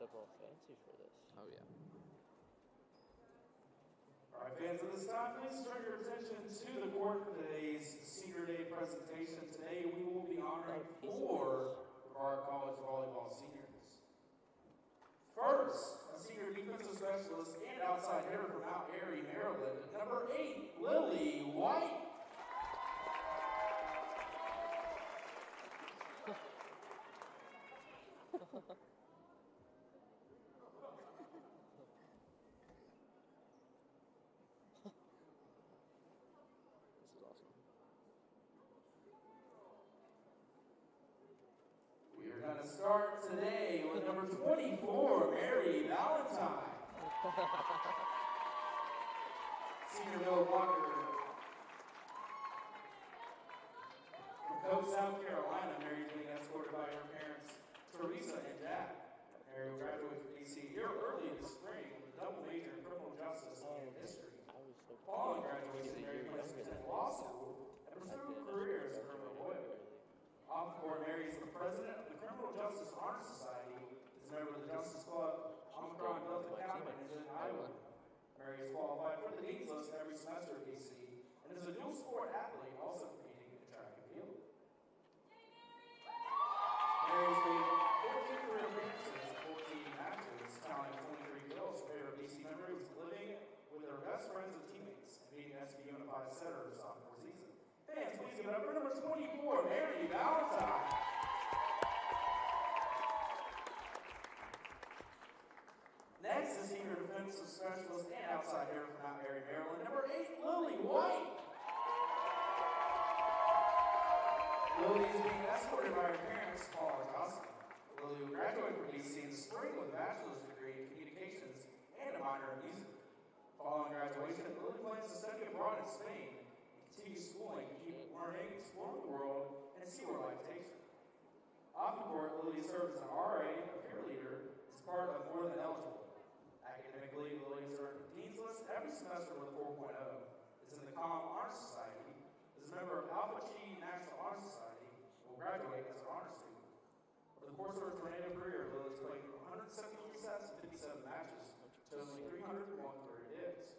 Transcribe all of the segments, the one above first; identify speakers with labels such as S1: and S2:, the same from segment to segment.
S1: up all fancy for this.
S2: Oh, yeah.
S3: All right, fans, at this time, please turn your attention to the court for today's Senior Day presentation. Today, we will be honoring 4 Brevard College volleyball seniors. First, a senior defensive specialist and outside hitter from Mount Airy, Maryland, number 8, Lily White. Start today with number 24, Mary Valentine. Senior middle blocker from Cope, South Carolina. Mary is being escorted by her parents, Teresa and Jack. Mary will graduate from DC here early in the spring with a double major in criminal justice and history. Following graduation, Mary plans to attend law school and pursue a career as a criminal lawyer. Off the court, Mary is the president of the Criminal Justice Honor Society, is a member of the Justice Club, Omicron Delta Kappa, and is in Iowa. Mary is qualified for the Dean's List every semester at BC, and is a dual sport athlete, also competing in track and field. Mary has made 14 career appearances, 14 matches, tallying 23 kills for favorite BC memories, living with their best friends and teammates, and beating SB Unified setter of sophomore season. Fans, please give it up for number 24, Mary Valentine. Next is senior defensive specialist and outside hitter from Mount Airy, Maryland, number 8, Lily White. Lily is being escorted by her parents, Paul and Jocelyn. Lily will graduate from BC in the spring with a bachelor's degree in communications and a minor in music. Following graduation, Lily plans to study abroad in Spain, continue schooling, keep learning, explore the world, and see where life takes her. Off the court, Lily serves as an RA, a peer leader, as part of More Than Eligible. Academically, Lily is earned Dean's List every semester with a 4.0, is in the Comm Honor Society, is a member of Alpha Chi National Honor Society, and will graduate as an honor student. Over the course of her tornado career, Lily has played 173 sets and 57 matches, totaling 301 career digs.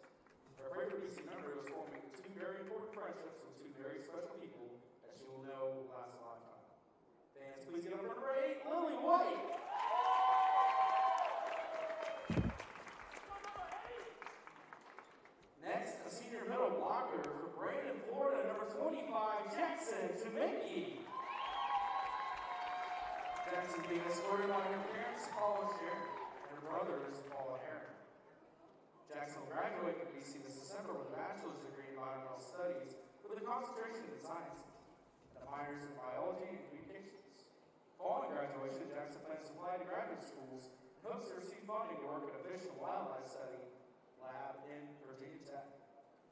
S3: Her favorite BC memory was forming 2 very important friendships with 2 very special people that she will know will last a lifetime. Fans, please give up for number 8, Lily White. Next, a senior middle blocker for Brandon, Florida, number 25, Jackson Temecki. Jackson being escorted by her parents, Paul and Sharon, and her brothers, Paul and Aaron. Jackson will graduate from BC this December with a bachelor's degree in environmental studies with a concentration in sciences and a minors in biology and communications. Following graduation, Jackson plans to apply to graduate schools and hopes to receive funding to work at a fish and wildlife study lab in Virginia Tech.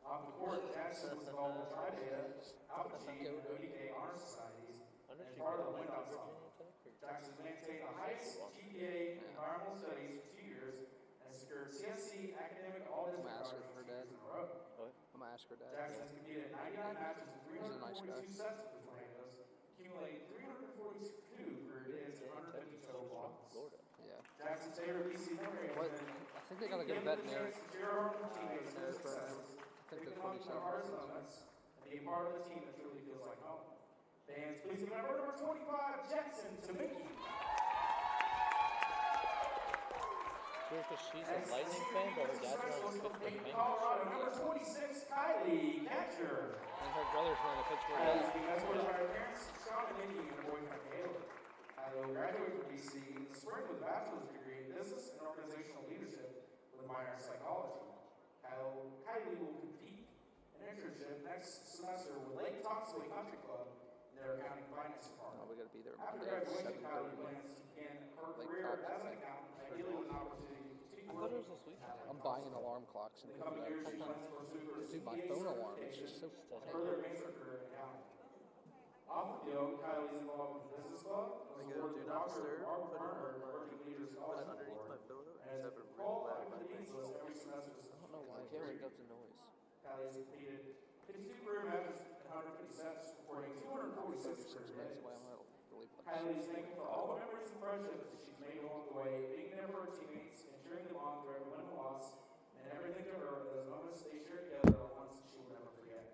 S3: Off the court, Jackson was involved with Tri-Data, Alpha Chi, and ODK honor societies, and part of the Wind Ensemble. Jackson maintained the highest GPA in environmental studies for 2 years and secured CSC academic all-district honors for 2 years in a row.
S2: I'm going to ask her dad.
S3: Jackson has competed in 99 matches and 342 sets with the Tornadoes, accumulating 342 career days and 150 total blocks.
S2: Yeah.
S3: Jackson's favorite BC memory has been
S2: I think they got to get a veterinary.
S3: teammates their successes, picking them up in the hardest moments, and being part of a team that truly feels like home. Fans, please give it up for number 25, Jackson Temecki.
S1: Because she's a Lightning fan, but her dad's one of the Pittsburgh Penguins.
S3: Colorado, number 26, Kylie Catcher.
S1: And her brother's one of the Pittsburgh
S3: As
S1: Penguins.
S3: being escorted by her parents, Sean and Nikki, and her boyfriend Caleb. Kylie will graduate from BC in the spring with a bachelor's degree in business and organizational leadership with a minor in psychology. Kylie will compete in internship next semester with Lake Toxaway Country Club in their accounting finance department.
S2: We got to be there.
S3: After graduation, Kylie plans to begin her career as an accountant, ideally with an opportunity to continue working.
S2: I'm buying alarm clocks and
S3: In the coming years, she plans to pursue her
S2: dude, my
S3: CPA
S2: phone alarm is
S3: certification
S2: just so
S3: and further advance her career in accounting. Off the field, Kylie's involved with the business club, supports the doctor, Barbara Turner, Emerging Leaders Scholarship Award, and is qualified for the Dean's List every semester.
S2: I don't know why I can't make up the noise.
S3: Kylie's completed 52 career matches and 150 sets, recording 246 career days.
S2: really blessed.
S3: Kylie's thankful for all the memories and friendships that she's made along the way, being there for her teammates and cheering them on through every win and loss, and everything to her. Those moments they shared together are ones that she will never forget.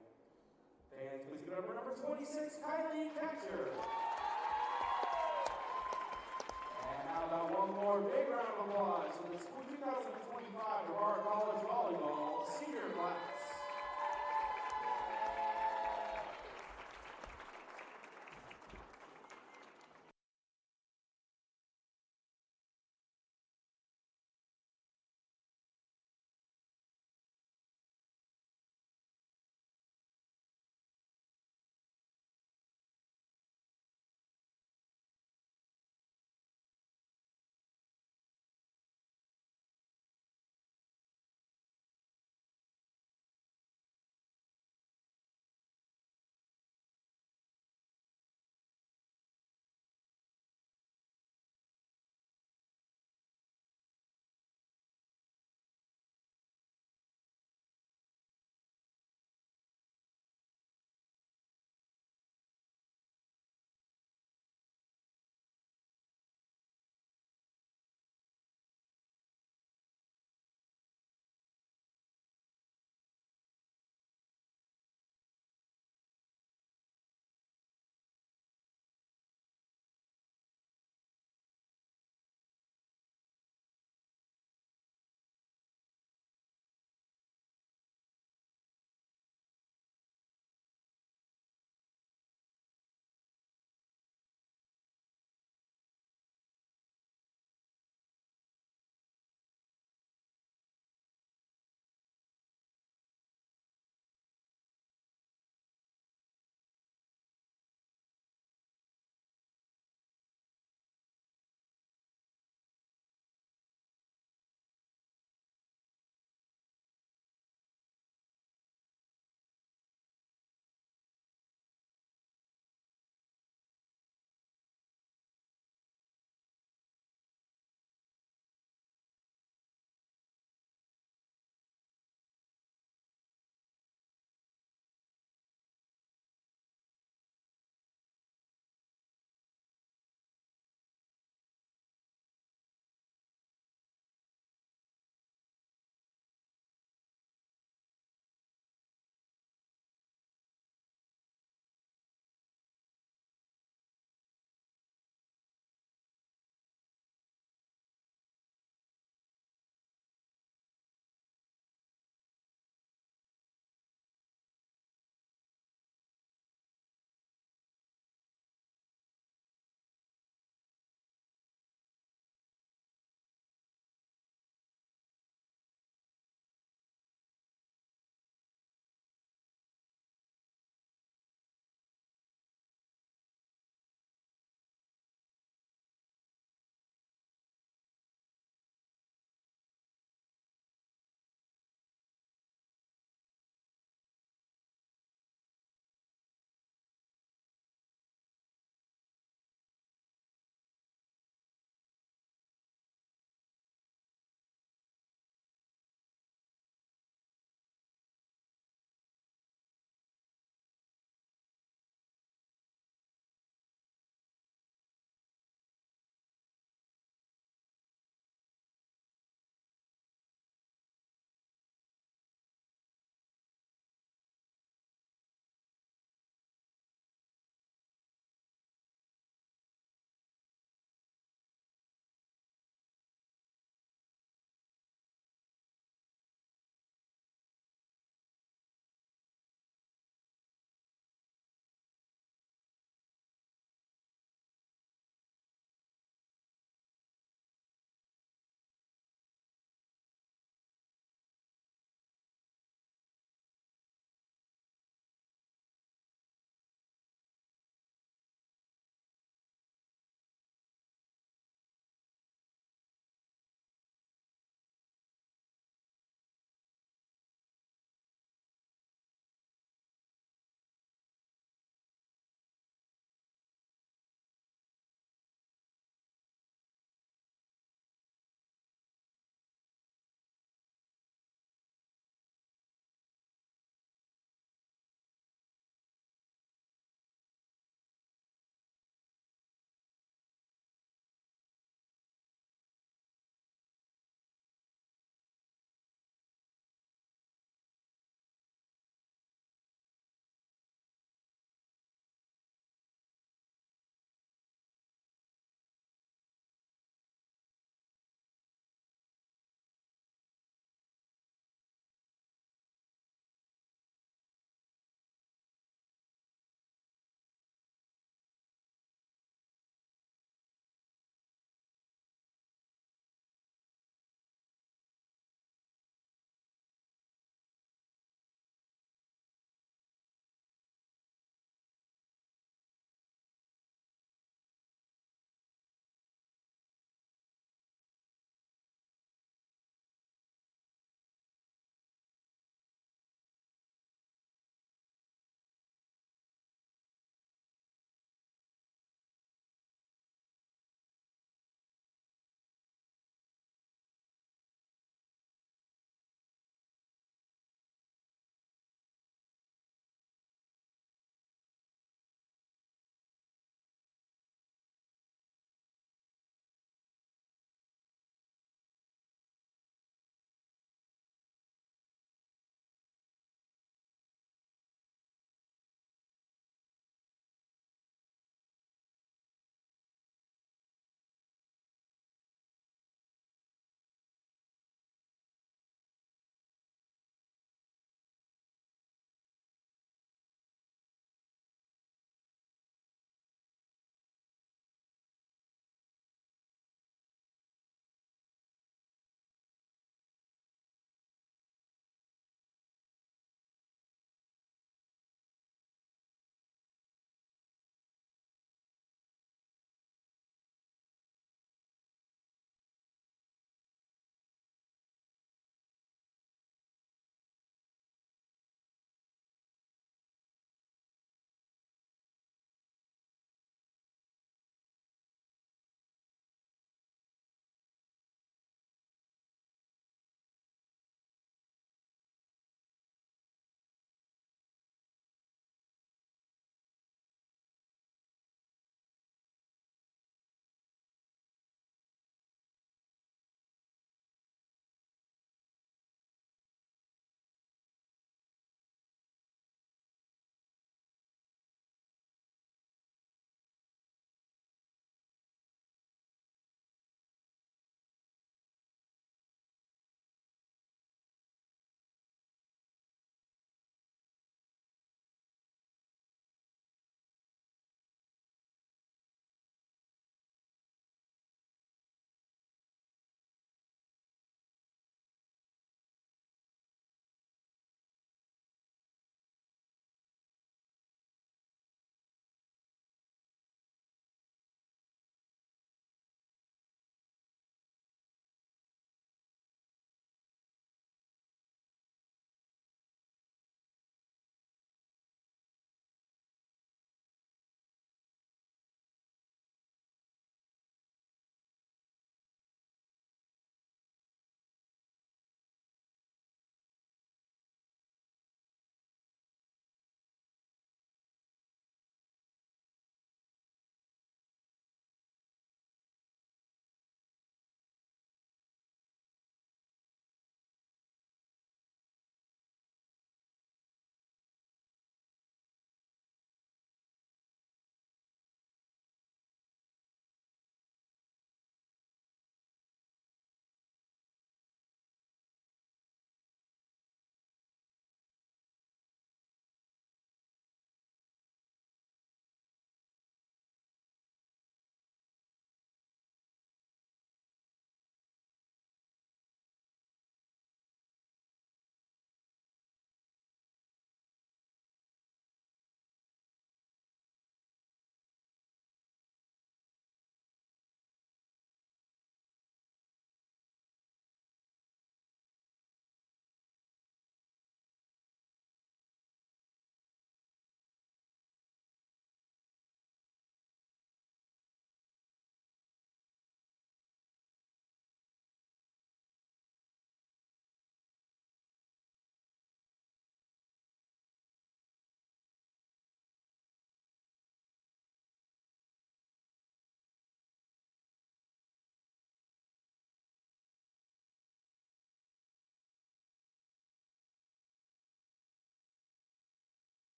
S3: Fans, please give it up for number 26, Kylie Catcher. And how about one more big round of applause for the 2025 Brevard College Volleyball senior class.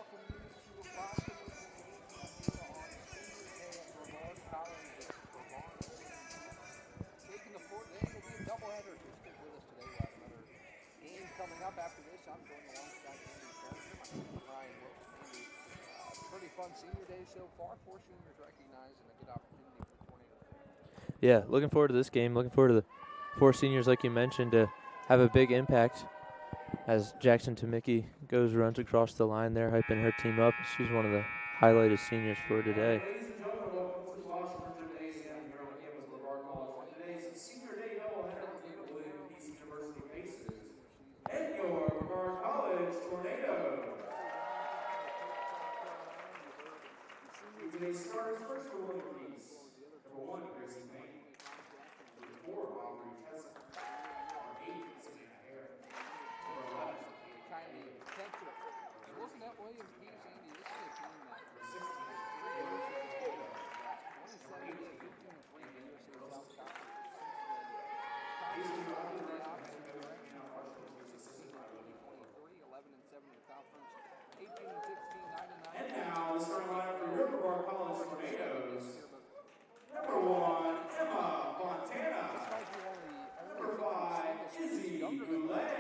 S2: welcome you to approximately 8 here on Senior Day at Brevard College. It's Brevard taking the floor today. It'll be a doubleheader, so stick with us today. We'll have another game coming up after this. I'm going alongside Andy Spencer. My name is Ryan Wilson. Andy, pretty fun Senior Day so far. 4 seniors recognized and a good opportunity for Tornado.
S1: Yeah, looking forward to this game. Looking forward to the 4 seniors, like you mentioned, to have a big impact as Jackson Tamicki runs across the line there, hyping her team up. She's one of the highlighted seniors for today.
S3: Ladies and gentlemen, welcome to Washington Gymnasium here on the campus of Brevard College for today's Senior Day doubleheader between the William Peace University Pacers and your Brevard College Tornadoes. Today's starters first for William Peace. Number 1, Gracie Payne. Number 4, Aubrey Tessa. Number 8, Savannah Harris. Number 11,
S2: Kylie Ketchup. Looking at William Peace, Andy, this is a team that
S3: number 16,
S2: 27 to 15 and 3 in the USA South Conference.
S3: Casey Rodney,
S2: The
S3: Director
S2: opposite
S3: of Head
S2: direction,
S3: Coach, Varsity Coach, Assistant by William Peace.
S2: 23, 11 and 7 in the conference, 18 and 16, 9 and 9.
S3: And now, the starting lineup for your Brevard College Tornadoes. Number 1, Emma Fontana. Number 5, Izzy Goulet.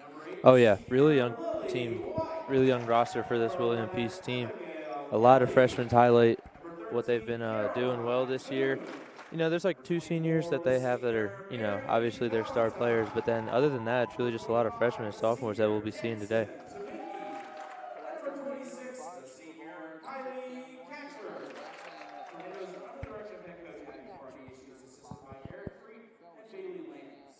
S3: Number 8,
S1: Oh, yeah, really young
S3: Lily
S1: team,
S3: White.
S1: really young roster for this William Peace team. A lot of freshmen highlight what they've been doing well this year. You know, there's like 2 seniors that they have that are, you know, obviously they're star players, but then other than that, it's really just a lot of freshmen and sophomores that we'll be seeing today.
S3: Number 26, the senior Kylie Catcher. Tornadoes are under the direction of head coach Andy Farney. She is assisted by Eric Freed and Bailey Lance.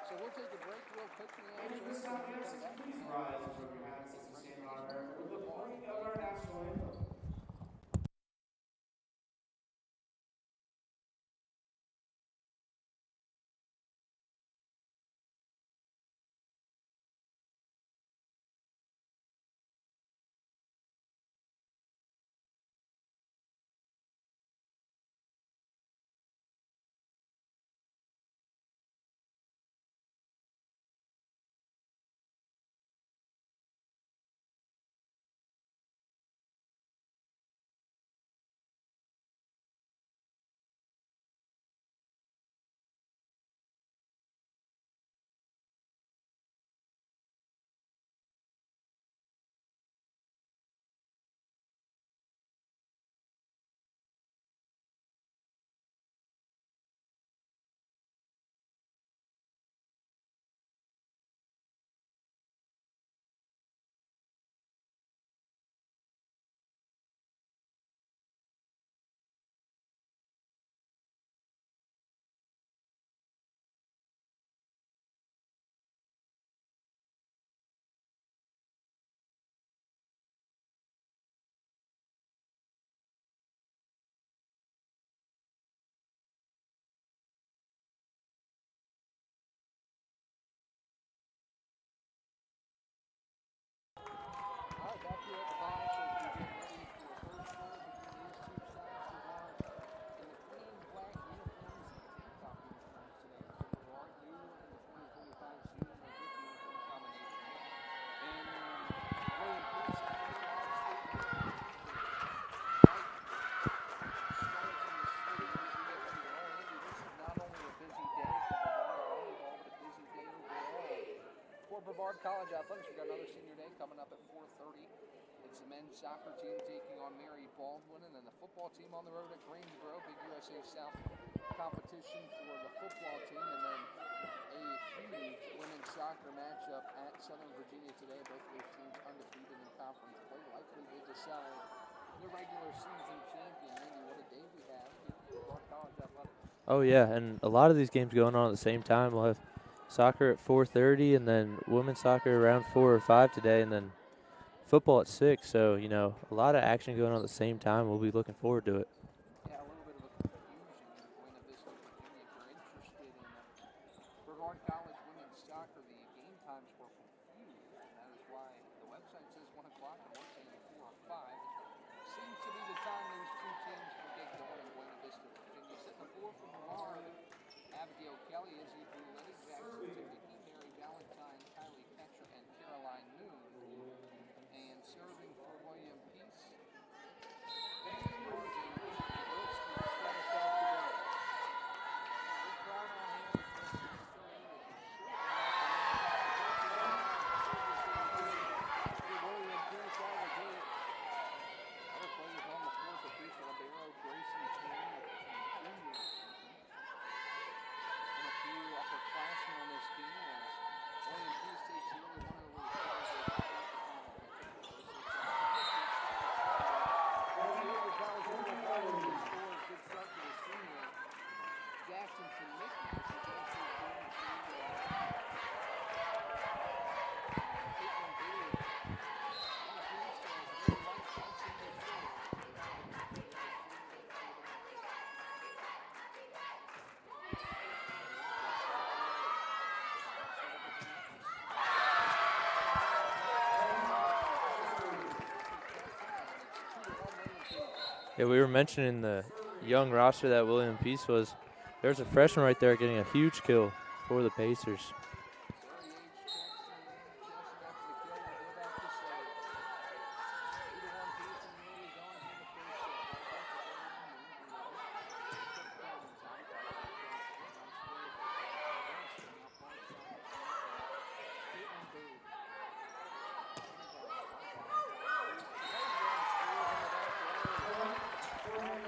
S2: So we'll take a break real quickly.
S3: And at this time, we ask that you please rise and throw your hats as we stand on our with the playing of our national anthem.
S2: Back here at the box as we get ready for a first quarter between these two sides. Brevard in the clean black uniforms and tank top uniforms today. So Brevard, you and the 2025 season of this uniform combination. And William Peace, obviously, starts in the city as we get ready to roll. Andy, this is not only a busy day for Brevard volleyball, but a busy day overall. For Brevard College Athletics, we've got another senior day coming up at 4:30. It's the men's soccer team taking on Mary Baldwin, and then the football team on the road at Greensboro. Big USA South competition for the football team, and then a huge women's soccer matchup at Southern Virginia today. Both of those teams undefeated in conference play, likely to decide the regular season champion. Andy, what a day we have here at Brevard College Athletics.
S1: Oh, yeah, and a lot of these games going on at the same time. We'll have soccer at 4:30, and then women's soccer around 4 or 5 today, and then football at 6. So, you know, a lot of action going on at the same time. We'll be looking forward to it.
S2: Yeah, a little bit of a confusion in Buena Vista, Virginia. If you're interested in Brevard College women's soccer, the game times were confused, and that is why the website says 1 o'clock and we're saying 4 or 5. It seems to be the time those two teams will get going in Buena Vista, Virginia. Setting the floor for Brevard, Abigail Kelly, Izzy Goulet, Jackson Timothy, Mary Valentine, Kylie Ketcher, and Caroline Moon.
S1: Yeah, we were mentioning the young roster that William Peace was. There's a freshman right there getting a huge kill for the Pacers.
S2: Surrey H checks in, just after the kill, we did have to say. 2-1 piece and the early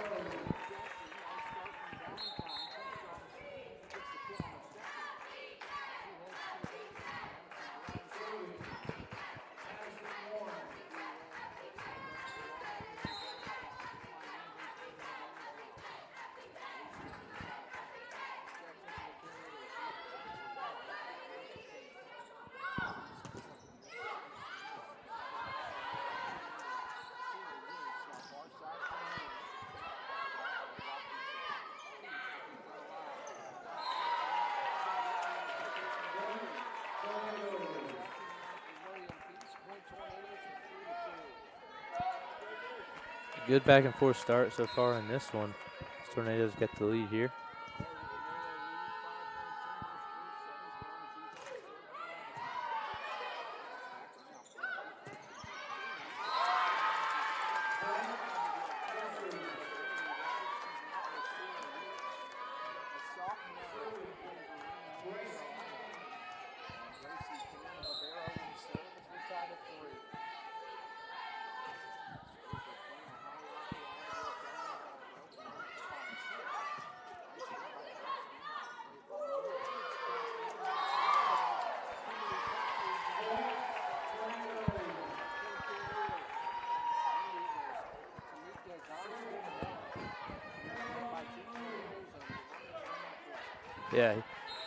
S2: going here in the first set.
S1: Good back and forth start so far in this one. Tornadoes get the lead here. Yeah,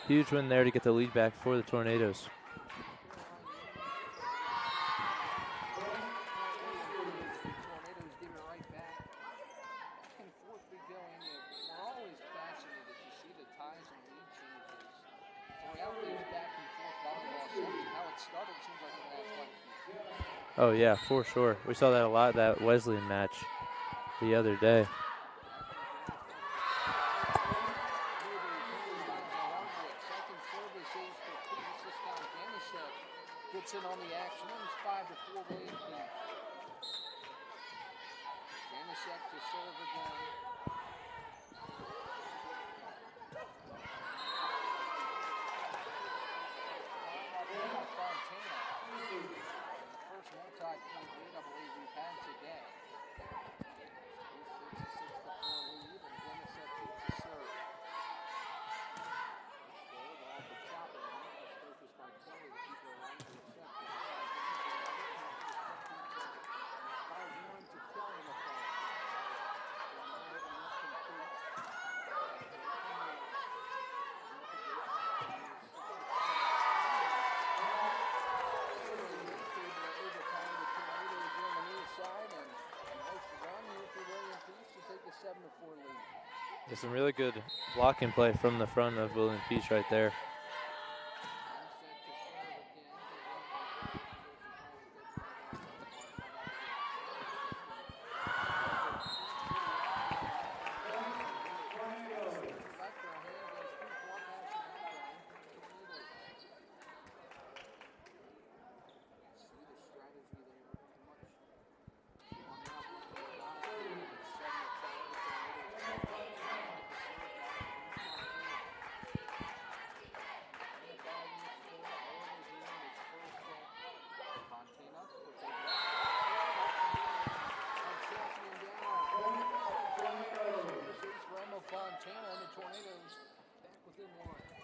S1: huge win there to get the lead back for the Tornadoes. Oh yeah, for sure. We saw that a lot, that Wesleyan match the other day.
S2: Gets in on the action. It's 5-4 William Peace. Janusek to serve again. Fontana. First multi-point lead I believe we've had today. It's a 6-4 lead, and Janusek gets the serve. Off the top of it, that's focused by Kelly to keep her line to the set. 5-1 to Kelly in the front.
S1: There's some really good blocking play from the front of William Peace right there.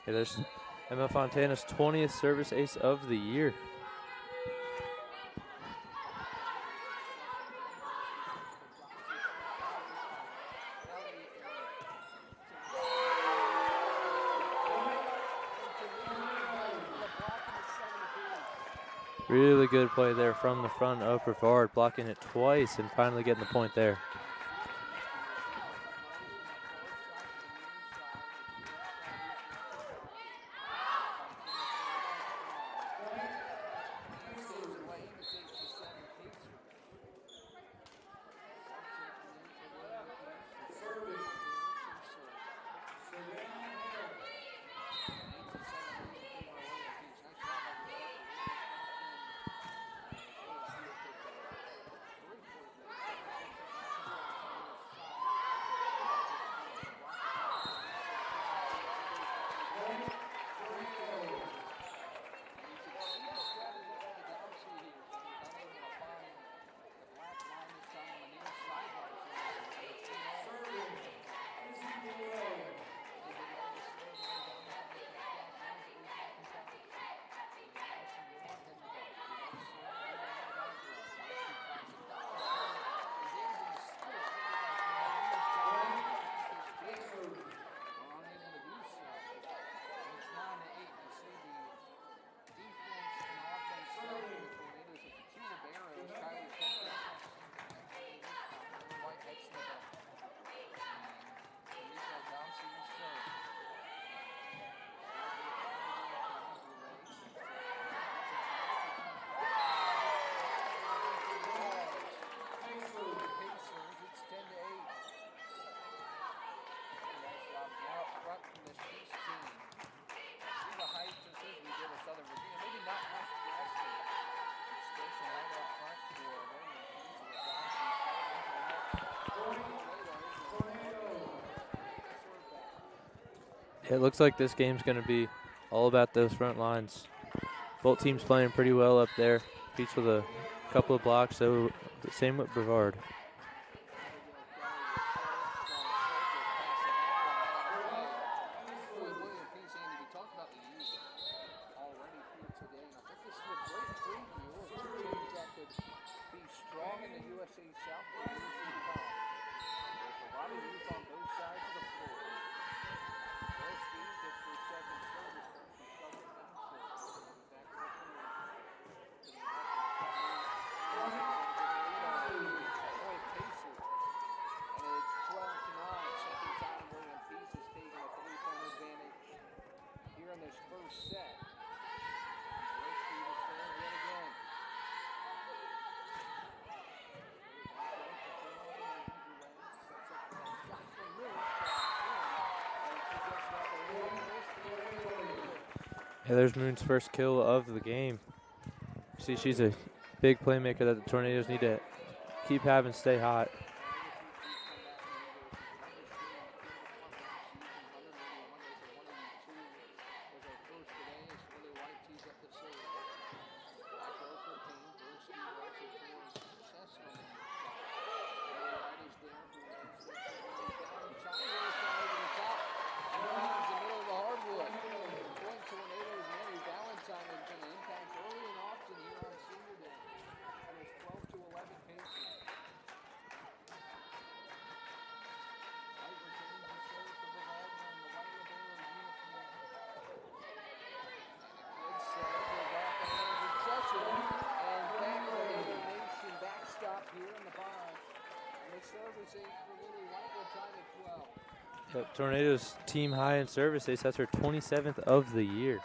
S1: Yeah, there's Emma Fontana's 20th service ace of the year. Really good play there from the front of Brevard, blocking it twice and finally getting the point there. It looks like this game's going to be all about those front lines. Both teams playing pretty well up there. Pete's with a couple of blocks, so the same with Brevard. Yeah, there's Moon's first kill of the game. See, she's a big playmaker that the Tornadoes need to keep having stay hot. Yep, Tornadoes team high in service ace. That's her 27th of the year.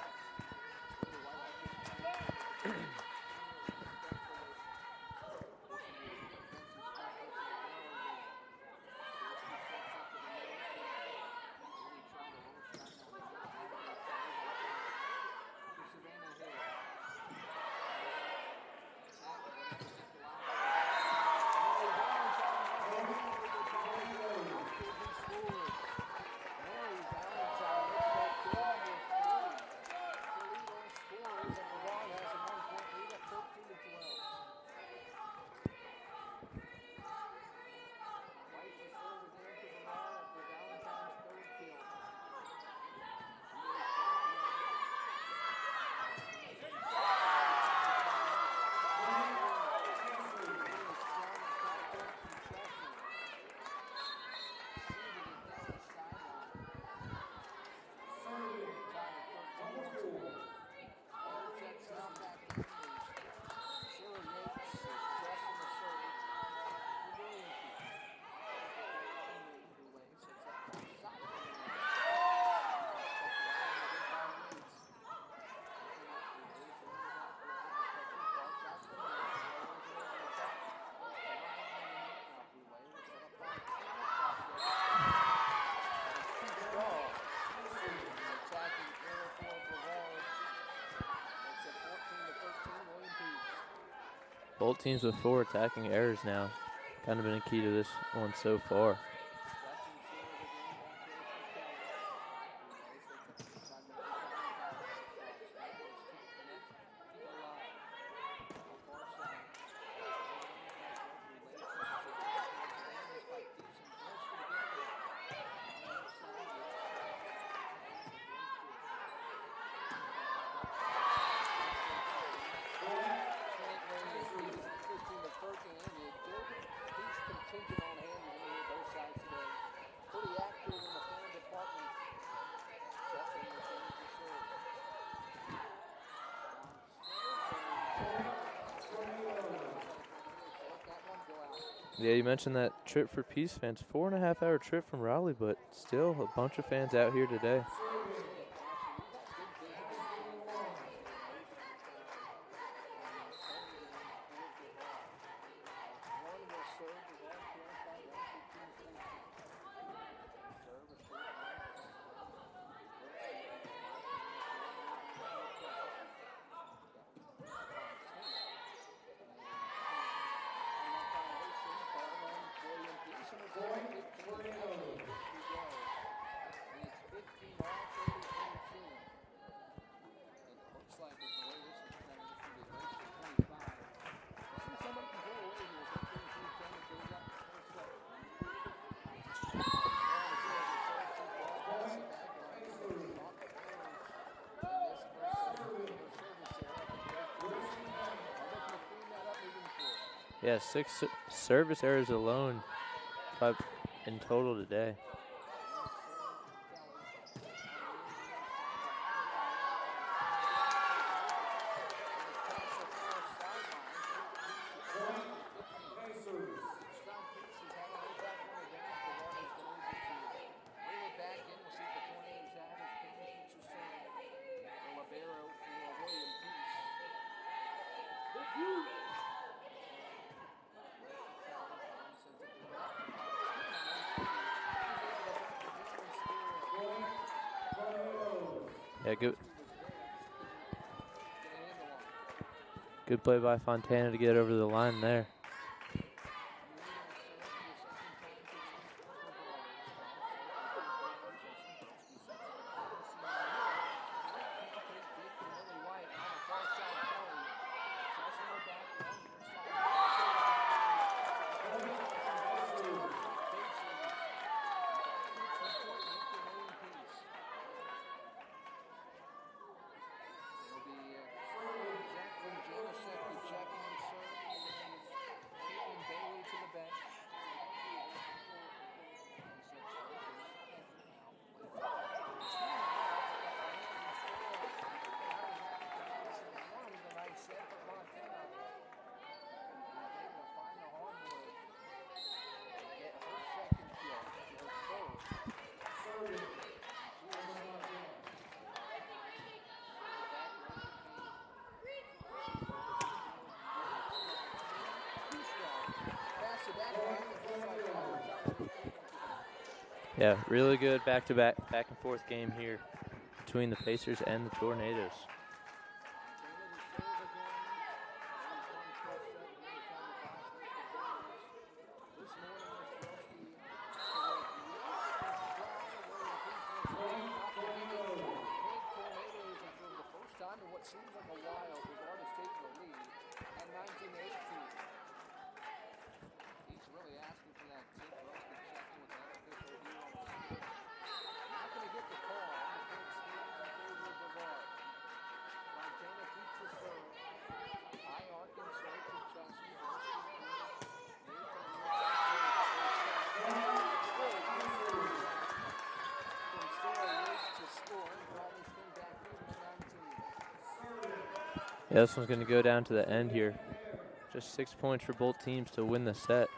S1: Both teams with 4 attacking errors now. Kind of been a key to this one so far. Yeah, you mentioned that trip for Peace fans. 4.5-hour trip from Raleigh, but still a bunch of fans out here today. Yeah, 6 service errors alone in total today. Yeah, good play by Fontana to get over the line there. Yeah, really good back-to-back, back-and-forth game here between the Pacers and the Tornadoes. Yeah, this one's going to go down to the end here. Just 6 points for both teams to win the set.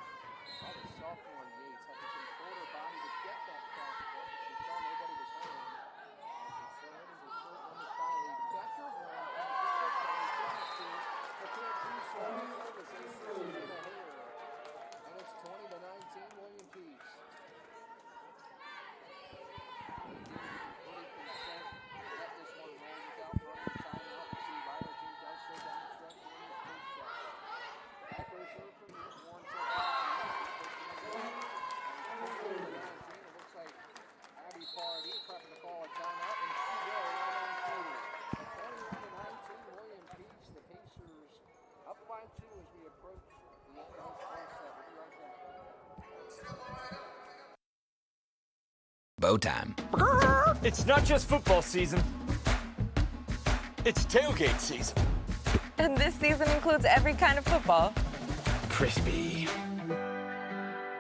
S4: Bow time.
S5: It's not just football season. It's tailgate season.
S6: And this season includes every kind of football.
S5: Crispy.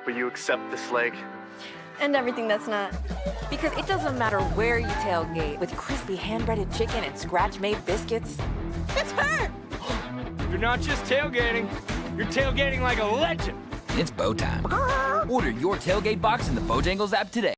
S7: Will you accept this leg?
S8: And everything that's not.
S6: Because it doesn't matter where you tailgate, with crispy hand-breaded chicken and scratch-made biscuits. It's her!
S5: You're not just tailgating. You're tailgating like a legend.
S4: It's bow time. Order your tailgate box in the Bojangles app today.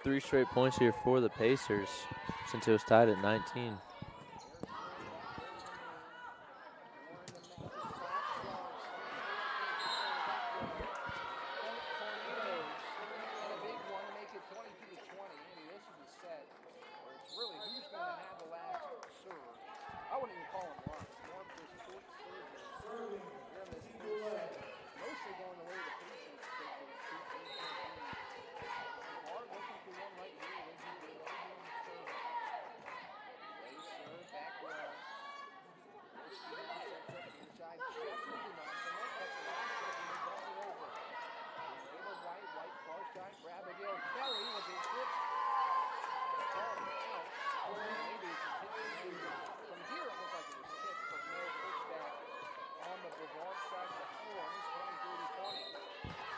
S1: 3 straight points here for the Pacers since it was tied at 19.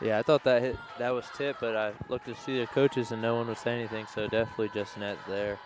S1: Yeah, I thought that was tip, but I looked to see the coaches and no one was saying anything, so definitely just net there.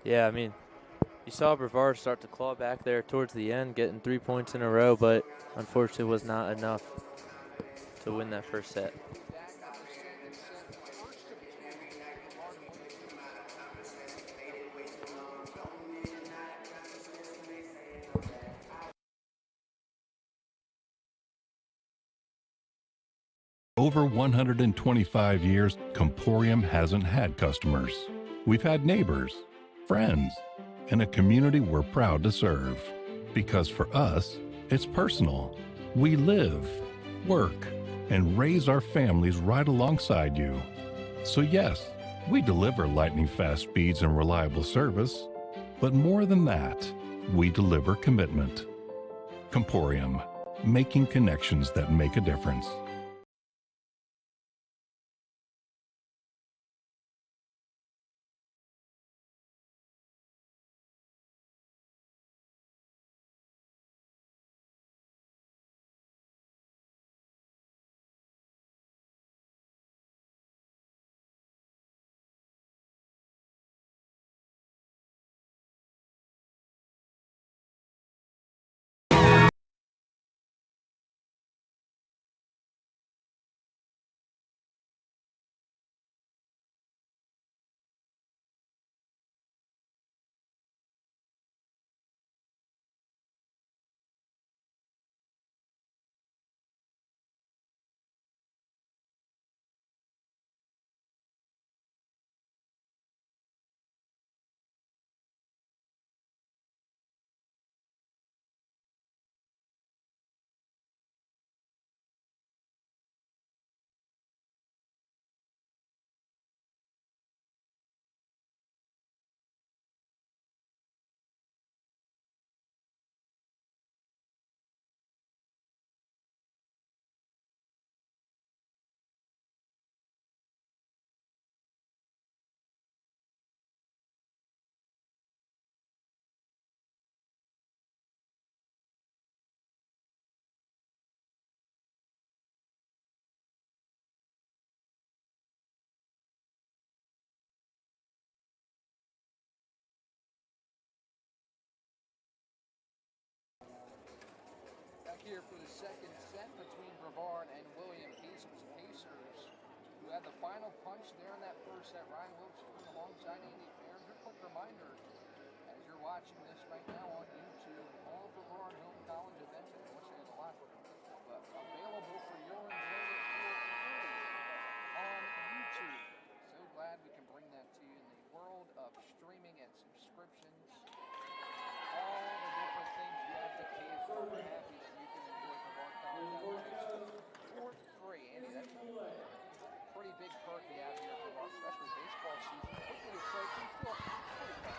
S1: Yeah, I mean, you saw Brevard start to claw back there towards the end, getting 3 points in a row, but unfortunately was not enough to win that first set.
S9: Over 125 years, Comporium hasn't had customers. We've had neighbors, friends, and a community we're proud to serve. Because for us, it's personal. We live, work, and raise our families right alongside you. So yes, we deliver lightning-fast speeds and reliable service, but more than that, we deliver commitment. Comporium, making connections that make a difference.
S2: here for the second set between Brevard and William Peace. It was Pacers who had the final punch there in that first set. Ryan Wilkes alongside Andy Farron. A quick reminder, as you're watching this right now on YouTube, all Brevard Home College events, and I wish I had a lot, but available for your enjoyment on YouTube. So glad we can bring that to you in the world of streaming and subscriptions. All the different things you have to pay for. We're happy that you can enjoy Brevard College for free. Andy, that's a pretty big perk to have here for Brevard, especially baseball season. Quickly approaching, still pretty fun.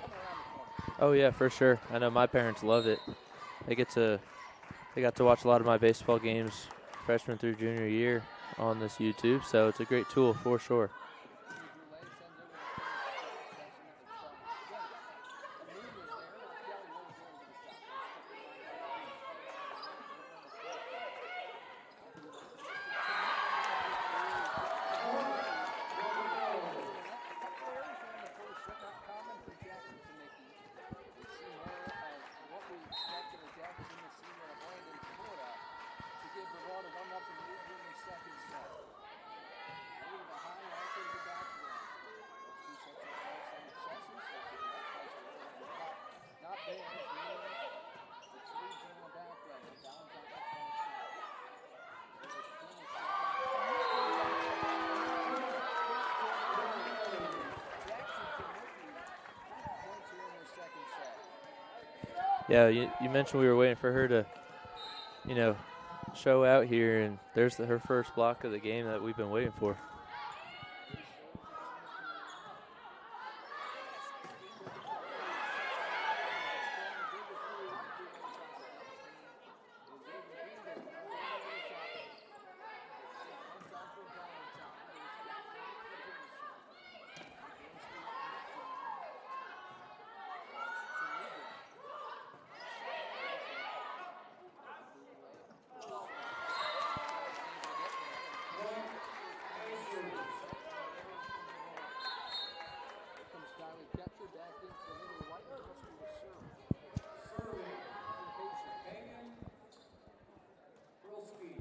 S2: Coming around the corner.
S1: Oh yeah, for sure. I know my parents love it. They got to watch a lot of my baseball games freshman through junior year on this YouTube, so it's a great tool for sure. Yeah, you mentioned we were waiting for her to, show out here, and there's her first block of the game that we've been waiting for.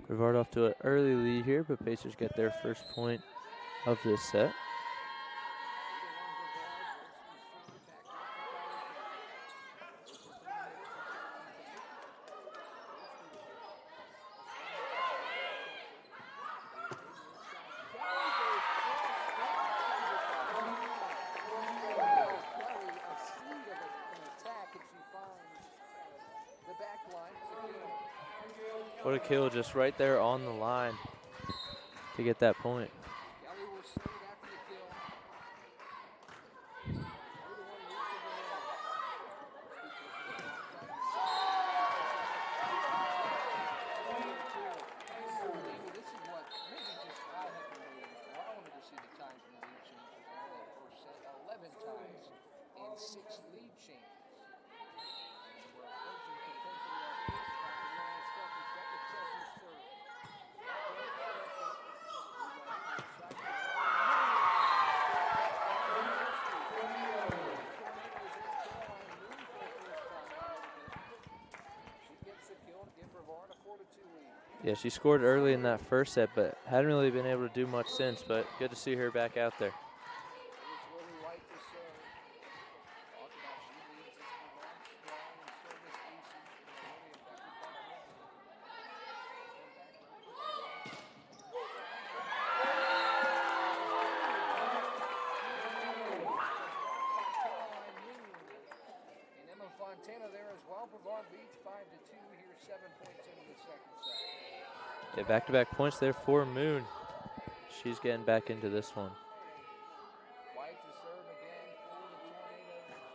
S1: Brevard off to an early lead here, but Pacers get their first point of this set. What a kill, just right there on the line to get that point. Yeah, she scored early in that first set, but hadn't really been able to do much since, but good to see her back out there. Yeah, back-to-back points there for Moon. She's getting back into this one.
S2: White to serve again for the Tornadoes.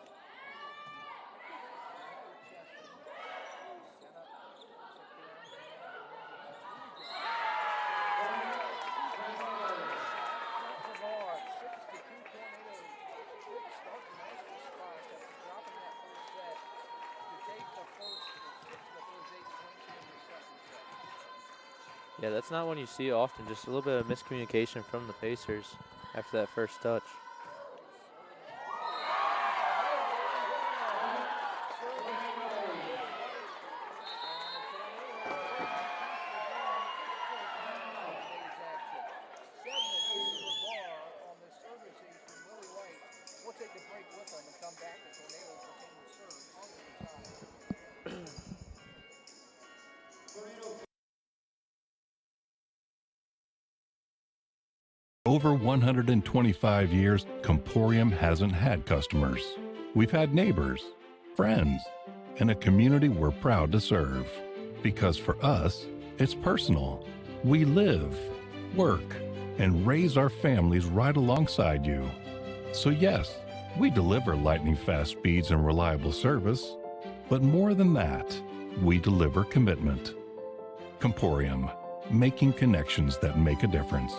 S2: Set up, Brevard, 6-2 Tornadoes. Start nicely spot after dropping that first set to take the first 6 of the first 8 points in the second set.
S1: Yeah, that's not one you see often, just a little bit of miscommunication from the Pacers after that first touch.
S2: break with them and come back. The Tornadoes retain the serve on the side.
S9: Over 125 years, Comporium hasn't had customers. We've had neighbors, friends, and a community we're proud to serve. Because for us, it's personal. We live, work, and raise our families right alongside you. So yes, we deliver lightning-fast speeds and reliable service, but more than that, we deliver commitment. Comporium, making connections that make a difference.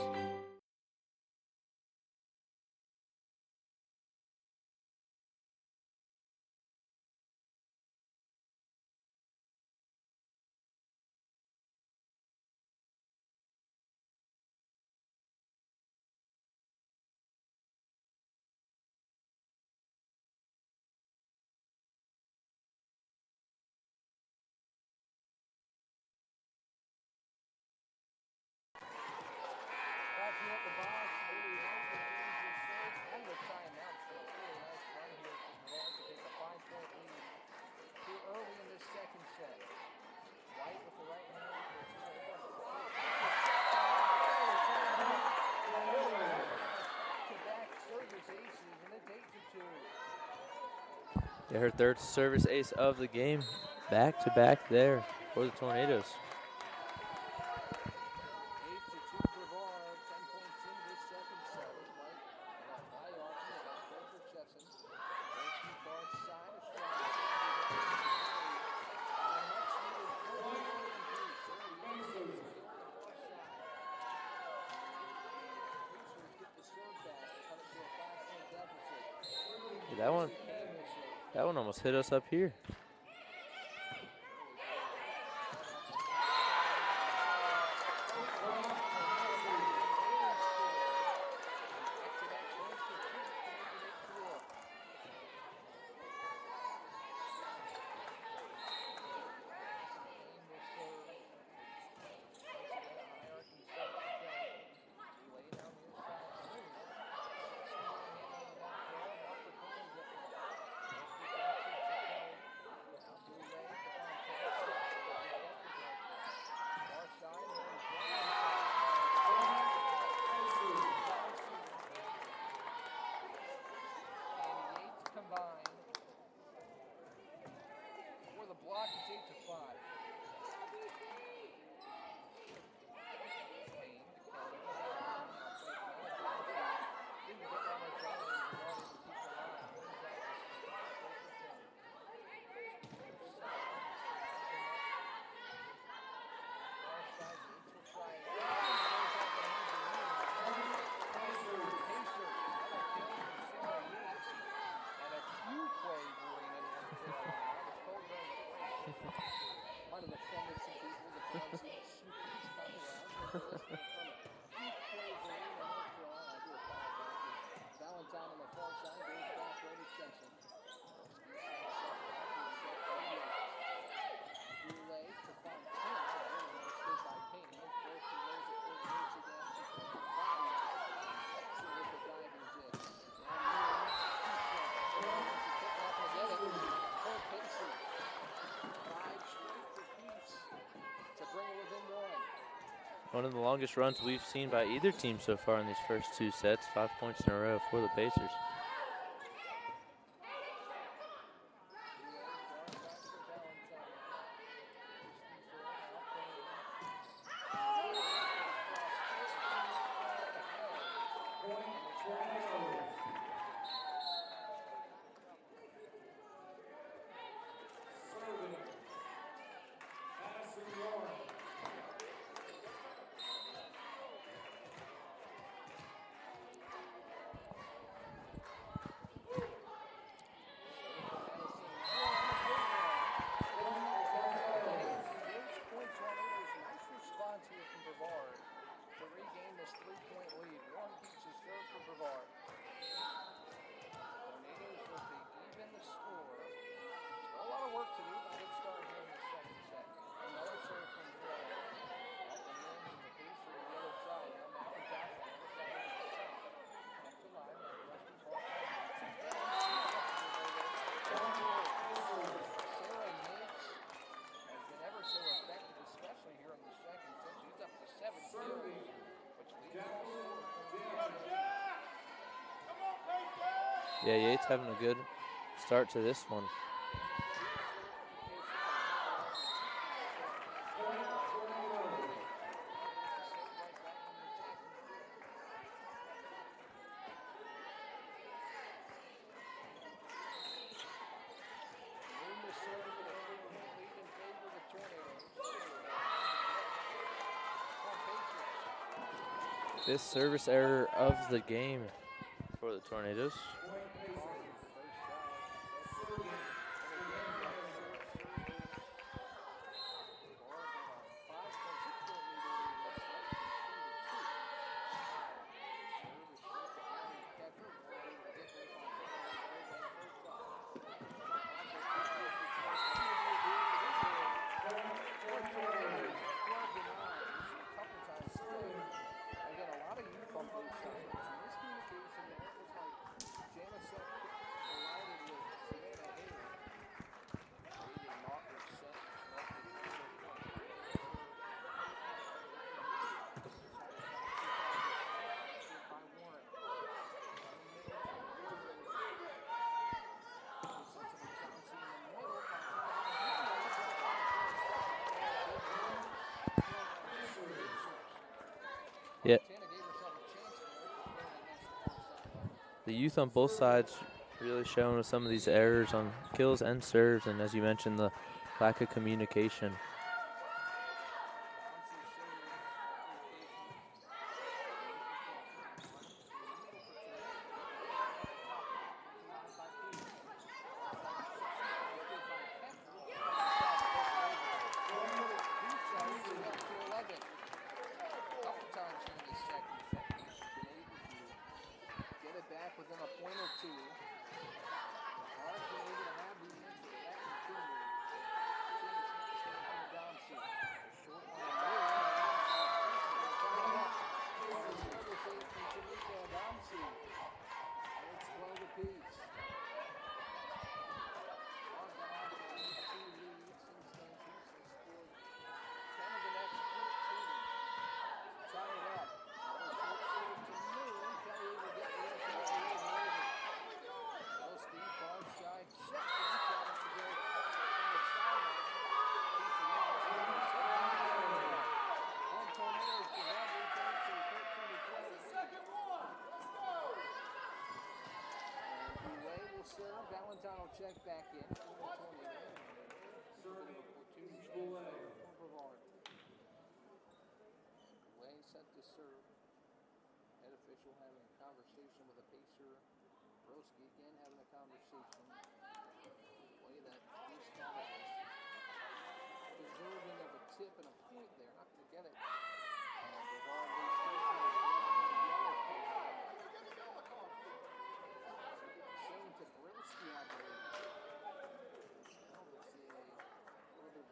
S2: Back here at the box, really nice retains his serve and the timeout's been a really nice run here for Brevard to take a 5-point lead here early in this second set. White with the right hand. Back-to-back service aces, and it's 8-2.
S1: Yeah, her third service ace of the game. Back to back there for the Tornadoes.
S2: 8-2 Brevard, 10 points in this second set. White high off to the back row for Chesson. Gorsky far side, a strong and a much needed early piece. Early on the far side. Pacers get the serve back, cut it to a 5-point deficit.
S1: Yeah, that one almost hit us up here. One of the longest runs we've seen by either team so far in these first two sets. 5 points in a row for the Pacers. Yeah, Yates having a good start to this one. Fifth service error of the game for the Tornadoes. Yeah. The youth on both sides really showing with some of these errors on kills and serves, and as you mentioned, the lack of communication.
S2: Check back in for the Tornado. Serving for Brevard. Way set to serve. Head official having a conversation with a pacer. Broski again having a conversation. Way that these guys deserving of a tip and a point there. Not going to get it. And Brevard leads yellow card. Showing to Broski, I believe.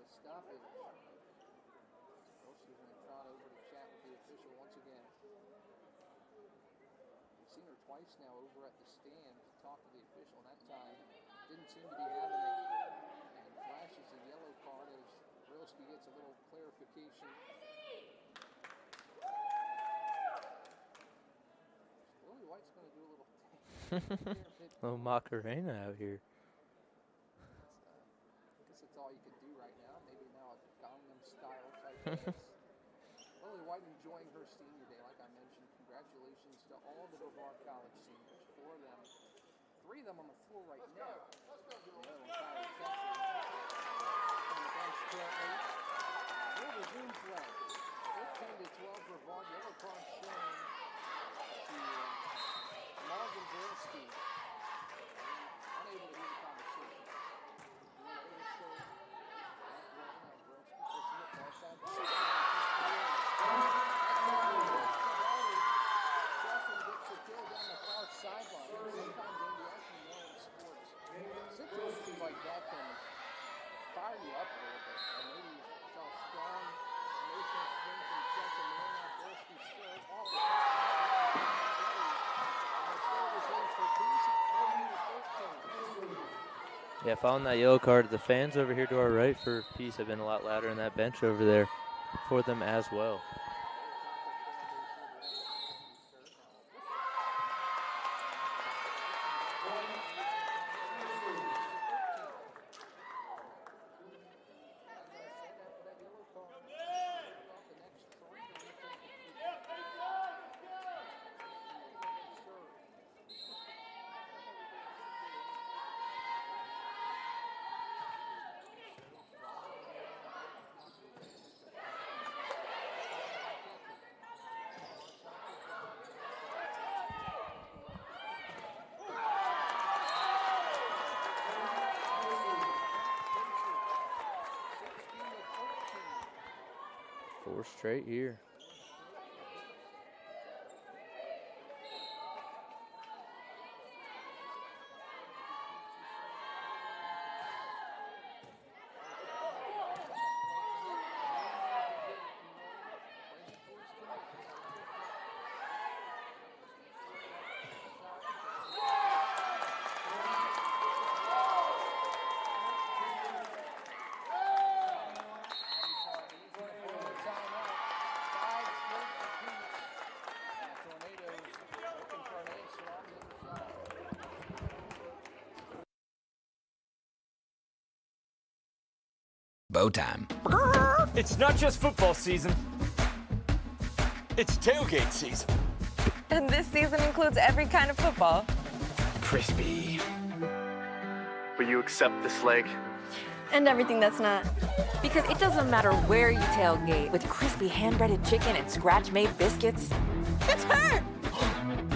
S2: Stoppage. Broski's going to trot over to chat with the official once again. We've seen her twice now over at the stand to talk to the official, and that time didn't seem to be having it. And flashes a yellow card as Broski gets a little clarification. Lily White's going to do a little
S1: Little Macarena out here.
S2: That's all you can do right now. Maybe now a Gangnam style type dance. Lily White enjoying her senior day, like I mentioned. Congratulations to all the Brevard College seniors. 4 of them, 3 of them on the floor right now. The other one, Tyler Kessler, on the bench currently. We'll resume play. 15-12 Brevard. Yellow card shown to Marvin Broski. Unable to hear the conversation. Situations like that can fire you up a little bit. And maybe you saw strong emotional swing from Chester Moore. Now Broski serve off the top of the serve is in for Peace at 14-13.
S1: Yeah, following that yellow card, the fans over here to our right for Peace have been a lot louder, and that bench over there for them as well. 4 straight here.
S4: Bow time.
S5: It's not just football season. It's tailgate season.
S6: And this season includes every kind of football.
S5: Crispy.
S7: Will you accept this leg?
S8: And everything that's not.
S6: Because it doesn't matter where you tailgate, with crispy hand-breaded chicken and scratch-made biscuits. It's her!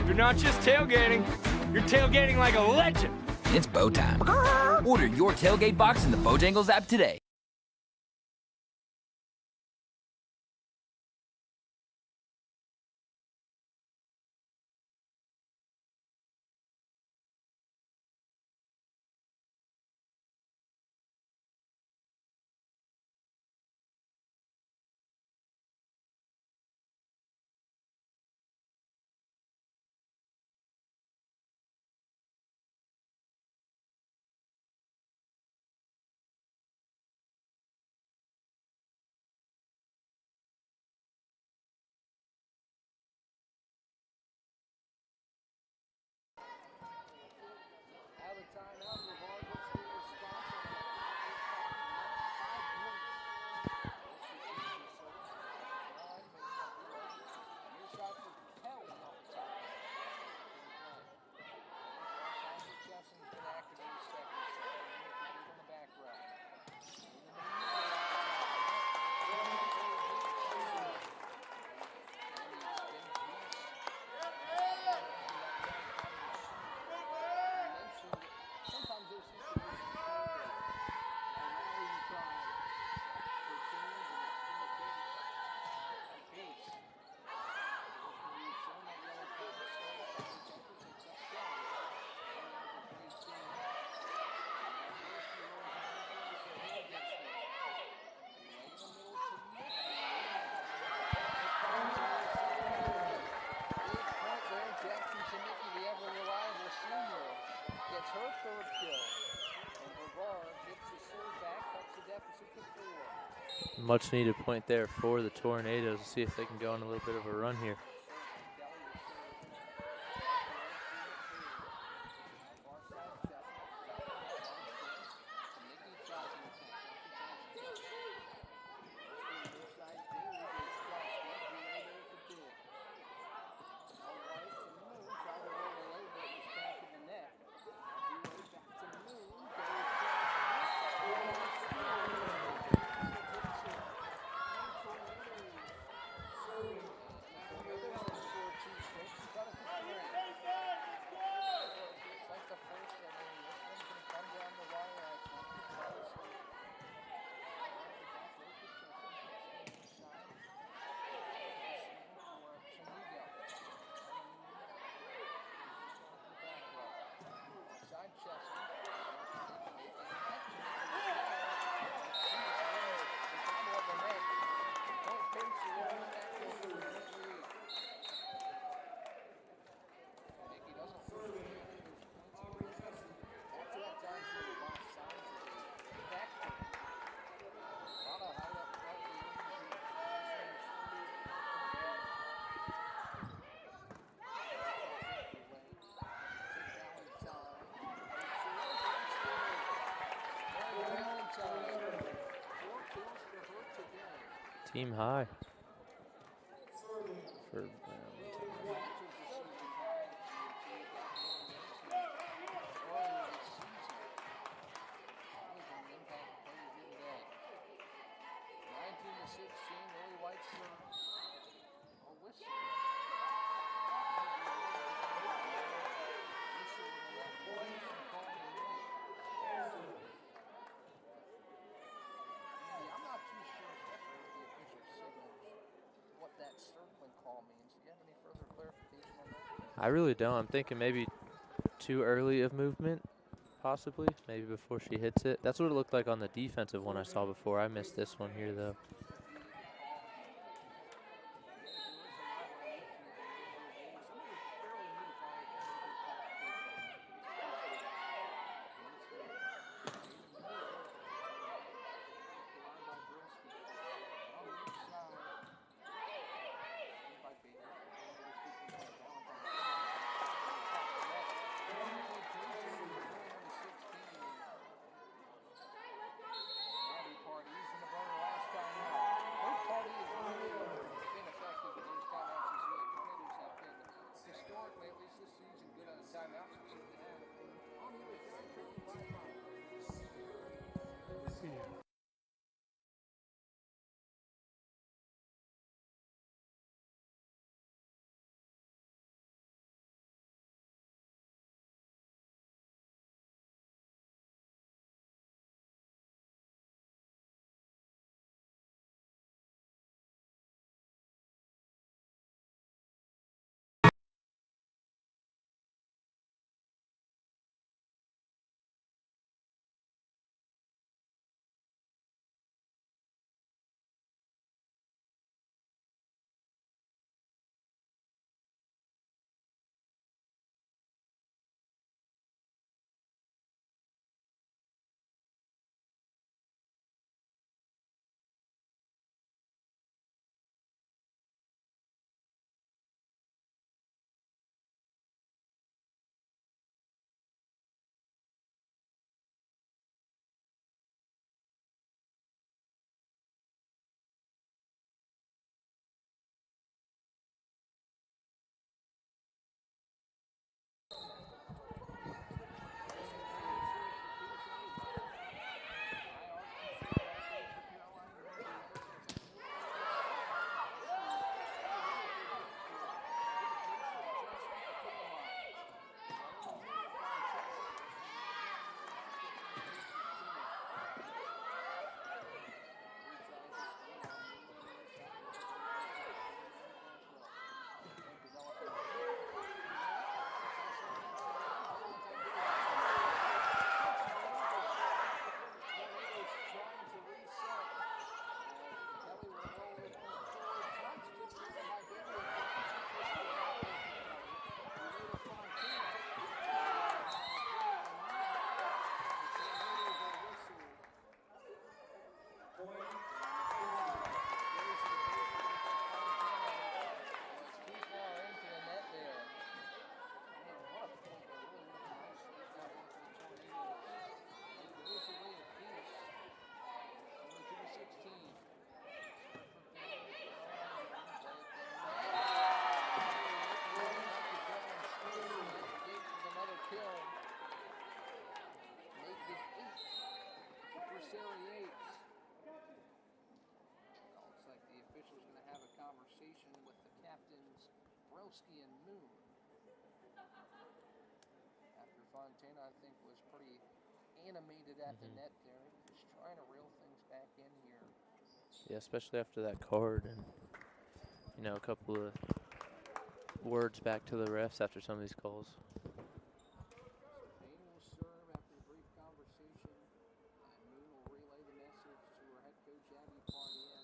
S5: You're not just tailgating. You're tailgating like a legend.
S4: It's bow time. Order your tailgate box in the Bojangles app today.
S2: Out of timeout, Brevard looks for a response on that. 5 points. Near side for Kelly off the top. Justin's been active in the second. On the back row. Sometimes those situations gets her third kill. And Brevard gets the serve back, cuts the deficit to 4.
S1: Much needed point there for the Tornadoes to see if they can go on a little bit of a run here. Team high for Valentine.
S2: I'm not too sure, especially with the official signals.
S1: I really don't. I'm thinking maybe too early of movement, possibly. Maybe before she hits it. That's what it looked like on the defensive one I saw before. I missed this one here, though.
S2: And Moon. After Fontana, I think, was pretty animated at the net there, just trying to reel things back in here.
S1: Yeah, especially after that card and, you know, a couple of words back to the refs after some of these calls.
S2: Payne will serve after a brief conversation, and Moon will relay the message to her head coach, Abby Pardier.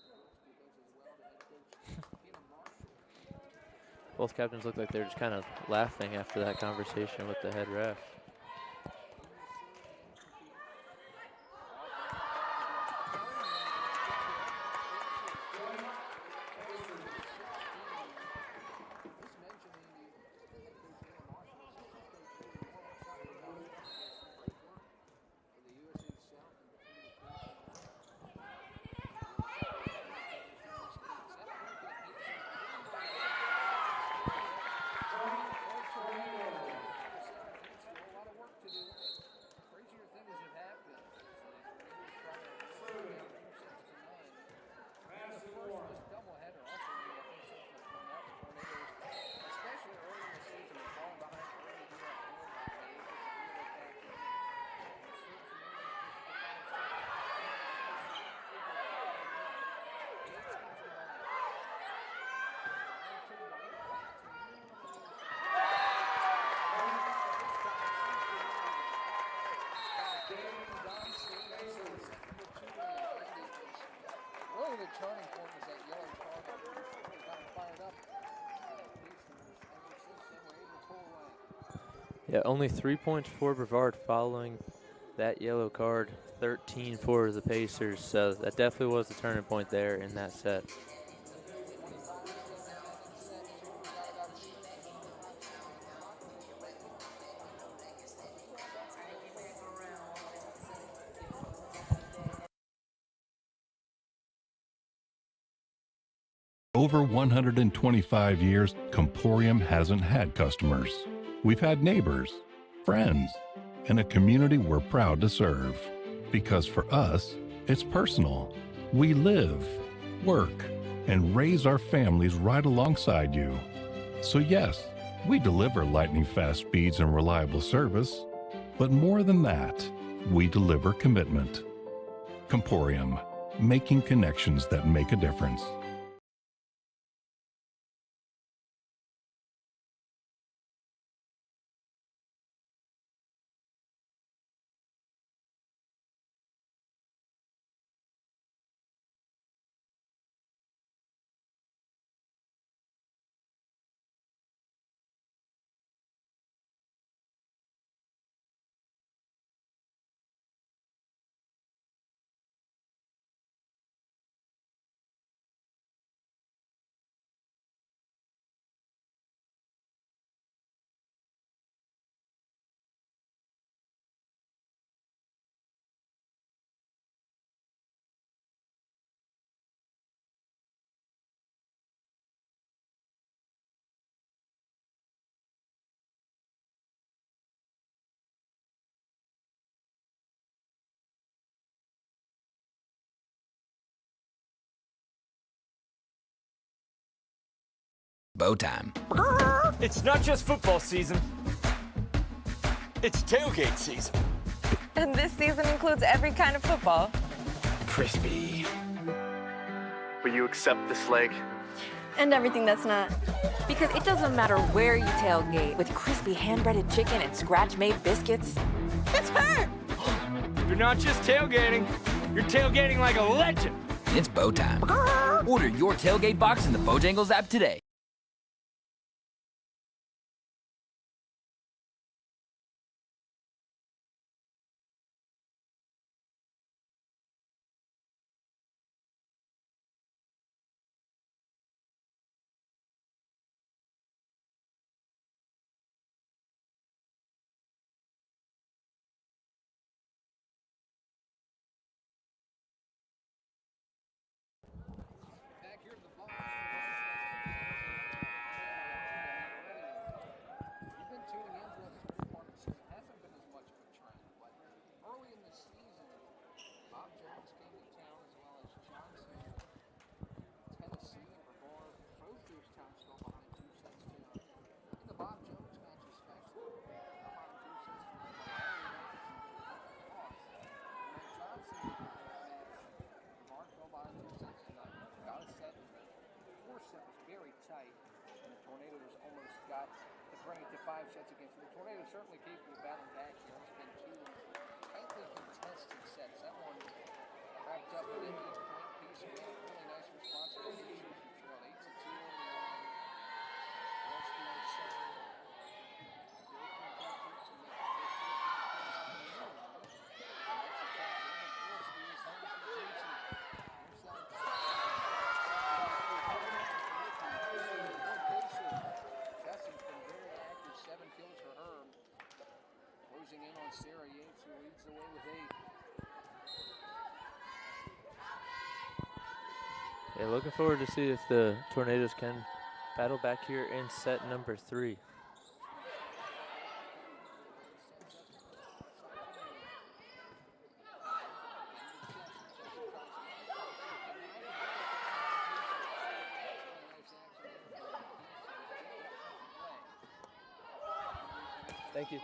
S2: He does as well to head coach Hannah Marshall.
S1: Both captains look like they're just kind of laughing after that conversation with the head ref. Yeah, only 3 points for Brevard following that yellow card, 13 for the Pacers. So that definitely was the turning point there in that set.
S9: Over 125 years, Comporium hasn't had customers. We've had neighbors, friends, and a community we're proud to serve. Because for us, it's personal. We live, work, and raise our families right alongside you. So yes, we deliver lightning fast speeds and reliable service, but more than that, we deliver commitment. Comporium, making connections that make a difference.
S4: Bow time.
S5: It's not just football season. It's tailgate season.
S6: And this season includes every kind of football.
S7: Crispy. Will you accept this leg?
S8: And everything that's not.
S6: Because it doesn't matter where you tailgate, with crispy hand-breaded chicken and scratch-made biscuits. It's her!
S5: You're not just tailgating. You're tailgating like a legend.
S4: It's bow time. Order your tailgate box in the Bojangles app today.
S2: Back here at the ball. You've been tuning in throughout this part of the season. It hasn't been as much of a trend, but early in the season, Bob Jones came to town as well as Johnson, Tennessee, and Brevard. Both those towns go behind 2 sets to none. In the Bob Jones match especially, behind 2 sets to none. And then Johnson match, Brevard fell behind 2 sets to none. Got a set. The 4th set was very tight, and the Tornadoes almost got to bring it to 5 sets again. So the Tornadoes certainly capable of battling back here. It's been 2 tightly contested sets. That one wrapped up with an 8-point piece. And really nice response from the Pacers, who trailed 8-2 early on. Walski with 7. Closing in on Sarah Yates, who leads the way with 8.
S1: Yeah, looking forward to see if the Tornadoes can battle back here in set number 3. Thank you.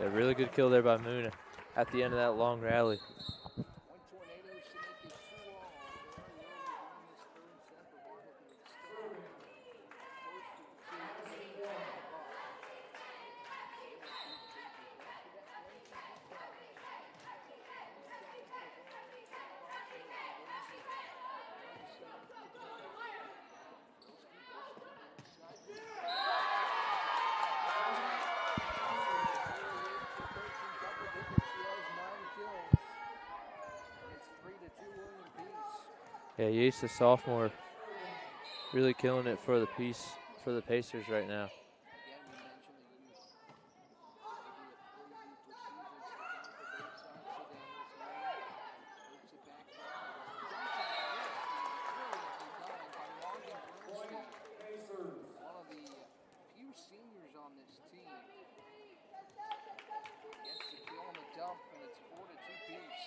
S1: A really good kill there by Moon at the end of that long rally.
S2: Point Tornadoes to make it 2-all. Very early in this third set. Brevard looking to extend the first of the two.
S1: Yeah, Yates, the sophomore, really killing it for the Pacers right now.
S2: One of the few seniors on this team gets the kill on the dump, and it's 4-2 piece.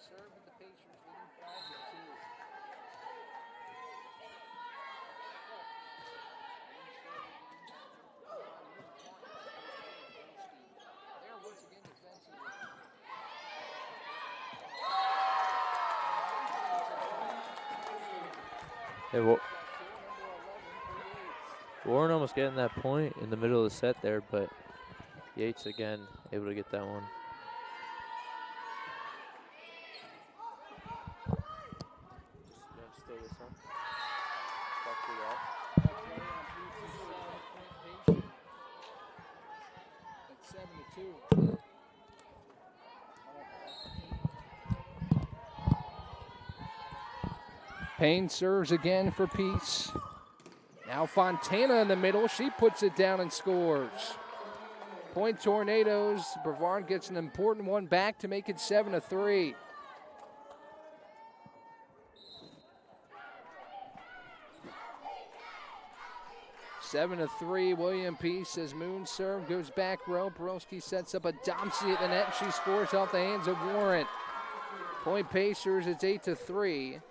S2: Serve with the Pacers leading 5-2. There once again defensively.
S1: Hey, Warren almost getting that point in the middle of the set there, but Yates again able to get that one. Still this one. Back to that.
S2: That's 7-2. Payne serves again for Peace. Now Fontana in the middle. She puts it down and scores. Point Tornadoes. Brevard gets an important one back to make it 7-3. Seven to 3, William Peace as Moon serve goes back row. Borowski sets up a Domsey at the net. She scores off the hands of Warren. Point Pacers, it's 8-3.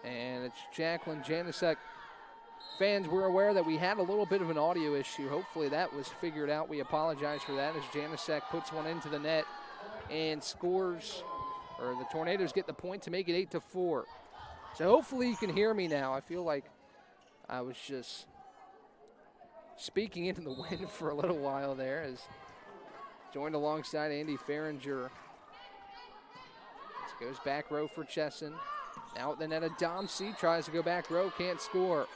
S2: And it's Jacqueline Janicek. Fans, we're aware that we had a little bit of an audio issue. Hopefully that was figured out. We apologize for that as Janicek puts one into the net and scores. Or the Tornadoes get the point to make it 8-4. So hopefully you can hear me now. I feel like I was just speaking into the wind for a little while there as joined alongside Andy Farringer. This goes back row for Chesson. Now at the net of Domsey, tries to go back row, can't score.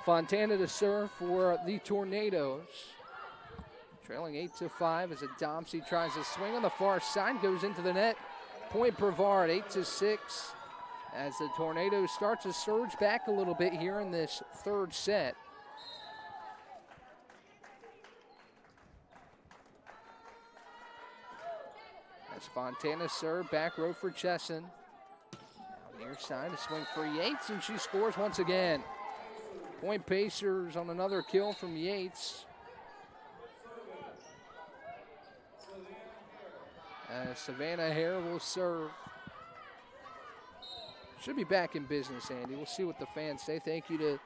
S2: Fontana to serve for the Tornadoes. Trailing 8-5 as Domsey tries to swing on the far side, goes into the net. Point Brevard, 8-6. As the Tornadoes start to surge back a little bit here in this third set. As Fontana serve, back row for Chesson. Now near side, a swing for Yates, and she scores once again. Point Pacers on another kill from Yates. Savannah Hare will serve. Should be back in business, Andy. We'll see what the fans say. Thank you to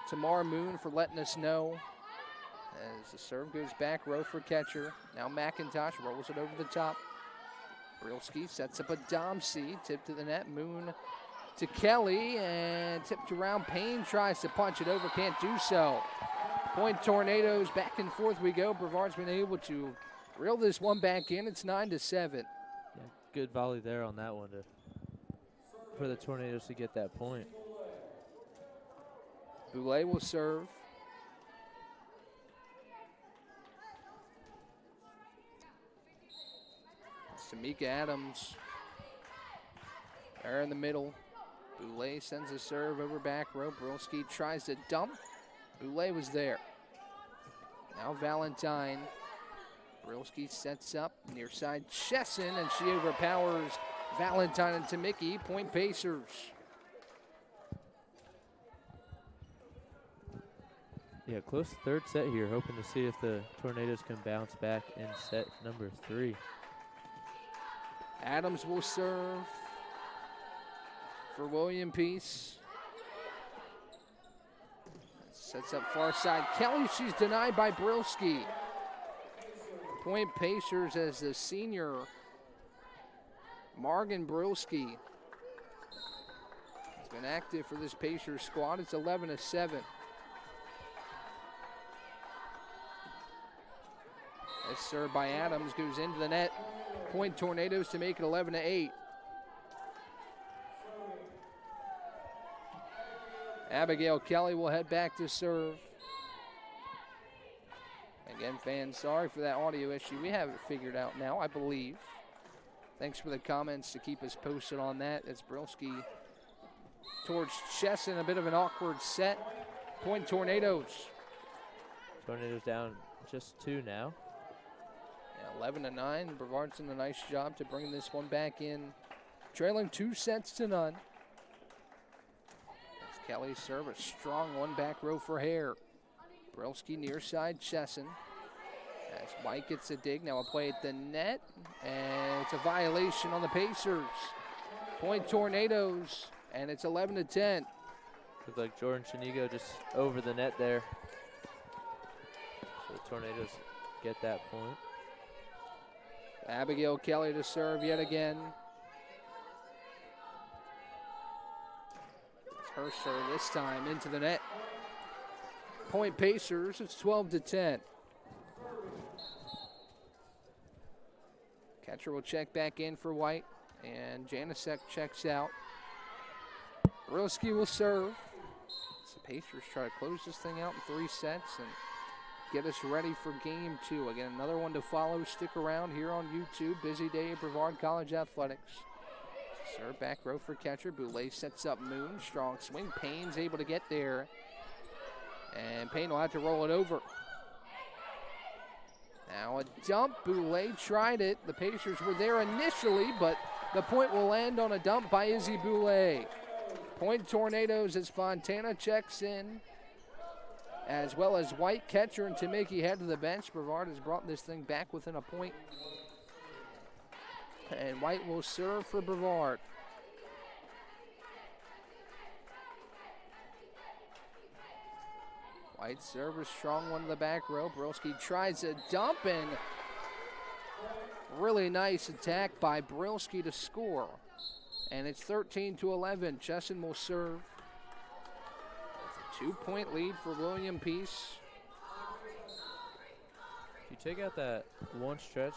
S2: Tamar Moon for letting us know. As the serve goes back row for catcher. Now McIntosh rolls it over the top. Brilski sets up a Domsey. Tip to the net. Moon to Kelly and tipped around. Payne tries to punch it over, can't do so. Point Tornadoes, back and forth we go. Brevard's been able to reel this one back in. It's 9-7.
S1: Yeah, good volley there on that one for the Tornadoes to get that point.
S2: Boulay will serve. Tamika Adams there in the middle. Boulay sends a serve over back row. Brilski tries to dump. Boulay was there. Now Valentine. Brilski sets up near side Chesson, and she overpowers Valentine and Tamicki. Point Pacers.
S1: Yeah, close third set here. Hoping to see if the Tornadoes can bounce back in set number 3.
S2: Adams will serve for William Peace. Sets up far side Kelly. She's denied by Brilski. Point Pacers as the senior Morgan Brilski has been active for this Pacers squad. It's 11-7. As served by Adams goes into the net. Point Tornadoes to make it 11-8. Abigail Kelly will head back to serve. Again, fans, sorry for that audio issue. We have it figured out now, I believe. Thanks for the comments to keep us posted on that. It's Brilski towards Chesson, a bit of an awkward set. Point Tornadoes.
S1: Tornadoes down just 2 now.
S2: Yeah, 11-9. Brevard's done a nice job to bring this one back in. Trailing 2-0. Kelly's serve, a strong one back row for Hare. Brilski near side Chesson. As White gets a dig, now a play at the net, and it's a violation on the Pacers. Point Tornadoes, and it's 11-10.
S1: Looked like Jordan Chinigo just over the net there. So the Tornadoes get that point.
S2: Abigail Kelly to serve yet again. Her serve this time into the net. Point Pacers, it's 12-10. Catcher will check back in for White, and Janicek checks out. Brilski will serve. So Pacers try to close this thing out in 3 sets and get us ready for game 2. Again, another one to follow. Stick around here on YouTube. Busy day at Brevard College Athletics. Serve back row for catcher. Boulay sets up Moon. Strong swing. Payne's able to get there. And Payne will have to roll it over. Now a dump. Boulay tried it. The Pacers were there initially, but the point will land on a dump by Izzy Boulay. Point Tornadoes as Fontana checks in, as well as White, catcher, and Tamicki head to the bench. Brevard has brought this thing back within a point. And White will serve for Brevard. White serve, a strong one to the back row. Brilski tries a dump, and really nice attack by Brilski to score. And it's 13-11. Chesson will serve. It's a 2-point lead for William Peace.
S1: If you take out that one stretch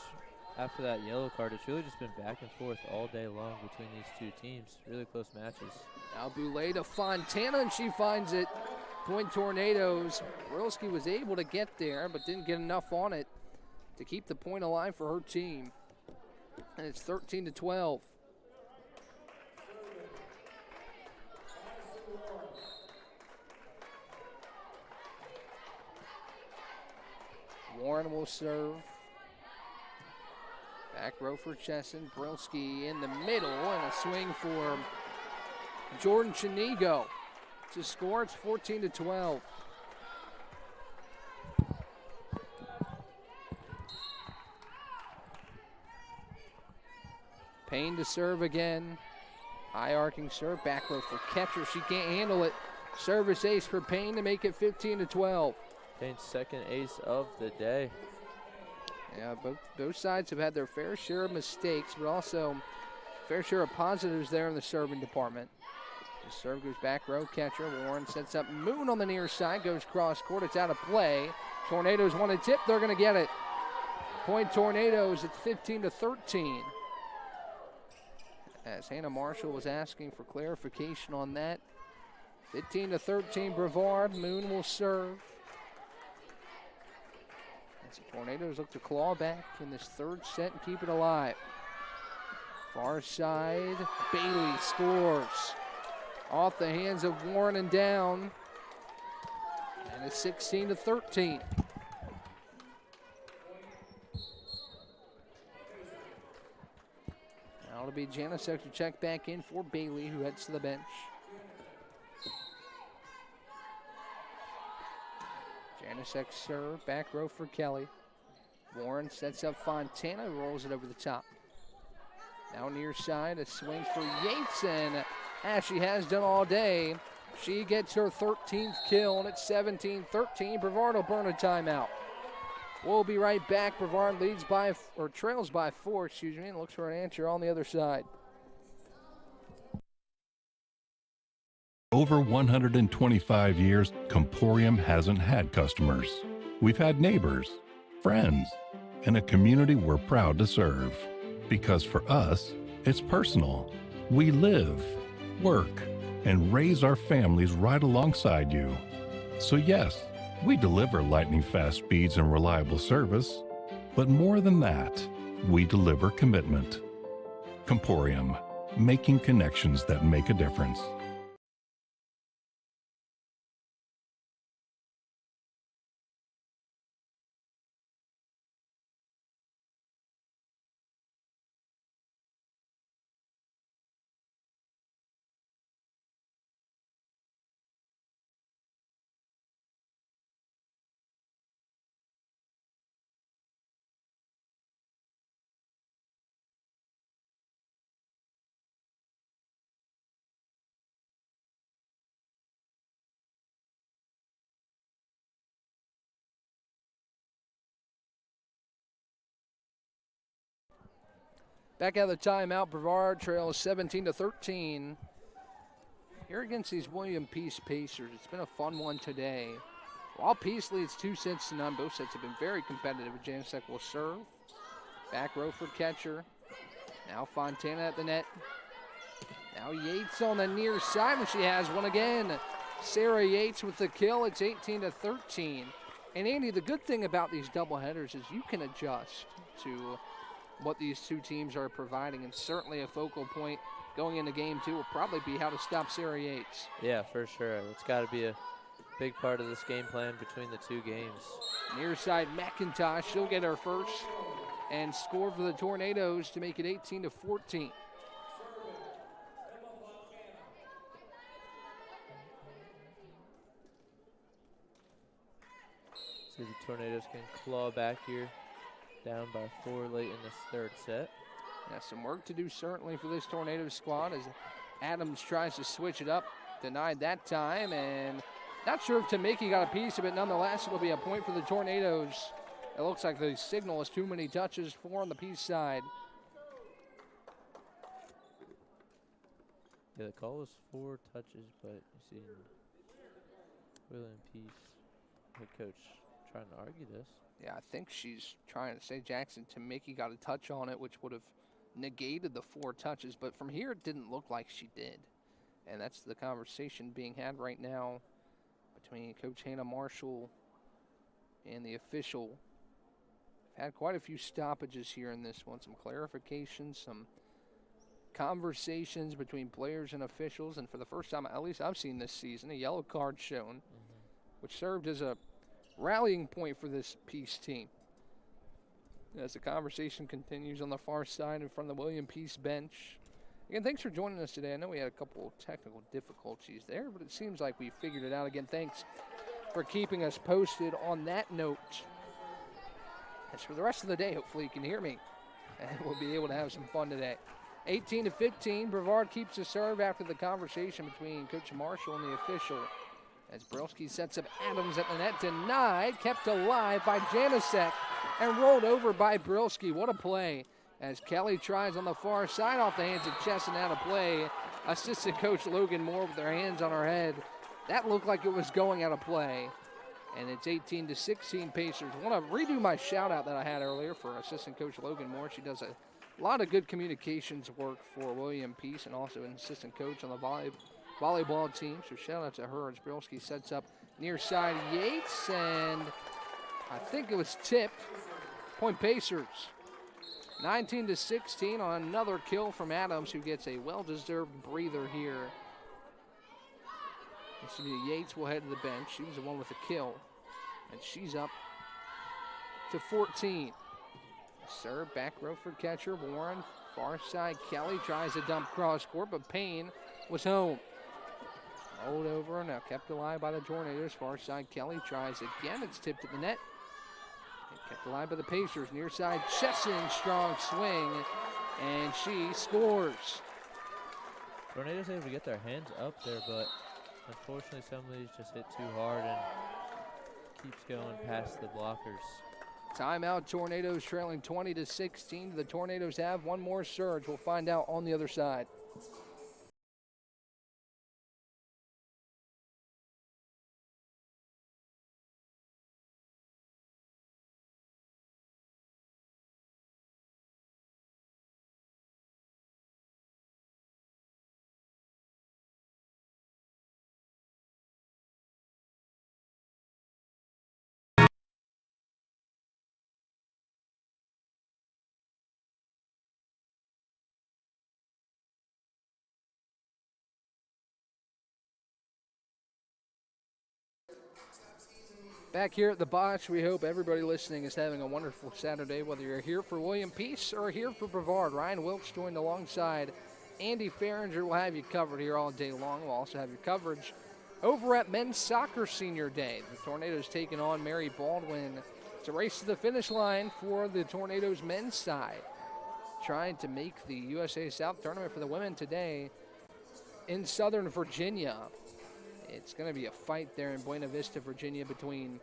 S1: after that yellow card, it's really just been back and forth all day long between these two teams. Really close matches.
S2: Now Boulay to Fontana, and she finds it. Point Tornadoes. Brilski was able to get there, but didn't get enough on it to keep the point alive for her team. And it's 13-12. Warren will serve. Back row for Chesson. Brilski in the middle, and a swing for Jordan Chinigo to score. It's 14-12. Payne to serve again. High arcing serve, back row for catcher. She can't handle it. Service ace for Payne to make it 15-12.
S1: Payne's second ace of the day.
S2: Yeah, both sides have had their fair share of mistakes, but also fair share of positives there in the serving department. The serve goes back row, catcher. Warren sets up Moon on the near side, goes cross court. It's out of play. Tornadoes want a tip. They're going to get it. Point Tornadoes at 15-13. As Hannah Marshall was asking for clarification on that. 15-13 Brevard. Moon will serve. As the Tornadoes look to claw back in this third set and keep it alive. Far side, Bailey scores. Off the hands of Warren and down. And it's 16-13. Now it'll be Janicek to check back in for Bailey, who heads to the bench. Janicek serve, back row for Kelly. Warren sets up Fontana, rolls it over the top. Now near side, a swing for Yates, and as she has done all day, she gets her 13th kill, and it's 17-13. Brevard will burn a timeout. We'll be right back. Brevard trails by 4, and looks for an answer on the other side.
S9: Over 125 years, Comporium hasn't had customers. We've had neighbors, friends, and a community we're proud to serve. Because for us, it's personal. We live, work, and raise our families right alongside you. So yes, we deliver lightning-fast speeds and reliable service, but more than that, we deliver commitment. Comporium, making connections that make a difference.
S2: Back out of the timeout, Brevard trails 17-13. Here against these William Peace Pacers, it's been a fun one today. While Peace leads 2-0, both sets have been very competitive. Janicek will serve. Back row for catcher. Now Fontana at the net. Now Yates on the near side, and she has one again. Sarah Yates with the kill. It's 18-13. And Andy, the good thing about these doubleheaders is you can adjust to what these two teams are providing, and certainly a focal point going into game 2 will probably be how to stop Sarah Yates.
S1: Yeah, for sure. It's got to be a big part of this game plan between the two games.
S2: Near side McIntosh, she'll get her first and score for the Tornadoes to make it 18-14.
S1: See the Tornadoes can claw back here. Down by 4 late in this third set.
S2: Yeah, some work to do certainly for this Tornado squad as Adams tries to switch it up. Denied that time, and not sure if Tamiki got a piece of it. Nonetheless, it'll be a point for the Tornadoes. It looks like the signal is too many touches, 4 on the Peace side.
S1: Yeah, the call was 4 touches, but you see William Peace, head coach, trying to argue this.
S2: Yeah, I think she's trying to say Jackson Tamiki got a touch on it, which would have negated the 4 touches. But from here, it didn't look like she did. And that's the conversation being had right now between Coach Hannah Marshall and the official. We've had quite a few stoppages here in this one. Some clarifications, some conversations between players and officials. And for the first time, at least I've seen this season, a yellow card shown, which served as a rallying point for this Peace team. As the conversation continues on the far side in front of the William Peace bench. Again, thanks for joining us today. I know we had a couple of technical difficulties there, but it seems like we figured it out. Again, thanks for keeping us posted on that note. As for the rest of the day, hopefully you can hear me, and we'll be able to have some fun today. 18-15, Brevard keeps the serve after the conversation between Coach Marshall and the official. As Brelski sets up Adams at the net, denied, kept alive by Janicek, and rolled over by Brelski. What a play. As Kelly tries on the far side off the hands of Chesson out of play. Assistant Coach Logan Moore with their hands on her head. That looked like it was going out of play. And it's 18-16 Pacers. I want to redo my shout out that I had earlier for Assistant Coach Logan Moore. She does a lot of good communications work for William Peace and also an assistant coach on the volleyball team, so shout out to her as Brelski sets up near side Yates, and I think it was tipped. Point Pacers. 19-16 on another kill from Adams, who gets a well-deserved breather here Yates will head to the bench. She was the one with the kill. And she's up to 14. Serve, back row for catcher Warren. Far side, Kelly tries to dump cross court, but Payne was home. Rolled over, now kept alive by the Tornadoes. Far side, Kelly tries again. It's tipped at the net. And kept alive by the Pacers. Near side, Chesson, strong swing, and she scores.
S1: Tornadoes able to get their hands up there, but unfortunately some of these just hit too hard and keeps going past the blockers.
S2: Timeout, Tornadoes trailing 20-16. The Tornadoes have one more surge. We'll find out on the other side. Back here at the Botch, we hope everybody listening is having a wonderful Saturday, whether you're here for William Peace or here for Brevard. Ryan Wilkes joined alongside Andy Farringer. Will have you covered here all day long. We'll also have your coverage over at Men's Soccer Senior Day. The Tornadoes taking on Mary Baldwin. It's a race to the finish line for the Tornadoes men's side, trying to make the USA South tournament for the women today in Southern Virginia. It's going to be a fight there in Buena Vista, Virginia, between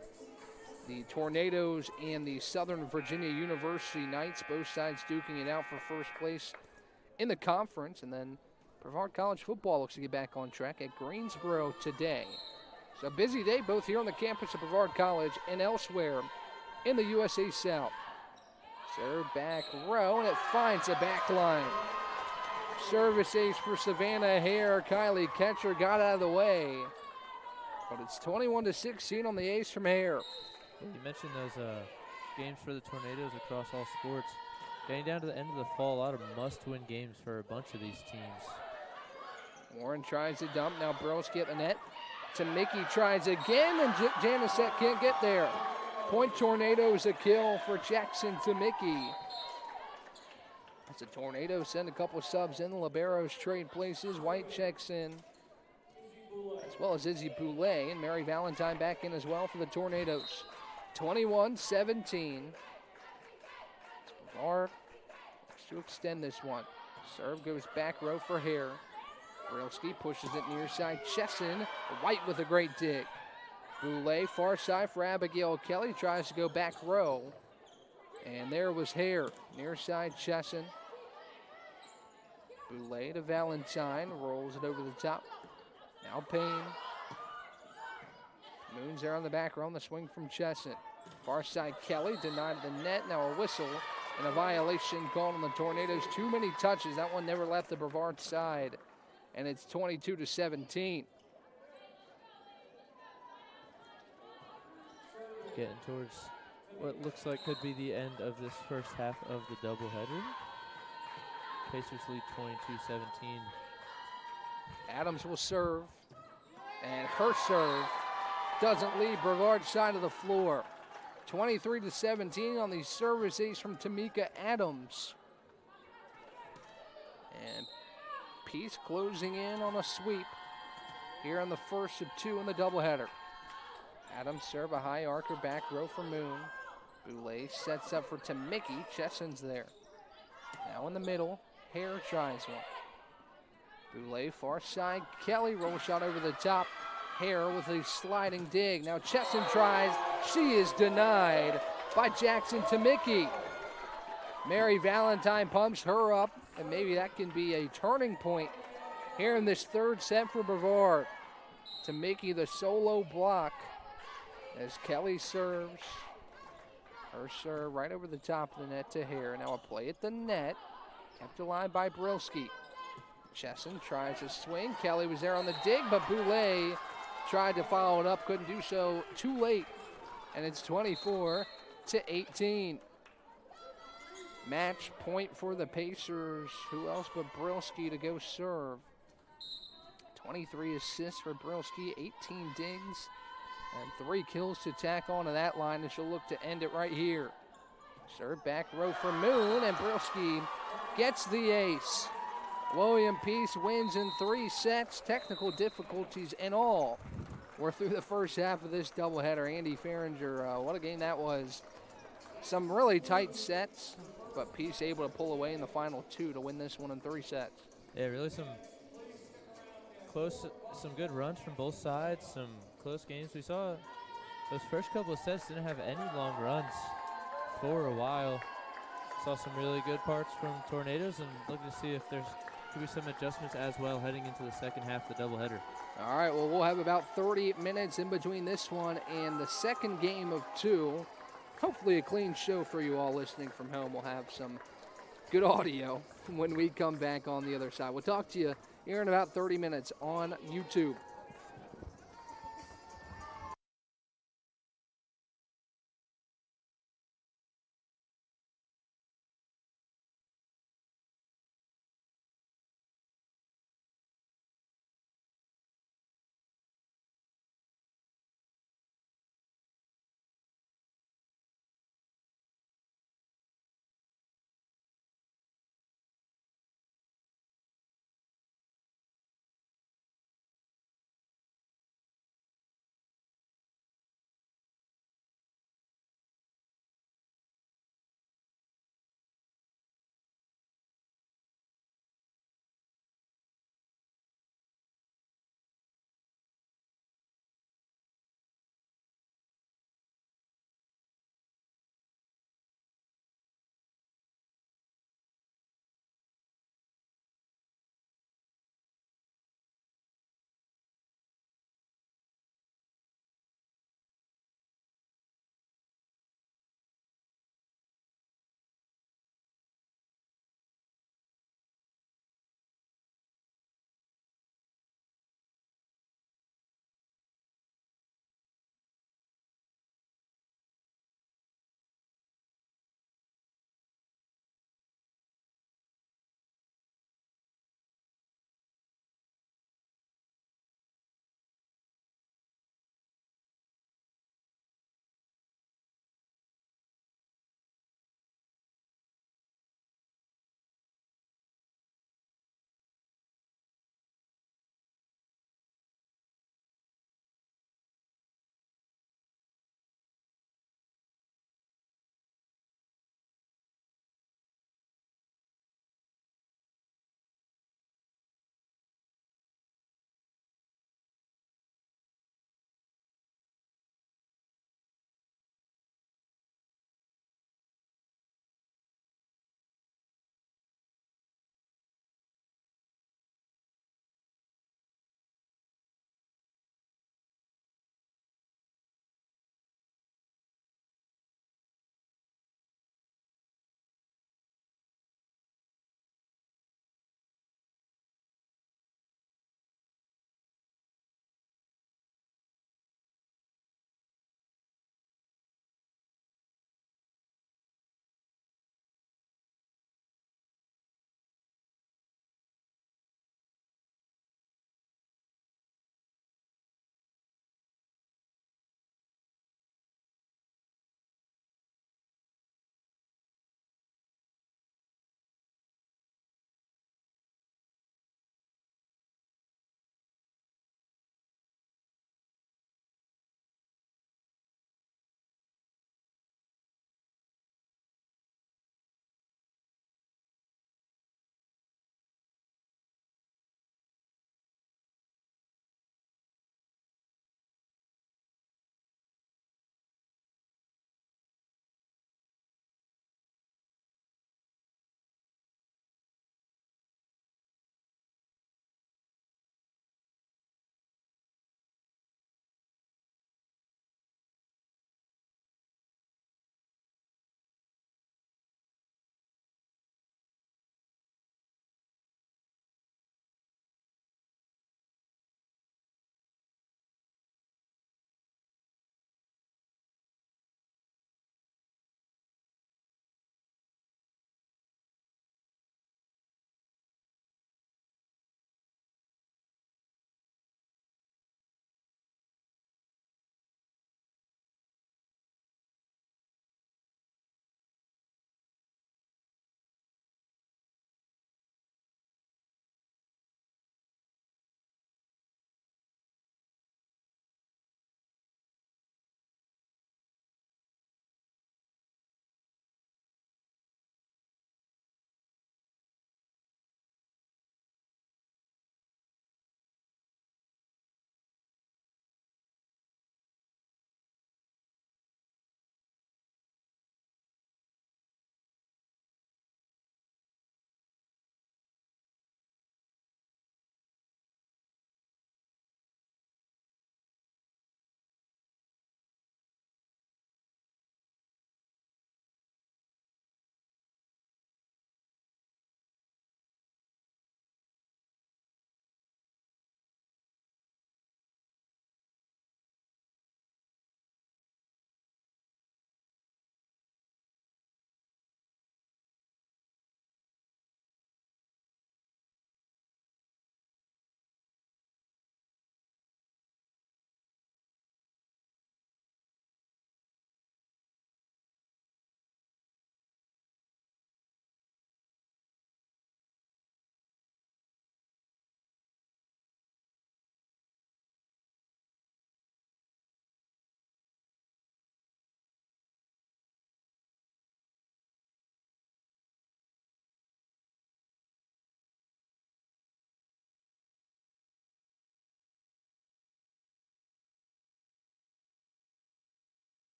S2: the Tornadoes and the Southern Virginia University Knights, both sides duking it out for first place in the conference. And then Brevard College football looks to get back on track at Greensboro today. So a busy day both here on the campus of Brevard College and elsewhere in the USA South. Serve back row, and it finds a back line. Service ace for Savannah Hare. Kylie Ketcher got out of the way. But it's 21-16 on the ace from Hare.
S1: Yeah, you mentioned those games for the Tornadoes across all sports. Getting down to the end of the fall, a lot of must-win games for a bunch of these teams.
S2: Warren tries to dump. Now Brelski at the net. Tamiki tries again, and Janisette can't get there. Point Tornadoes, a kill for Jackson Tamiki. As the Tornadoes send a couple of subs in, the Liberos trade places. White checks in, as well as Izzy Boulay, and Mary Valentine back in as well for the Tornadoes. 21-17. Brevard looks to extend this one. Serve goes back row for Hare. Brilski pushes it near side. Chesson, White with a great dig. Boulay far side for Abigail Kelly, tries to go back row. And there was Hare, near side Chesson. Boulay to Valentine, rolls it over the top. Now Payne. Moon's there on the back row on the swing from Chesson. Far side Kelly, denied the net. Now a whistle and a violation called on the Tornadoes. Too many touches. That one never left the Brevard side. And it's 22-17.
S1: Getting towards what looks like could be the end of this first half of the doubleheader. Pacers lead 22-17.
S2: Adams will serve, and her serve doesn't leave Brevard's side of the floor. 23-17 on the service ace from Tamika Adams. And Peace closing in on a sweep here on the first of two in the doubleheader. Adams serve a high archer back row for Moon. Boulay sets up for Tamiki. Chesson's there. Now in the middle, Hare tries one. Boulay far side. Kelly roll shot over the top. Hare with a sliding dig. Now Chesson tries. She is denied by Jackson Tamiki. Mary Valentine pumps her up, and maybe that can be a turning point here in this third set for Brevard. Tamiki the solo block as Kelly serves. Her serve right over the top of the net to Hare. Now a play at the net, kept alive by Brilski. Chesson tries to swing. Kelly was there on the dig, but Boulay tried to follow it up, couldn't do so, too late. And it's 24-18. Match point for the Pacers. Who else but Brilski to go serve? 23 assists for Brilski, 18 digs, and 3 kills to tack onto that line, and she'll look to end it right here. Serve back row for Moon, and Brilski gets the ace. William Peace wins in 3 sets, technical difficulties and all. We're through the first half of this doubleheader. Andy Farringer, what a game that was. Some really tight sets, but Peace able to pull away in the final 2 to win this one in 3 sets.
S1: Yeah, really some good runs from both sides, some close games. We saw those first couple of sets didn't have any long runs for a while. Saw some really good parts from Tornadoes, and looking to see if there's could be some adjustments as well heading into the second half of the doubleheader.
S2: All right, well, we'll have about 30 minutes in between this one and the second game of 2. Hopefully a clean show for you all listening from home. We'll have some good audio when we come back on the other side. We'll talk to you here in about 30 minutes on YouTube.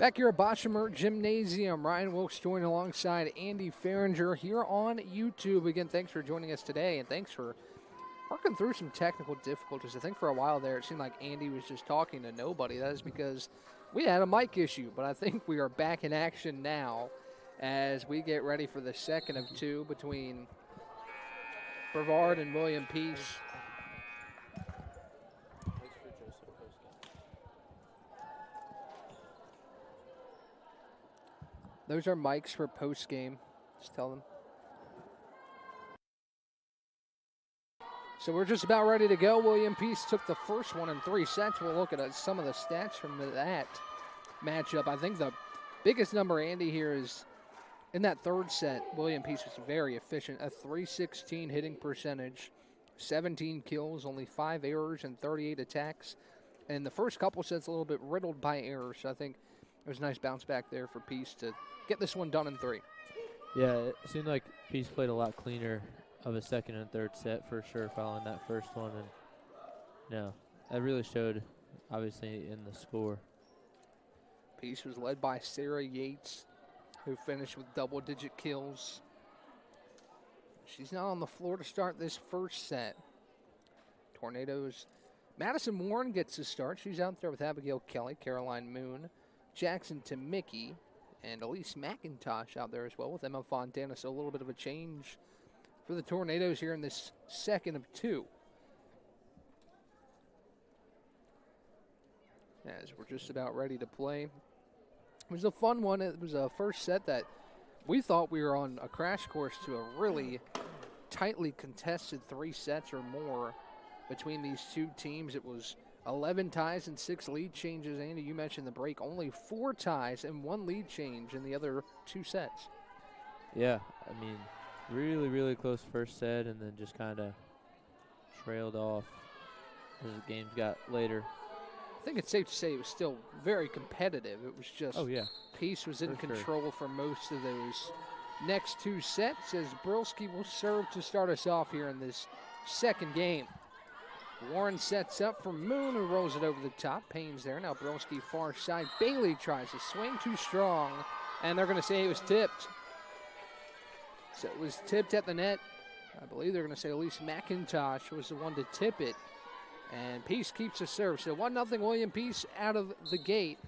S2: Back here at Boshamer Gymnasium, Ryan Wilkes joined alongside Andy Farringer here on YouTube. Again, thanks for joining us today, and thanks for working through some technical difficulties. I think for a while there it seemed like Andy was just talking to nobody. That is because we had a mic issue, but I think we are back in action now as we get ready for the second of two between Brevard and William Peace. Those are mics for post-game. Just tell them. So we're just about ready to go. William Peace took the first one in 3 sets. We'll look at some of the stats from that matchup. I think the biggest number, Andy, here is in that third set, William Peace was very efficient. A .316 hitting percentage, 17 kills, only 5 errors, and 38 attacks. And the first couple sets a little bit riddled by errors. So I think it was a nice bounce back there for Peace to get this one done in 3.
S1: Yeah, it seemed like Peace played a lot cleaner of a second and third set for sure following that first one. And no, that really showed, obviously, in the score.
S2: Peace was led by Sarah Yates, who finished with double-digit kills. She's not on the floor to start this first set. Tornadoes. Madison Warren gets to start. She's out there with Abigail Kelly, Caroline Moon, Jackson Mickey, and Elise McIntosh out there as well with Emma Fontana. So a little bit of a change for the Tornadoes here in this second of 2. As we're just about ready to play. It was a fun one. It was a first set that we thought we were on a crash course to a really tightly contested 3 sets or more between these two teams. It was 11 ties and 6 lead changes. Andy, you mentioned the break. Only 4 ties and 1 lead change in the other 2 sets.
S1: Yeah, I mean, really, really close first set and then just kind of trailed off as the games got later.
S2: I think it's safe to say it was still very competitive. It was just Peace was in control for most of those next 2 sets as Brilski will serve to start us off here in this second game. Warren sets up for Moon, who rolls it over the top. Payne's there. Now Brilski far side. Bailey tries to swing too strong, and they're going to say it was tipped. So it was tipped at the net. I believe they're going to say Elise McIntosh was the one to tip it. And Peace keeps the serve. So 1-0 William Peace out of the gate.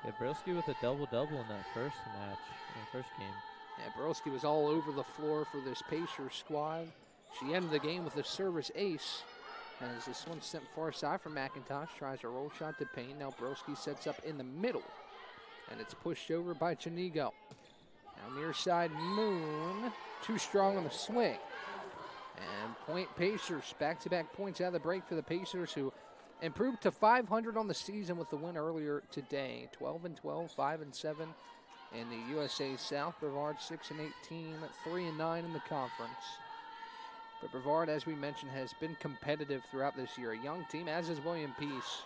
S1: Yeah, Brilski with a double-double in that first match, in the first game.
S2: Yeah, Brilski was all over the floor for this Pacers squad. She ended the game with a service ace. As this one sent far side from McIntosh, tries a roll shot to Payne. Now Brilski sets up in the middle, and it's pushed over by Chinigo. Now near side Moon, too strong on the swing. And point Pacers, back-to-back points out of the break for the Pacers, who improved to 500 on the season with the win earlier today. 12-12, 5-7 in the USA South. Brevard 6-18, 3-9 in the conference. But Brevard, as we mentioned, has been competitive throughout this year. A young team, as is William Peace.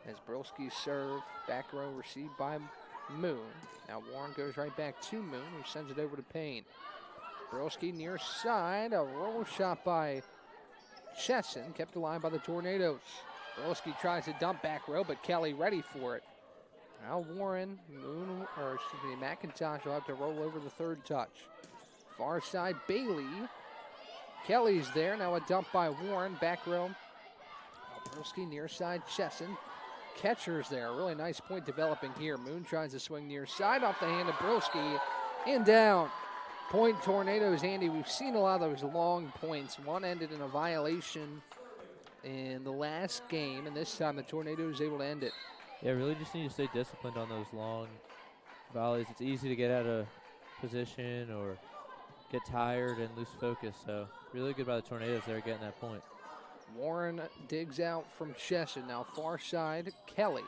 S2: As Brilski's serve, back row received by Moon. Now Warren goes right back to Moon, who sends it over to Payne. Brilski near side, a roll shot by Chesson, kept alive by the Tornadoes. Brilski tries to dump back row, but Kelly ready for it. Now Warren, McIntosh will have to roll over the third touch. Far side, Bailey. Kelly's there, now a dump by Warren, back row. Brilski near side, Chesson. Catcher's there, really nice point developing here. Moon tries to swing near side off the hand of Brilski, and down. Point Tornadoes, Andy. We've seen a lot of those long points. One ended in a violation in the last game, and this time the Tornadoes able to end it.
S1: Yeah, really just need to stay disciplined on those long volleys. It's easy to get out of position or get tired and lose focus. So really good by the Tornadoes there getting that point.
S2: Warren digs out from Chesson. Now far side, Kelly.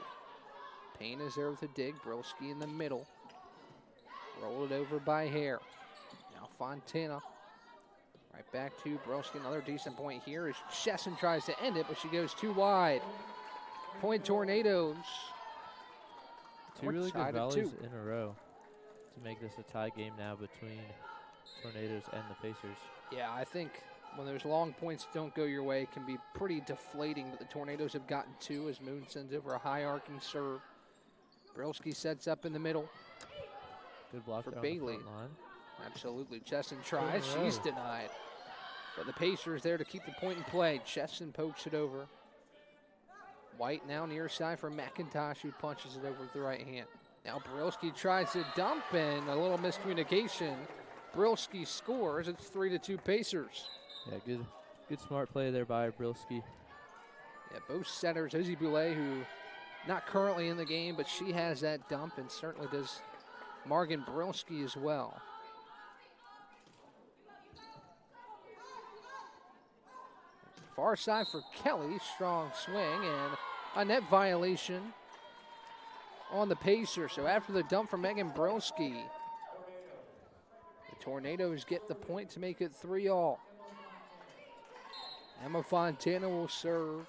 S2: Payne is there with a dig. Brilski in the middle. Roll it over by Hare. Now Fontana. Right back to Brilski. Another decent point here as Chesson tries to end it, but she goes too wide. Point Tornadoes.
S1: 2 really good volleys in a row to make this a tie game now between Tornadoes and the Pacers.
S2: Yeah, I think when those long points don't go your way, it can be pretty deflating, but the Tornadoes have gotten 2 as Moon sends over a high arcing serve. Brilski sets up in the middle.
S1: Good block
S2: for
S1: there
S2: Bailey.
S1: on the front line.
S2: Absolutely. Chesson tries. She's denied. But the Pacers there to keep the point in play. Chesson pokes it over. White now near side for McIntosh, who punches it over with the right hand. Now Brilski tries to dump, and a little miscommunication. Brilski scores. It's 3-2 Pacers.
S1: Yeah, good smart play there by Brilski.
S2: Yeah, both setters, Izzy Boulay, who not currently in the game, but she has that dump, and certainly does Morgan Brilski as well. Far side for Kelly, strong swing, and a net violation on the Pacers. So after the dump from Megan Brilski, the Tornadoes get the point to make it 3-all. Emma Fontana will serve.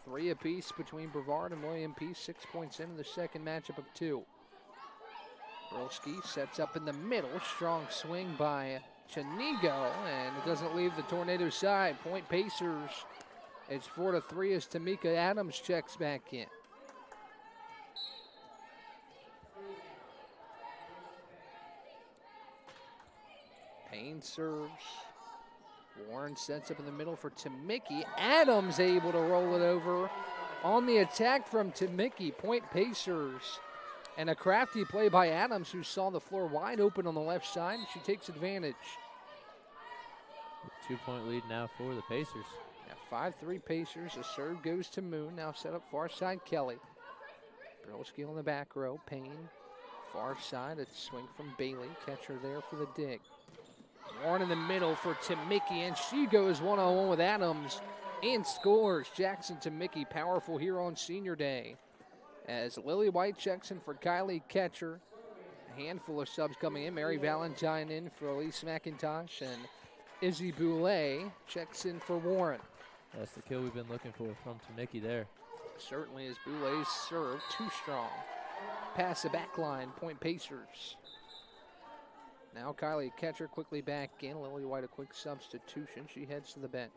S2: 3 apiece between Brevard and William Peace. 6 points into the second matchup of 2. Brilski sets up in the middle. Strong swing by Chanigo, and it doesn't leave the Tornado side. Point Pacers. It's 4-3 as Tamika Adams checks back in. Payne serves. Warren sets up in the middle for Tamiki. Adams able to roll it over on the attack from Tamiki. Point Pacers. And a crafty play by Adams, who saw the floor wide open on the left side. She takes advantage.
S1: 2-point lead now for the Pacers.
S2: Now 5-3 Pacers. The serve goes to Moon. Now set up far side Kelly. Brilski on the back row. Payne far side. A swing from Bailey. Catcher there for the dig. Warren in the middle for Tamiki, and she goes one-on-one with Adams and scores. Jackson Tamiki, powerful here on Senior Day. As Lily White checks in for Kylie Ketcher. A handful of subs coming in. Mary Valentine in for Elise McIntosh, and Izzy Boulay checks in for Warren.
S1: That's the kill we've been looking for from Tamiki there.
S2: Certainly is Boulay's serve too strong. Pass the back line, Point Pacers. Now Kylie Ketcher quickly back in. Lily White a quick substitution. She heads to the bench.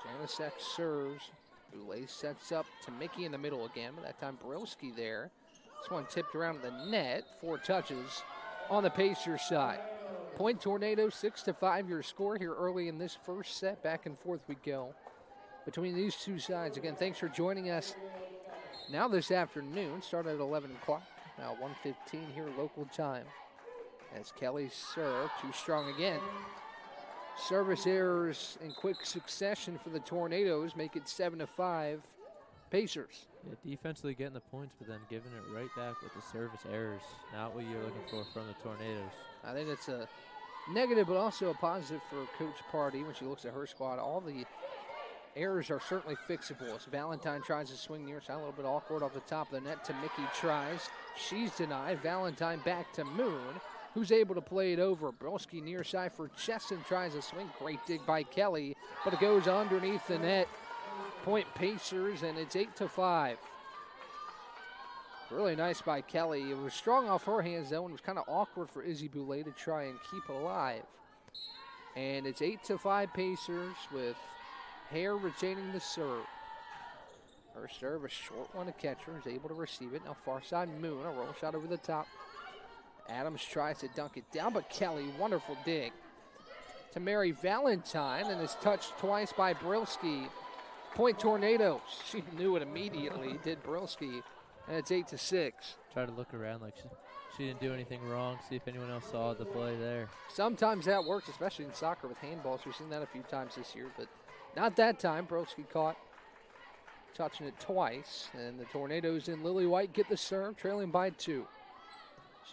S2: Janasek serves. Boulay sets up to Mickey in the middle again, but that time Brilski there. This one tipped around the net. 4 touches on the Pacers side. Point Tornado, 6-5 your score here early in this first set. Back and forth we go between these two sides. Again, thanks for joining us now this afternoon. Started at 11 o'clock, now 1:15 here local time. As Kelly's serve, too strong again. Service errors in quick succession for the Tornadoes make it 7-5 Pacers.
S1: Yeah, defensively getting the points, but then giving it right back with the service errors. Not what you're looking for from the Tornadoes.
S2: I think it's a negative, but also a positive for Coach Party when she looks at her squad. All the errors are certainly fixable. As Valentine tries to swing near side, a little bit awkward off the top of the net. Tamiki tries. She's denied. Valentine back to Moon, who's able to play it over. Brilski near side for Chesson, tries to swing. Great dig by Kelly, but it goes underneath the net. Point Pacers, and it's 8-5. Really nice by Kelly. It was strong off her hands, though, and it was kind of awkward for Izzy Boulay to try and keep it alive. And it's 8-5 Pacers with Hare retaining the serve. Her serve, a short one to Ketcher, is able to receive it. Now far side Moon, a roll shot over the top. Adams tries to dunk it down, but Kelly, wonderful dig to Mary Valentine, and is touched twice by Brilski. Point Tornadoes. She knew it immediately, did Brilski, and it's 8-6.
S1: Try to look around like she didn't do anything wrong, see if anyone else saw the play there.
S2: Sometimes that works, especially in soccer with handballs. We've seen that a few times this year, but not that time. Brilski caught touching it twice, and the Tornadoes in Lily White get the serve, trailing by 2.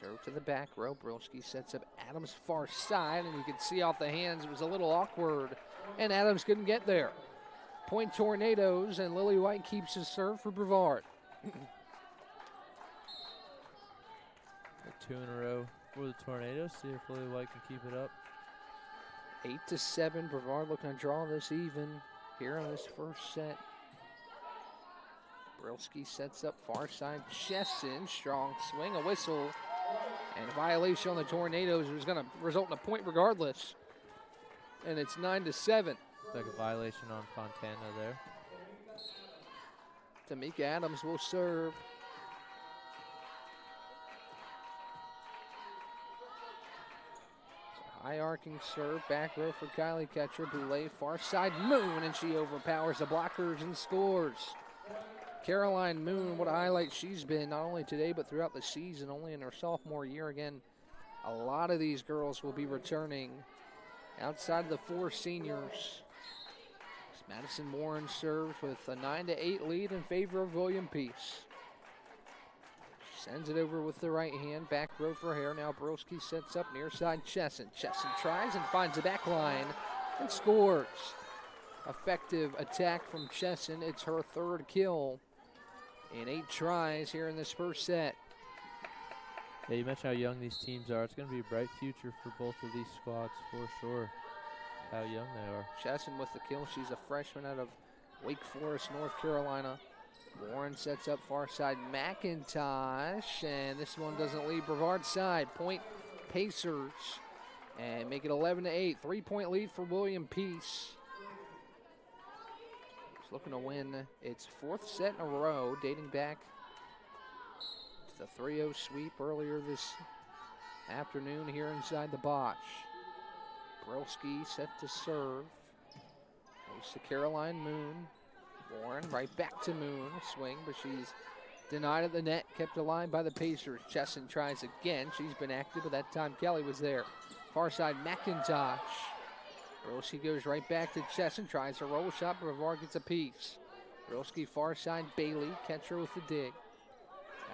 S2: Serve to the back row. Brilski sets up Adams far side, and you can see off the hands it was a little awkward, and Adams couldn't get there. Point Tornadoes, and Lily White keeps his serve for Brevard.
S1: 2 in a row for the Tornadoes. See if Lily White can keep it up.
S2: 8-7. Brevard looking to draw this even here in this first set. Brilski sets up far side. Chesson, strong swing, a whistle, and a violation on the Tornadoes was going to result in a point regardless. and it's 9-7.
S1: It's like a violation on Fontana there.
S2: Tamika Adams will serve. High arcing serve, back row for Kylie Ketcher. Boulay, far side, Moon, and she overpowers the blockers and scores. Caroline Moon, what a highlight she's been, not only today but throughout the season, only in her sophomore year. Again, a lot of these girls will be returning outside of the 4 seniors. Madison Warren serves with a 9-8 lead in favor of William Peace. Sends it over with the right hand, back row for Hare. Now Brolski sets up near side Chesson. Chesson tries and finds the back line and scores. Effective attack from Chesson. It's her 3rd kill in 8 tries here in this first set.
S1: Yeah, you mentioned how young these teams are. It's going to be a bright future for both of these squads for sure. How young they are.
S2: Chesson with the kill. She's a freshman out of Wake Forest, North Carolina. Warren sets up far side McIntosh, and this one doesn't leave Brevard's side. Point Pacers, and make it 11-8. 3-point lead for William Peace. He's looking to win its 4th set in a row, dating back to the 3-0 sweep earlier this afternoon here inside the Botch. Brolski set to serve. Goes to Caroline Moon. Warren right back to Moon. Swing, but she's denied at the net. Kept alive by the Pacers. Chesson tries again. She's been active, but that time Kelly was there. Far side McIntosh. Brolski goes right back to Chesson. Tries a roll shot. Brevard gets a piece. Brolski far side Bailey. Catcher with the dig.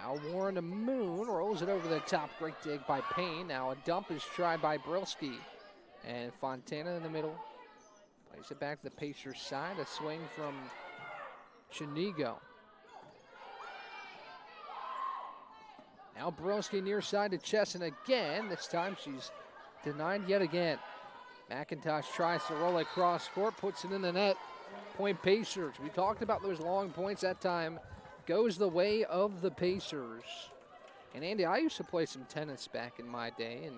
S2: Now Warren to Moon. Rolls it over the top. Great dig by Payne. Now a dump is tried by Brolski. And Fontana in the middle. Plays it back to the Pacers side. A swing from Chinigo. Now Brolski near side to Chesson again. This time she's denied yet again. McIntosh tries to roll across court, puts it in the net. Point Pacers. We talked about those long points that time. Goes the way of the Pacers. And Andy, I used to play some tennis back in my day, and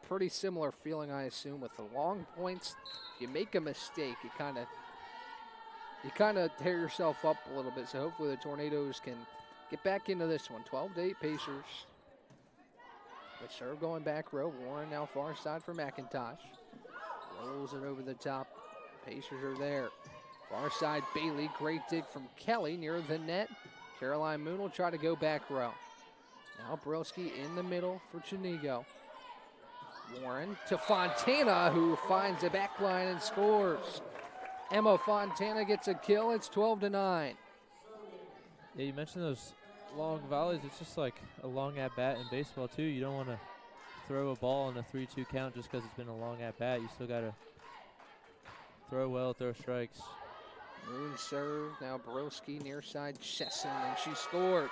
S2: pretty similar feeling, I assume, with the long points. If you make a mistake, you kind of tear yourself up a little bit. So hopefully the Tornadoes can get back into this one. 12-8 Pacers. The serve going back row. Warren now far side for McIntosh. Rolls it over the top. Pacers are there. Far side Bailey. Great dig from Kelly near the net. Caroline Moon will try to go back row. Now Brolski in the middle for Chinigo. Warren to Fontana, who finds the back line and scores. Emma Fontana gets a kill. It's 12-9.
S1: Yeah, you mentioned those long volleys. It's just like a long at-bat in baseball, too. You don't want to throw a ball in a 3-2 count just because it's been a long at-bat. You still got to throw well, throw strikes.
S2: Moon serve. Now Brolski near side Chesson, and she scores.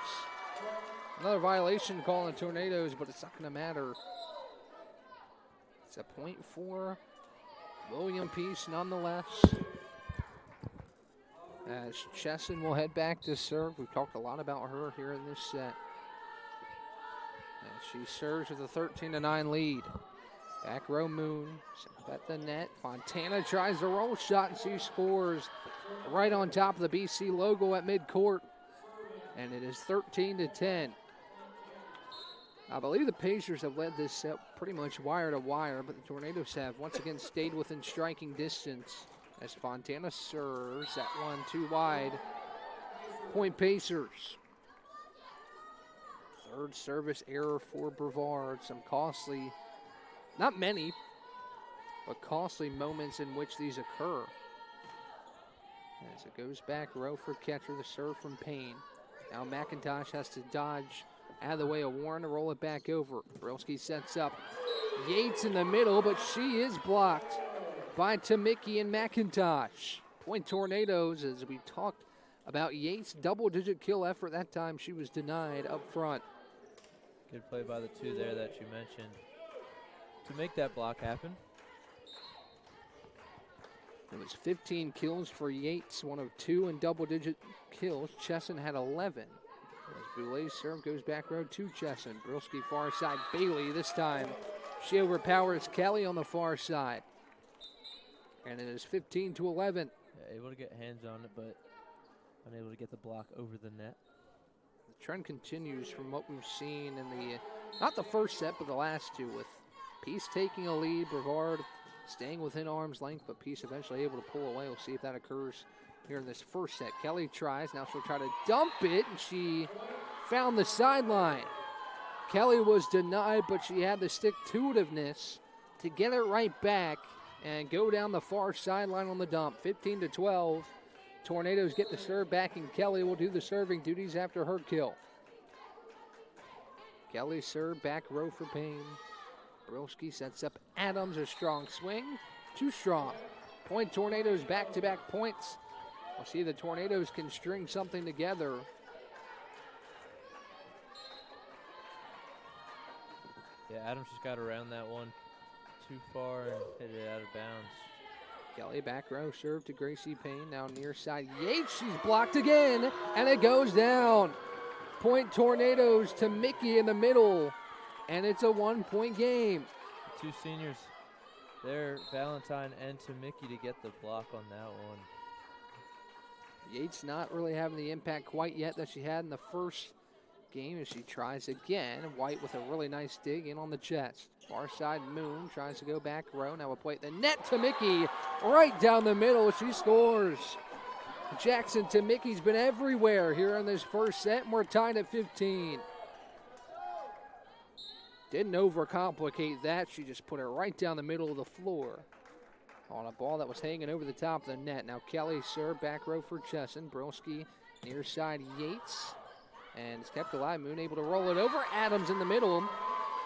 S2: Another violation call on the Tornadoes, but it's not going to matter. It's a point for William Peace nonetheless. As Chesson will head back to serve. We've talked a lot about her here in this set. And she serves with a 13-9 lead. Back row Moon, at the net. Fontana tries the roll shot, and she scores right on top of the BC logo at midcourt. And it is 13-10. I believe the Pacers have led this set pretty much wire to wire, but the Tornadoes have once again stayed within striking distance as Fontana serves. That one too wide. Point Pacers. Third service error for Brevard. Some costly, not many, but costly moments in which these occur. As it goes back row for Ketcher, the serve from Payne. Now McIntosh has to dodge out of the way of Warren to roll it back over. Brolski sets up Yates in the middle, but she is blocked by Tamicki and McIntosh. Point Tornadoes, as we talked about Yates' double-digit kill effort. That time she was denied up front.
S1: Good play by the two there that you mentioned to make that block happen.
S2: It was 15 kills for Yates, one of two in double-digit kills. Chesson had 11. As Boulay's serve goes back row to Chesson. Brolski far side. Bailey this time. She overpowers Kelly on the far side. And it is 15-11.
S1: Yeah, able to get hands on it, but unable to get the block over the net.
S2: The trend continues from what we've seen in the, not the first set, but the last two, with Peace taking a lead, Brevard staying within arm's length, but Peace eventually able to pull away. We'll see if that occurs here in this first set. Kelly tries, now she'll try to dump it, and she found the sideline. Kelly was denied, but she had the stick-to-itiveness to get it right back and go down the far sideline on the dump. 15-12. Tornadoes get the serve back, and Kelly will do the serving duties after her kill. Kelly serve back row for Payne. Brilski sets up Adams, a strong swing. Too strong. Point Tornadoes back-to-back points. We'll see if the Tornadoes can string something together.
S1: Yeah, Adams just got around that one too far and hit it out of bounds.
S2: Kelly back row serve to Gracie Payne. Now near side Yates. She's blocked again, and it goes down. Point Tornadoes to Mickey in the middle, and it's a 1-point game.
S1: The two seniors there, Valentine and to Mickey, to get the block on that one.
S2: Yates not really having the impact quite yet that she had in the first game as she tries again. White with a really nice dig in on the chest. Far side Moon tries to go back row. Now a play at the net to Mickey. Right down the middle. She scores. Jackson to Mickey's been everywhere here in this first set, and we're tied at 15. Didn't overcomplicate that. She just put it right down the middle of the floor on a ball that was hanging over the top of the net. Now Kelly serve back row for Chesson. Brilski near side Yates. And it's kept alive. Moon able to roll it over. Adams in the middle.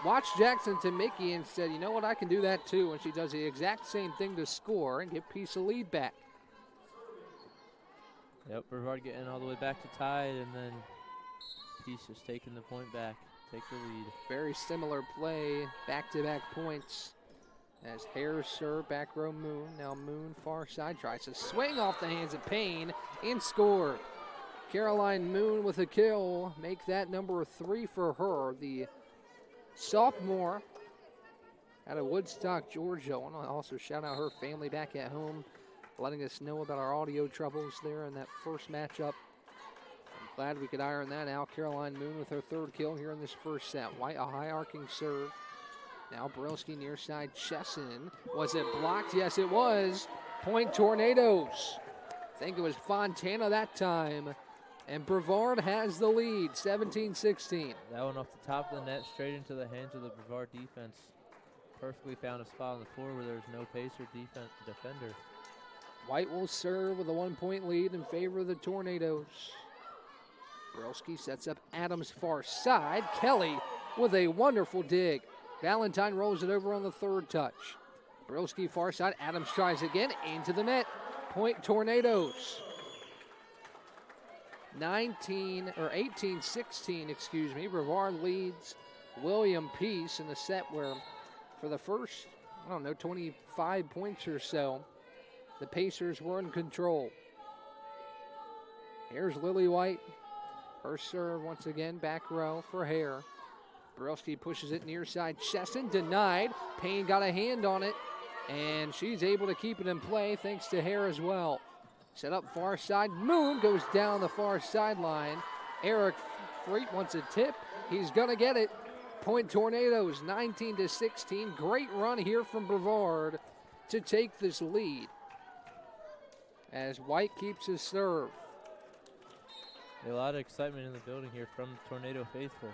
S2: Watched Jackson to Mickey and said, you know what, I can do that too. And she does the exact same thing to score and give Peace a lead back.
S1: Yep, Brevard getting all the way back to tied, and then Peace just taking the point back, take the lead.
S2: Very similar play, back-to-back points. As Harris serve, back row Moon. Now Moon far side tries to swing off the hands of Payne and score. Caroline Moon with a kill, make that number 3 for her. The sophomore out of Woodstock, Georgia. I want to also shout out her family back at home, letting us know about our audio troubles there in that first matchup. I'm glad we could iron that out. Caroline Moon with her 3rd kill here in this first set. White, a high arcing serve. Now Brilski near side Chesson. Was it blocked? Yes, it was. Point Tornadoes. I think it was Fontana that time. And Brevard has the lead, 17-16.
S1: That one off the top of the net, straight into the hands of the Brevard defense. Perfectly found a spot on the floor where there's no pacer defender.
S2: White will serve with a 1-point lead in favor of the Tornadoes. Brilski sets up Adams far side. Kelly with a wonderful dig. Valentine rolls it over on the 3rd touch. Brilski far side. Adams tries again into the net. Point Tornadoes. 18-16, excuse me. Brevard leads William Peace in the set where for the first, 25 points or so, the Pacers were in control. Here's Lily White. Her serve once again, back row for Hare. Brilski pushes it near side. Chesson denied. Payne got a hand on it, and she's able to keep it in play thanks to Hare as well. Set up far side. Moon goes down the far sideline. Eric Freet wants a tip. He's going to get it. Point Tornadoes, 19-16. Great run here from Brevard to take this lead as White keeps his serve.
S1: A lot of excitement in the building here from Tornado faithful.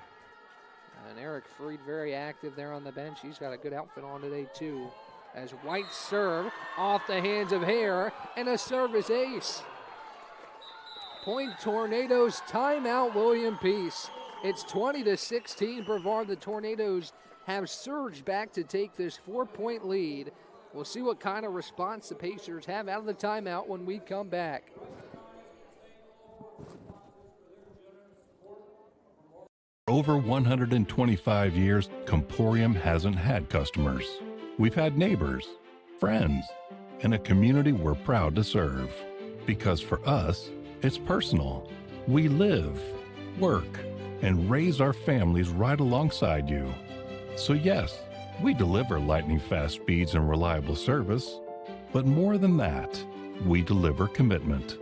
S2: And Eric Freed very active there on the bench. He's got a good outfit on today too. As White serve off the hands of Hare and a service ace. Point Tornadoes, timeout William Peace. It's 20-16 Brevard. The Tornadoes have surged back to take this 4-point lead. We'll see what kind of response the Pacers have out of the timeout when we come back.
S9: Over 125 years, Comporium hasn't had customers. We've had neighbors, friends, and a community we're proud to serve. Because for us, it's personal. We live, work, and raise our families right alongside you. So yes, we deliver lightning fast speeds and reliable service, But more than that, we deliver commitment.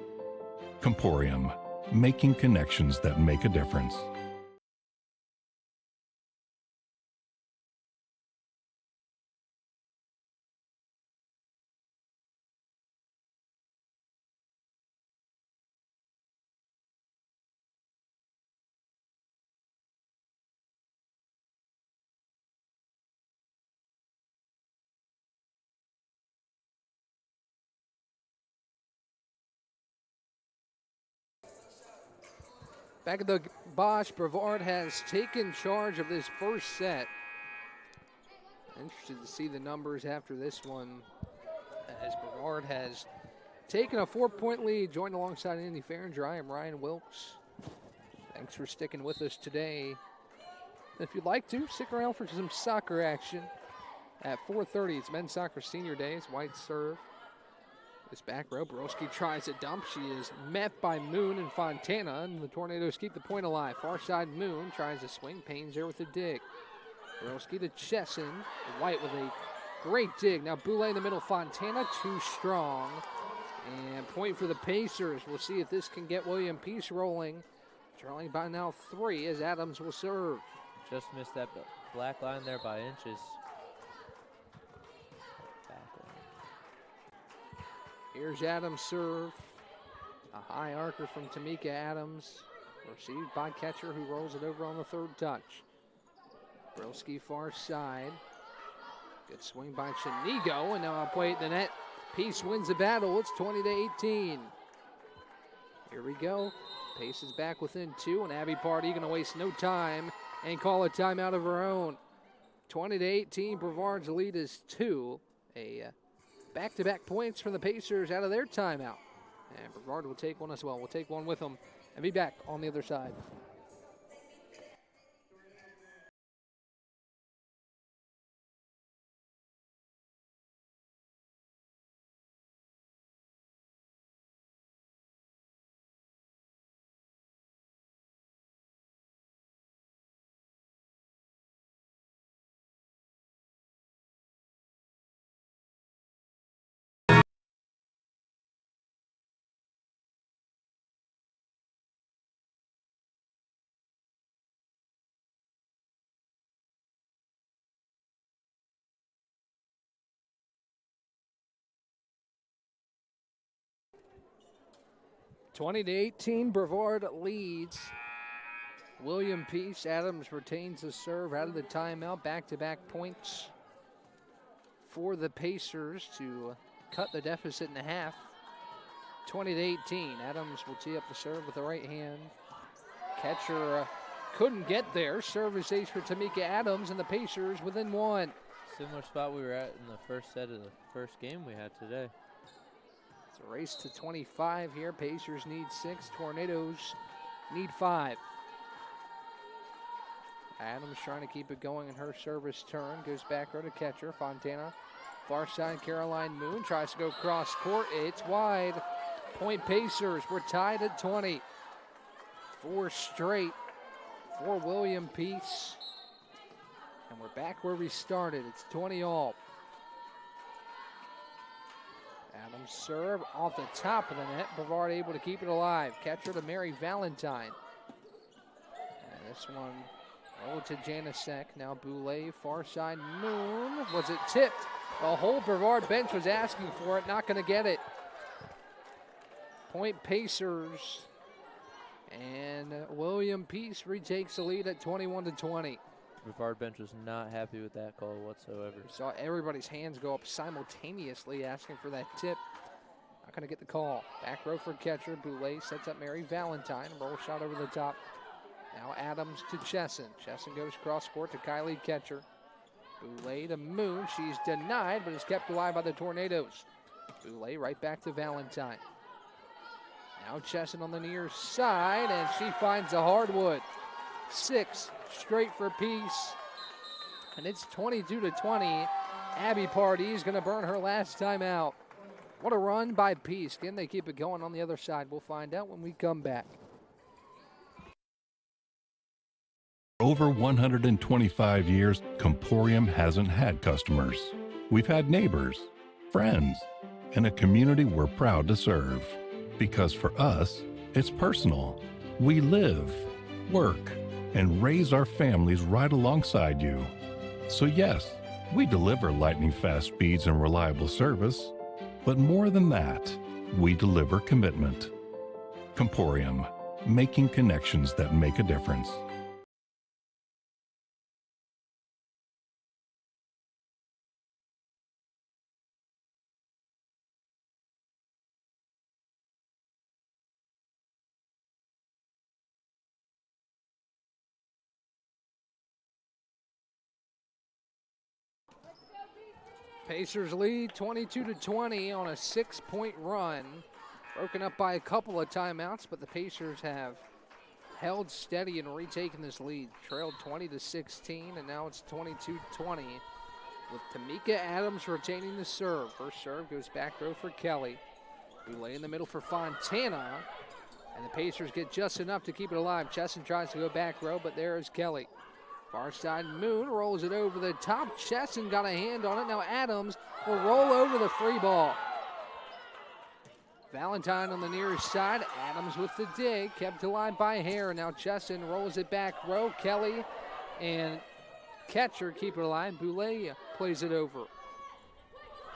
S9: Comporium, making connections that make a difference.
S2: Back at the Bosch, Brevard has taken charge of this first set. Interested to see the numbers after this one, as Brevard has taken a 4-point lead. Joined alongside Andy Farringer, I am Ryan Wilkes. Thanks for sticking with us today. If you'd like to, stick around for some soccer action. At 4:30, it's men's soccer senior day. It's White serve. This back row, Borowski tries a dump. She is met by Moon and Fontana, and the Tornadoes keep the point alive. Far side, Moon tries a swing. Payne's there with a dig. Borowski to Chesson. White with a great dig. Now Boulay in the middle. Fontana too strong. And point for the Pacers. We'll see if this can get William Peace rolling. Trailing by now 3 as Adams will serve.
S1: Just missed that black line there by inches.
S2: Here's Adams' serve. A high arcer from Tamika Adams. Received by catcher who rolls it over on the third touch. Brylski far side. Good swing by Chinigo, and now I'll play it in the net. Peace wins the battle. It's 20-18. Here we go. Pace is back within 2, and Abby Pardee going to waste no time and call a timeout of her own. 20-18. Brevard's lead is 2. Back-to-back points from the Pacers out of their timeout. And Brevard will take one as well. We'll take one with them and be back on the other side. (20-18), Brevard leads. William Peace, Adams retains the serve out of the timeout. Back-to-back points for the Pacers to cut the deficit in half. 20-18. Adams will tee up the serve with the right hand. Catcher couldn't get there. Service ace for Tamika Adams, and the Pacers within 1.
S1: Similar spot we were at in the first set of the first game we had today.
S2: It's a race to 25 here. Pacers need 6. Tornadoes need 5. Adams trying to keep it going in her service turn. Goes back row to catcher. Fontana. Far side, Caroline Moon tries to go cross court. It's wide. Point Pacers. We're tied at 20. 4 straight for William Peace. And we're back where we started. It's 20 all. Adams serve off the top of the net. Brevard able to keep it alive. Catcher to Mary Valentine. And this one over to Janisek. Now Boulay, far side, Moon. Was it tipped? The whole Brevard bench was asking for it. Not going to get it. Point Pacers. And William Peace retakes the lead at 21-20.
S1: Brevard bench was not happy with that call whatsoever.
S2: Saw everybody's hands go up simultaneously asking for that tip. Not going to get the call. Back row for catcher. Boulay sets up Mary Valentine. Roll shot over the top. Now Adams to Chesson. Chesson goes cross court to Kylie Ketcher. Boulay to Moon. She's denied, but is kept alive by the Tornadoes. Boulay right back to Valentine. Now Chesson on the near side, and she finds the hardwood. 6 straight for Peace. And it's 22-20. Abby Pardee is going to burn her last time out. What a run by Peace. Can they keep it going on the other side? We'll find out when we come back.
S9: Over 125 years, Comporium hasn't had customers. We've had neighbors, friends, and a community we're proud to serve. Because for us, it's personal. We live, work, and raise our families right alongside you. So yes, we deliver lightning-fast speeds and reliable service, but more than that, we deliver commitment. Comporium, making connections that make a difference.
S2: Pacers lead 22-20 on a 6-point run. Broken up by a couple of timeouts, but the Pacers have held steady and retaken this lead. Trailed 20-16, and now it's 22-20 with Tamika Adams retaining the serve. First serve goes back row for Kelly. Boulay in the middle for Fontana, and the Pacers get just enough to keep it alive. Chesson tries to go back row, but there is Kelly. Far side, Moon rolls it over the top. Chesson got a hand on it. Now Adams will roll over the free ball. Valentine on the near side. Adams with the dig. Kept alive by Hare. Now Chesson rolls it back row. Kelly and catcher keep it alive. Boulay plays it over.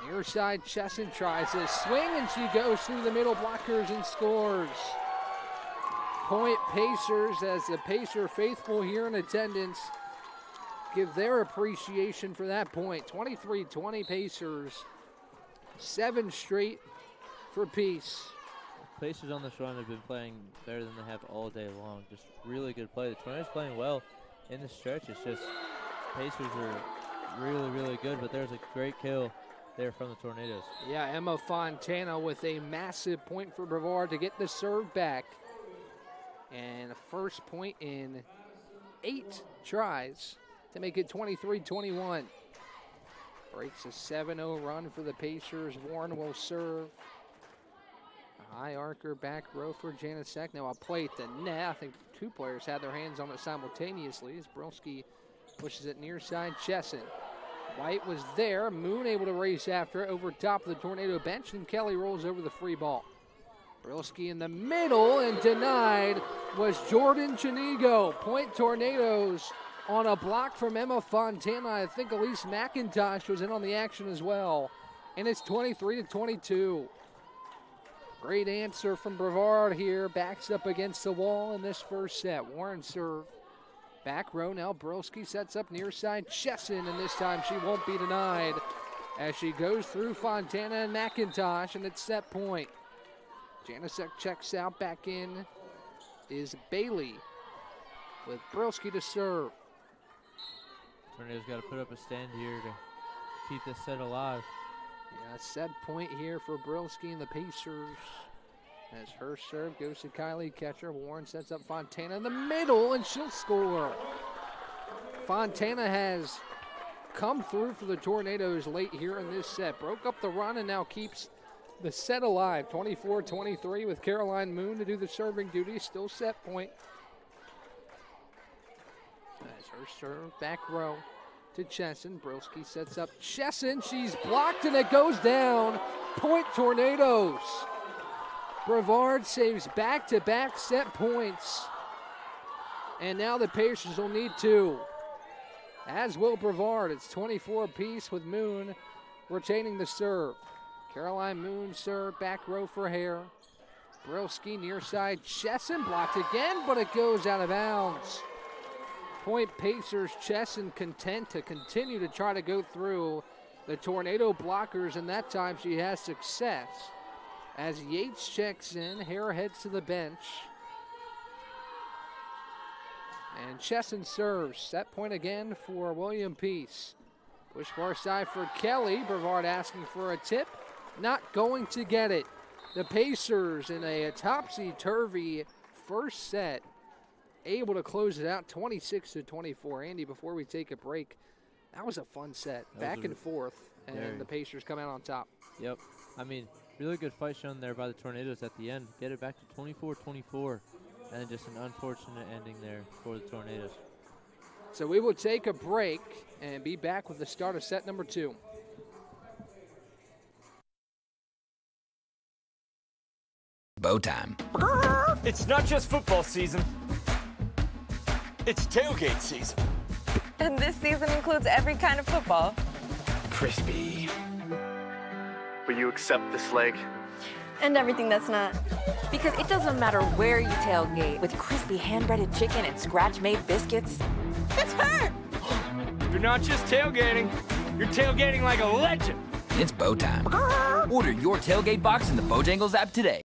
S2: Near side, Chesson tries to swing, and she goes through the middle blockers and scores. Point Pacers, as the Pacer faithful here in attendance give their appreciation for that point. 23-20 Pacers, 7 straight for Peace.
S1: Pacers on this run have been playing better than they have all day long. Just really good play. The Tornadoes playing well in the stretch. It's just Pacers are really, really good, but there's a great kill there from the Tornadoes.
S2: Yeah, Emma Fontana with a massive point for Brevard to get the serve back. And a first point in 8 tries to make it 23-21. Breaks a 7-0 run for the Pacers. Warren will serve. A high archer back row for Janasek. Now a play at the net. I think 2 players had their hands on it simultaneously as Brilski pushes it near side. Chesson. White was there. Moon able to race after it over top of the Tornado bench, and Kelly rolls over the free ball. Brilski in the middle, and denied was Jordan Chinigo. Point Tornadoes on a block from Emma Fontana. I think Elise McIntosh was in on the action as well. And it's 23-22. Great answer from Brevard here. Backs up against the wall in this first set. Warren serve. Back row now. Brilski sets up near side Chesson, and this time she won't be denied as she goes through Fontana and McIntosh, and it's set point. Janasek checks out. Back in is Bailey with Brilski to serve.
S1: Tornadoes got to put up a stand here to keep this set alive.
S2: Yeah, set point here for Brilski and the Pacers. As her serve goes to Kylie Ketcher. Warren sets up Fontana in the middle, and she'll score. Fontana has come through for the Tornadoes late here in this set. Broke up the run and now keeps the set alive. 24-23 with Caroline Moon to do the serving duty. Still set point. As her serve back row to Chesson. Brilski sets up Chesson. She's blocked and it goes down. Point Tornadoes. Brevard saves back-to-back set points. And now the Pacers will need 2. As will Brevard. It's 24 apiece with Moon retaining the serve. Caroline Moon serve back row for Hare. Brilski near side. Chesson blocked again, but it goes out of bounds. Point Pacers. Chesson content to continue to try to go through the Tornado blockers, and that time she has success. As Yates checks in, Hare heads to the bench. And Chesson serves. Set point again for William Peace. Push far side for Kelly. Brevard asking for a tip. Not going to get it. The Pacers in a topsy-turvy first set, able to close it out 26-24. Andy, before we take a break, that was a fun set. Back and forth, and the Pacers come out on top.
S1: Yep. I mean, really good fight shown there by the Tornadoes at the end. Get it back to 24-24, and then just an unfortunate ending there for the Tornadoes.
S2: So we will take a break and be back with the start of set number 2.
S4: Bow time.
S5: It's not just football season. It's tailgate season.
S6: And this season includes every kind of football.
S7: Crispy. Will you accept this leg?
S8: And everything that's not.
S6: Because it doesn't matter where you tailgate, with crispy hand-breaded chicken and scratch-made biscuits. It's her!
S5: You're not just tailgating. You're tailgating like a legend.
S4: It's bow time. Order your tailgate box in the Bojangles app today.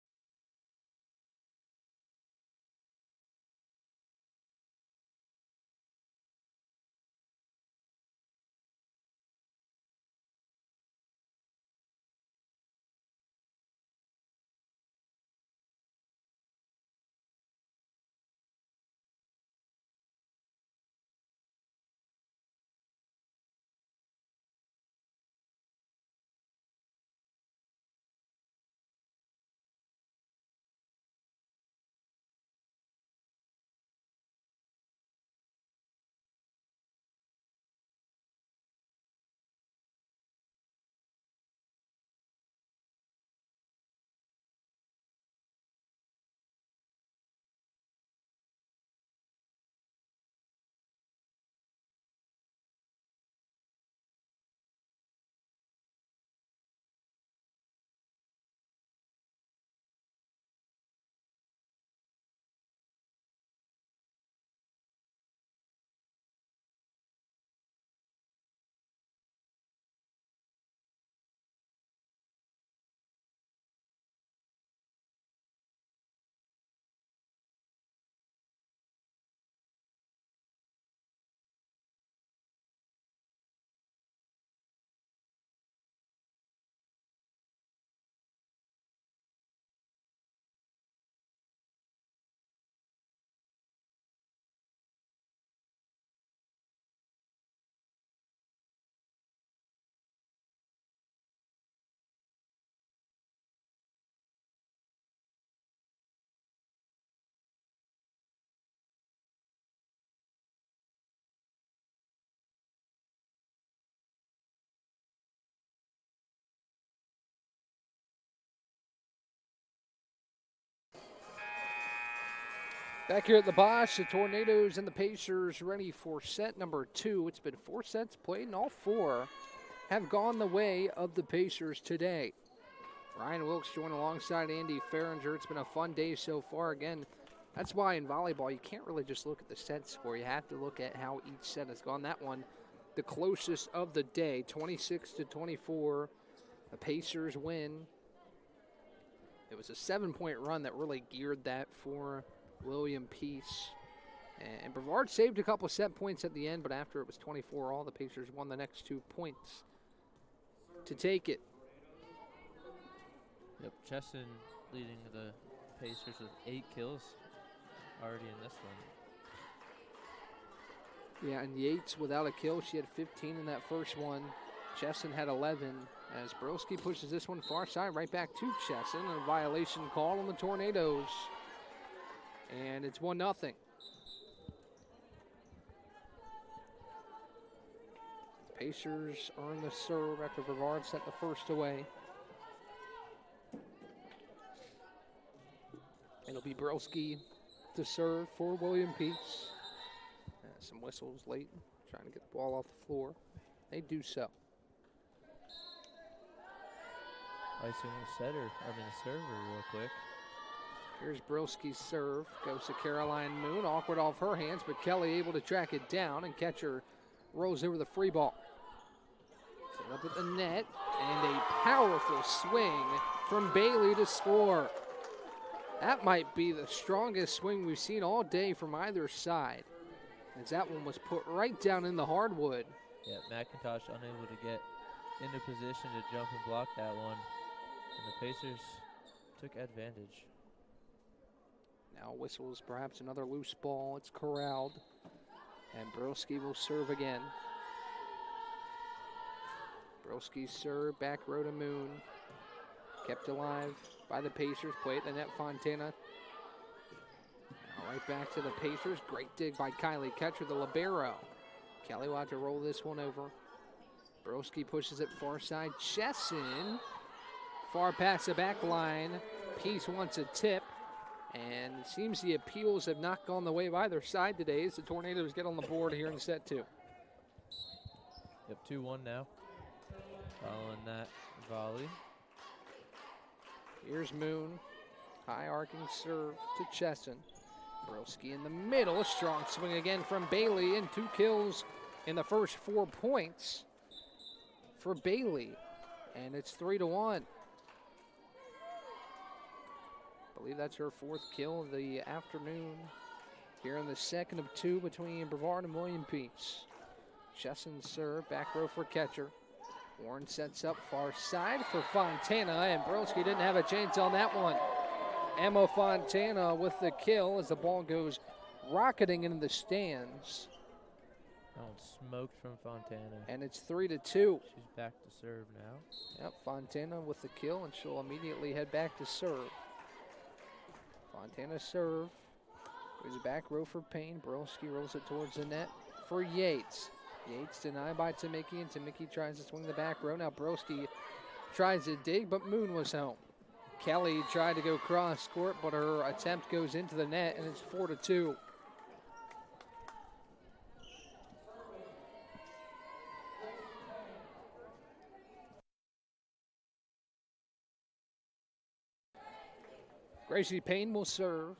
S2: Back here at the Bosch, the Tornadoes and the Pacers ready for set number 2. It's been 4 sets played, and all 4 have gone the way of the Pacers today. Ryan Wilkes joined alongside Andy Farringer. It's been a fun day so far. Again, that's why in volleyball you can't really just look at the set score. You have to look at how each set has gone. That one, the closest of the day, 26-24. The Pacers win. It was a 7-point run that really geared that for William Peace. And Brevard saved a couple set points at the end, but after it was 24-all, the Pacers won the next 2 points to take it.
S1: Yep, Chesson leading the Pacers with 8 kills already in this one.
S2: Yeah, and Yates without a kill. She had 15 in that first one. Chesson had 11. As Brolski pushes this one far side, right back to Chesson. A violation call on the Tornadoes. And it's 1-0. Pacers earn the serve after Brevard sent the first away. It'll be Brolski to serve for William Peace. Some whistles late, trying to get the ball off the floor. They do so.
S1: Icing the setter, the server real quick.
S2: Here's Brolski's serve. Goes to Caroline Moon. Awkward off her hands, but Kelly able to track it down, and catcher rolls over the free ball. Set up at the net, and a powerful swing from Bailey to score. That might be the strongest swing we've seen all day from either side, as that one was put right down in the hardwood.
S1: Yeah, McIntosh unable to get into position to jump and block that one, and the Pacers took advantage.
S2: Now whistles perhaps another loose ball. It's corralled, and Brolski will serve again. Brolski's serve, back row to Moon. Kept alive by the Pacers. Play at the net, Fontana. Now right back to the Pacers. Great dig by Kylie Ketcher, the libero. Kelly will have to roll this one over. Brolski pushes it far side. Chesson far past the back line. Peace wants a tip, and it seems the appeals have not gone the way of either side today as the Tornadoes get on the board here in set 2.
S1: Yep, 2-1 now. Following that volley.
S2: Here's Moon. High arcing serve to Chesson. Brilski in the middle. A strong swing again from Bailey, and 2 kills in the first 4 points for Bailey. And it's 3-1. I believe that's her 4th kill of the afternoon here in the second of 2 between Brevard and William Peace. Chesson serve, back row for catcher. Warren sets up far side for Fontana, and Brilski didn't have a chance on that one. Emma Fontana with the kill as the ball goes rocketing into the stands.
S1: That one smoked from Fontana.
S2: And it's 3-2.
S1: She's back to serve now.
S2: Yep, Fontana with the kill, and she'll immediately head back to serve. Fontana serve. Goes back row for Payne. Brilski rolls it towards the net for Yates. Yates denied by Tamiki, and Tamiki tries to swing the back row. Now Brilski tries to dig, but Moon was home. Kelly tried to go cross court, but her attempt goes into the net, and it's 4-2. Gracie Payne will serve,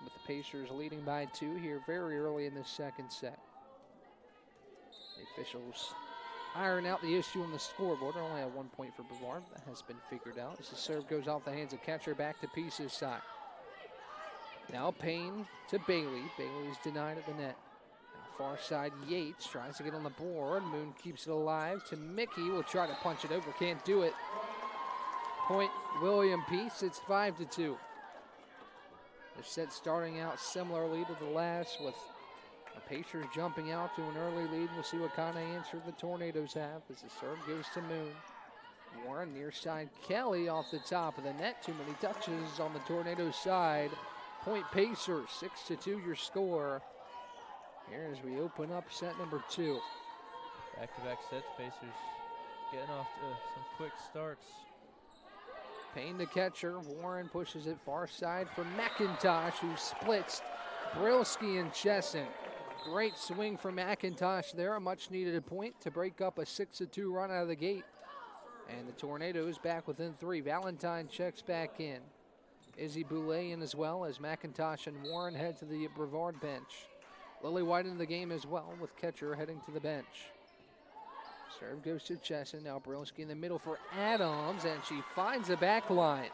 S2: with the Pacers leading by 2 here very early in the second set. The officials iron out the issue on the scoreboard. Only a 1 point for Brevard. That has been figured out as the serve goes off the hands of catcher back to Peace's side. Now Payne to Bailey. Bailey's denied at the net. Now far side Yates tries to get on the board. Moon keeps it alive. To Mickey will try to punch it over. Can't do it. Point William Peace. It's 5-2. The set starting out similarly to the last, with the Pacers jumping out to an early lead. We'll see what kind of answer the Tornadoes have as the serve goes to Moon. Warren near side Kelly off the top of the net. Too many touches on the Tornadoes side. Point Pacers, 6-2 your score. Here as we open up set number 2.
S1: Back-to-back sets, Pacers getting off to some quick starts.
S2: Payne the catcher. Warren pushes it far side for McIntosh, who splits Brilski and Chesson. Great swing for McIntosh there. A much needed point to break up a 6-2 run out of the gate. And the Tornadoes back within 3. Valentine checks back in. Izzy Boulay in as well as McIntosh and Warren head to the Brevard bench. Lily White in the game as well, with catcher heading to the bench. Serve goes to Chesson. Now Brilski in the middle for Adams, and she finds the back line.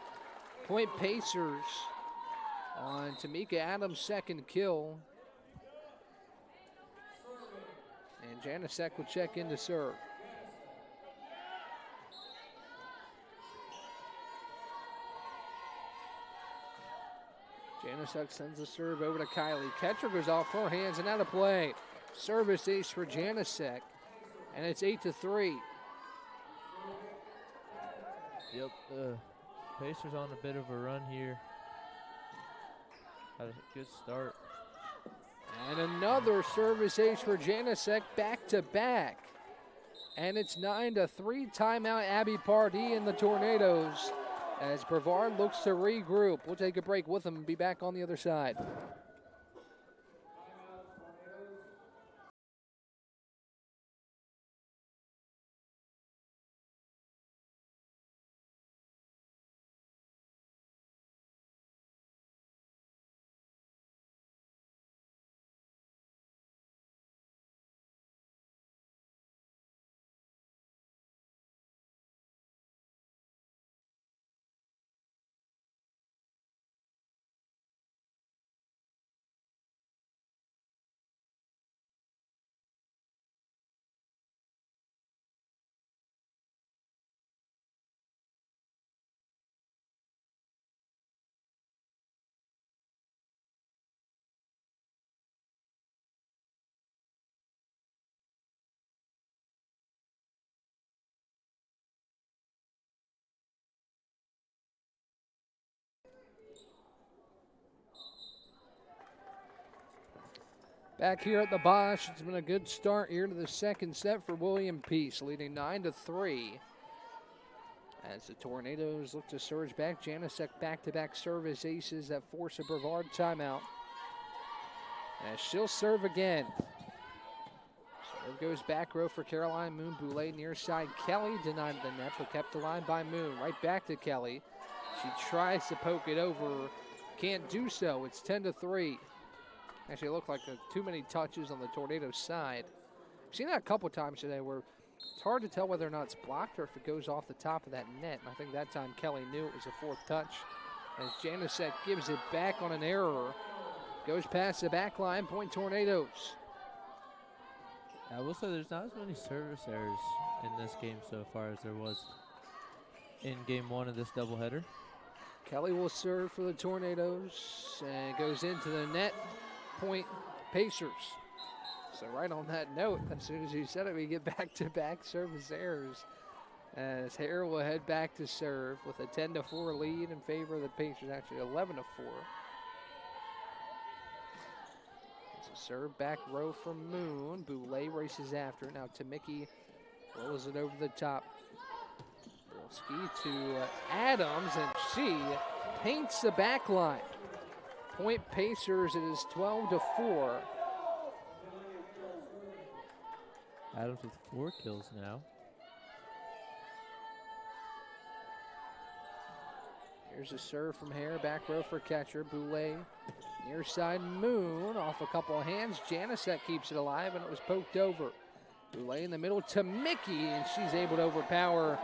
S2: Point Pacers on Tamika Adams' second kill. And Janasek will check in to serve. Janasek sends the serve over to Kylie. Catcher goes off 4 hands and out of play. Service ace for Janasek. And it's 8-3.
S1: Yep, Pacers on a bit of a run here. Had a good start.
S2: And another service ace for Janasek, back to back. And it's 9-3. Timeout Abby Pardee and the Tornadoes as Brevard looks to regroup. We'll take a break with them and be back on the other side. Back here at the Bosch, it's been a good start here to the second set for William Peace, leading 9-3. As the Tornadoes look to surge back, Janicek back-to-back service aces that force a Brevard timeout. As she'll serve again. Serve goes back row for Caroline Moon. Boulay near side. Kelly denied the net, but kept the line by Moon. Right back to Kelly. She tries to poke it over. Can't do so. It's 10-3. Actually, it looked like too many touches on the Tornadoes side. I've seen that a couple times today where it's hard to tell whether or not it's blocked or if it goes off the top of that net. And I think that time Kelly knew it was a fourth touch. As Janicek gives it back on an error. Goes past the back line, point Tornadoes.
S1: I will say there's not as many service errors in this game so far as there was in game one of this doubleheader.
S2: Kelly will serve for the Tornadoes and goes into the net, point Pacers. So right on that note, as soon as you said it, we get back-to-back service errors. As Hare will head back to serve with a 10-4 lead in favor of the Pacers, actually 11-4. It's a serve back row from Moon. Boulay races after. Now Tamicki rolls it over the top. Ski to Adams, and she paints the back line. Point Pacers, it is 12-4.
S1: Adams with 4 kills now.
S2: Here's a serve from Hare, back row for catcher. Boulay near side Moon, off a couple of hands. Janicek keeps it alive, and it was poked over. Boulay in the middle to Mickey, and she's able to overpower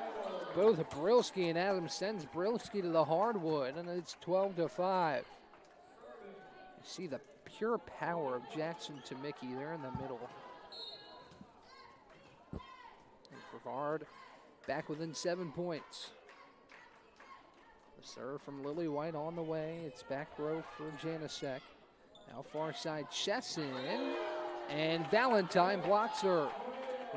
S2: both Brilski and Adams. Sends Brilski to the hardwood, and it's 12-5. You see the pure power of Jackson to Mickey there in the middle. And Brevard back within 7 points. The serve from Lily White on the way. It's back row for Janicek. Now far side Chesson, and Valentine blocks her.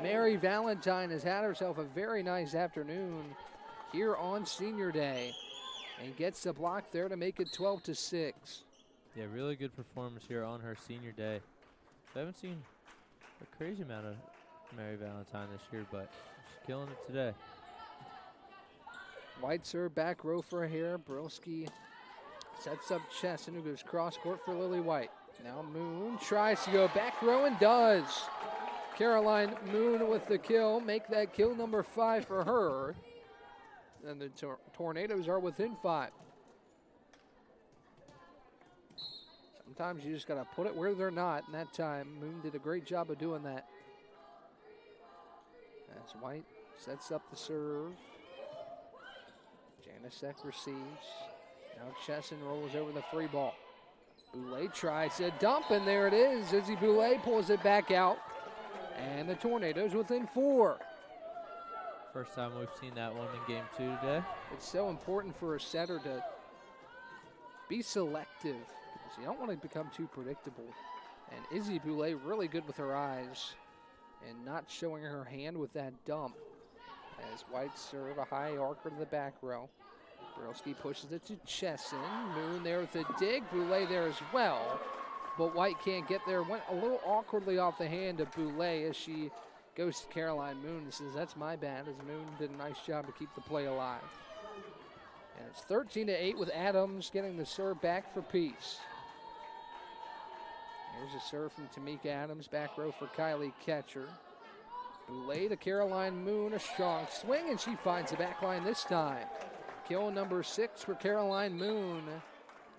S2: Mary Valentine has had herself a very nice afternoon here on Senior Day and gets the block there to make it 12-6.
S1: Yeah, really good performance here on her senior day. I haven't seen a crazy amount of Mary Valentine this year, but she's killing it today.
S2: White serve back row for Hare. Brilski sets up Chesson, who goes cross court for Lily White. Now Moon tries to go back row and does. Caroline Moon with the kill. Make that kill number 5 for her. And the Tornadoes are within 5. Sometimes you just got to put it where they're not, and that time Moon did a great job of doing that. As White sets up the serve. Janicek receives. Now Chesson rolls over the free ball. Boulay tries to dump, and there it is. Izzy Boulay pulls it back out. And the Tornadoes within 4.
S1: First time we've seen that one in game 2 today.
S2: It's so important for a setter to be selective, because you don't want to become too predictable. And Izzy Boulay really good with her eyes and not showing her hand with that dump. As White serve a high arcer to the back row. Brilski pushes it to Chesson. Moon there with a dig. Boulay there as well. But White can't get there. Went a little awkwardly off the hand of Boulay as she goes to Caroline Moon and says, that's my bad, as Moon did a nice job to keep the play alive. And it's 13-8 with Adams getting the serve back for Peace. Here's a serve from Tamika Adams, back row for Kylie Ketcher. Boulay to Caroline Moon, a strong swing, and she finds the back line this time. Kill number 6 for Caroline Moon.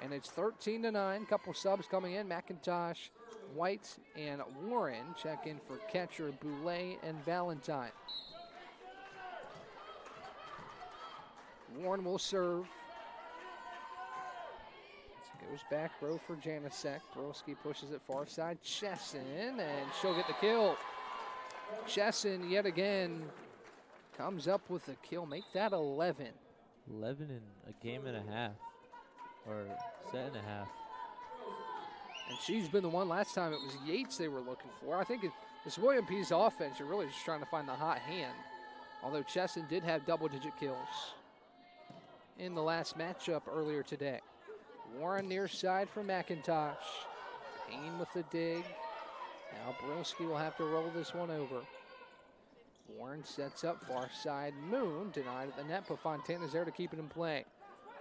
S2: And it's 13-9. Couple subs coming in. McIntosh, White, and Warren check in for Ketcher, Boulay, and Valentine. Warren will serve. Goes back row for Janicek. Brilski pushes it far side. Chesson, and she'll get the kill. Chesson yet again comes up with a kill. Make that 11.
S1: 11 in a game and a half, or set and a half.
S2: And she's been the one. Last time it was Yates they were looking for. I think this William P's offense, you're really just trying to find the hot hand. Although Chesson did have double-digit kills in the last matchup earlier today. Warren near side for McIntosh. Payne with the dig. Now Brilski will have to roll this one over. Warren sets up far side. Moon denied at the net, but Fontana's there to keep it in play.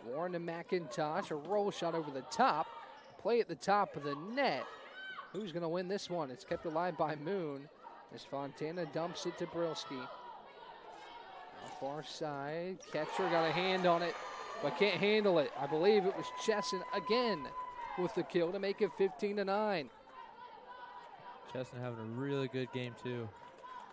S2: Warren to McIntosh, a roll shot over the top. Play at the top of the net. Who's going to win this one? It's kept alive by Moon as Fontana dumps it to Brilski. Now far side, catcher got a hand on it, but can't handle it. I believe it was Chesson again with the kill to make it 15-9.
S1: Chesson having a really good game too.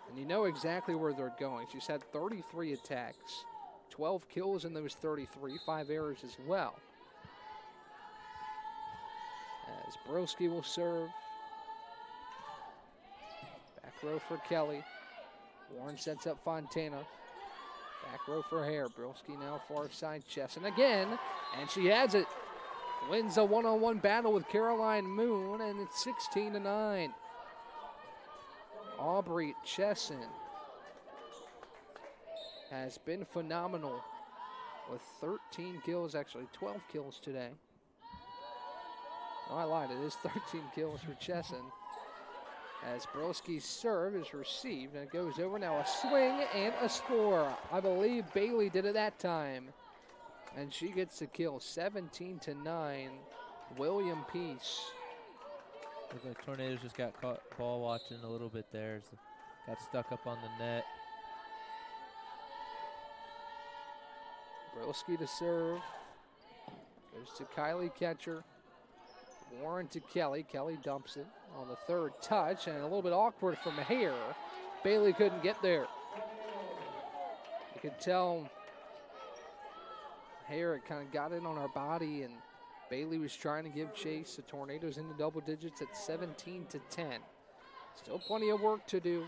S2: And you know exactly where they're going. She's had 33 attacks, 12 kills in those 33, 5 errors as well. As Broski will serve. Back row for Kelly. Warren sets up Fontana. Back row for Hare. Broski now far side. Chesson again, and she has it. Wins a one-on-one battle with Caroline Moon, and it's 16-9. Aubrey Chesson has been phenomenal with 13 kills, actually 12 kills today. No, I lied, it is 13 kills for Chesson. As Brilski's serve is received, and it goes over now, a swing and a score. I believe Bailey did it that time. And she gets the kill, 17-9, William Peace.
S1: Looks like Tornadoes just got caught ball watching a little bit there. So got stuck up on the net.
S2: Brilski to serve. Goes to Kylie Catcher. Warren to Kelly. Kelly dumps it on the third touch, and a little bit awkward from Hare. Bailey couldn't get there. You could tell Hare kind of got in on her body, and Bailey was trying to give chase. The Tornadoes into double digits at 17-10. Still plenty of work to do.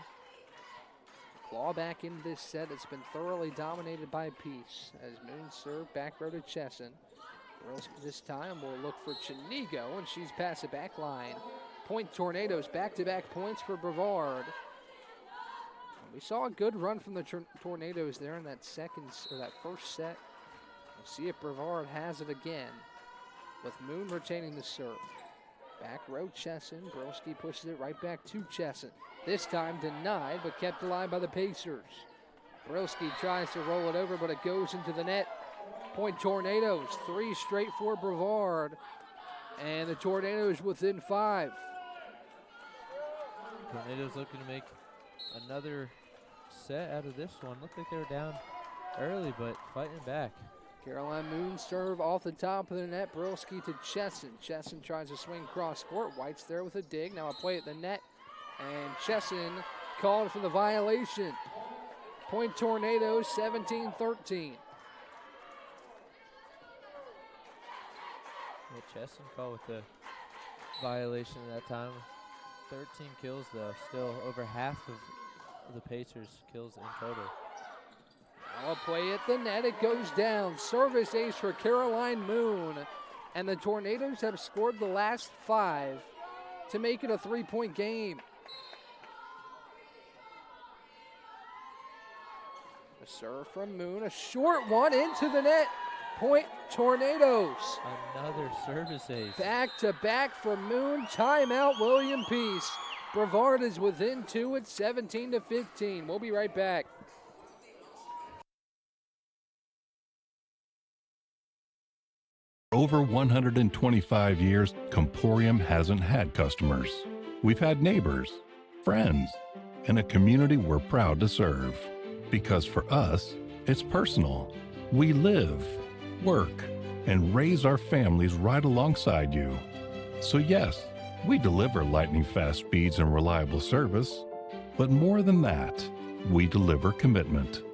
S2: Claw back into this set. It's been thoroughly dominated by Peace. As Moon serve back row to Chesson. This time we'll look for Chinigo, and she's past the back line. Point Tornadoes, back-to-back points for Brevard. We saw a good run from the Tornadoes there in that first set. We'll see if Brevard has it again, with Moon retaining the serve. Back row Chesson. Brilski pushes it right back to Chesson. This time denied, but kept alive by the Pacers. Brilski tries to roll it over, but it goes into the net. Point Tornadoes, 3 straight for Brevard. And the Tornadoes within 5.
S1: Tornadoes looking to make another set out of this one. Looked like they were down early, but fighting back.
S2: Caroline Moon serve off the top of the net. Brilski to Chesson. Chesson tries to swing cross court. White's there with a dig. Now a play at the net. And Chesson called for the violation. Point Tornadoes, 17-13.
S1: Chesson called with the violation at that time. 13 kills though, still over half of the Pacers' kills in total.
S2: Now a play at the net, it goes down. Service ace for Caroline Moon. And the Tornadoes have scored the last 5 to make it a 3-point game. A serve from Moon, a short one into the net. Point Tornadoes.
S1: Another service ace.
S2: Back to back from Moon. Timeout, William Peace. Brevard is within 2 at 17-15. We'll be right back.
S9: Over 125 years, Comporium hasn't had customers. We've had neighbors, friends, and a community we're proud to serve. Because for us, it's personal. We live, work, and raise our families right alongside you. So yes, we deliver lightning-fast speeds and reliable service, but more than that, we deliver commitment.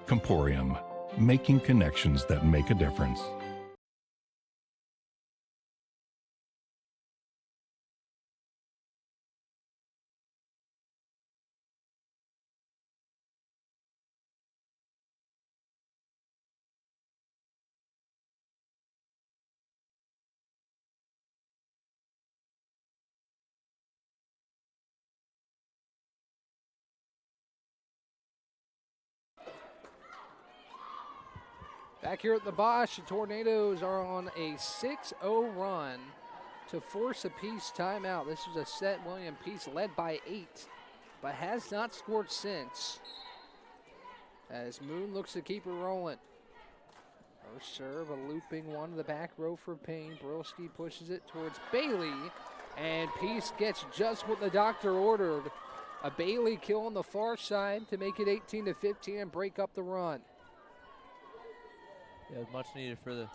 S9: Comporium, making connections that make a difference.
S2: Back here at the Bosch, the Tornadoes are on a 6-0 run to force a Peace timeout. This was a set William Peace led by 8 but has not scored since. As Moon looks to keep it rolling. First serve, a looping one to the back row for Payne. Brilski pushes it towards Bailey, and Peace gets just what the doctor ordered. A Bailey kill on the far side to make it 18-15 and break up the run.
S1: Yeah, much needed for the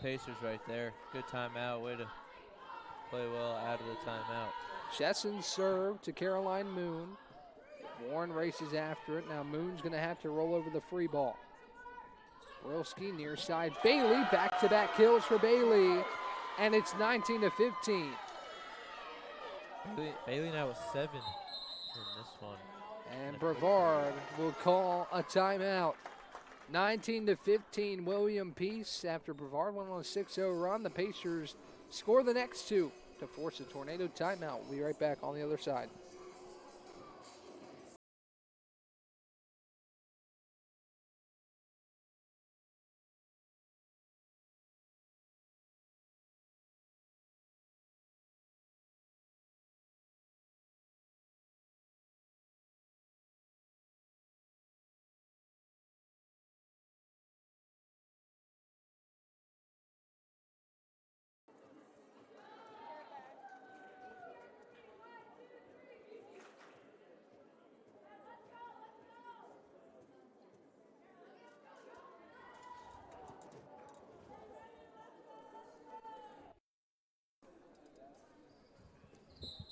S1: Pacers right there. Good timeout, way to play well out of the timeout.
S2: Chesson serve to Caroline Moon. Warren races after it. Now Moon's going to have to roll over the free ball. Brilski near side. Bailey, back-to-back kills for Bailey. And it's 19-15.
S1: Bailey now with 7 in this one.
S2: And Brevard will call a timeout. 19-15, William Peace. After Brevard went on a 6-0 run, the Pacers score the next two to force a tornado timeout. We'll be right back on the other side.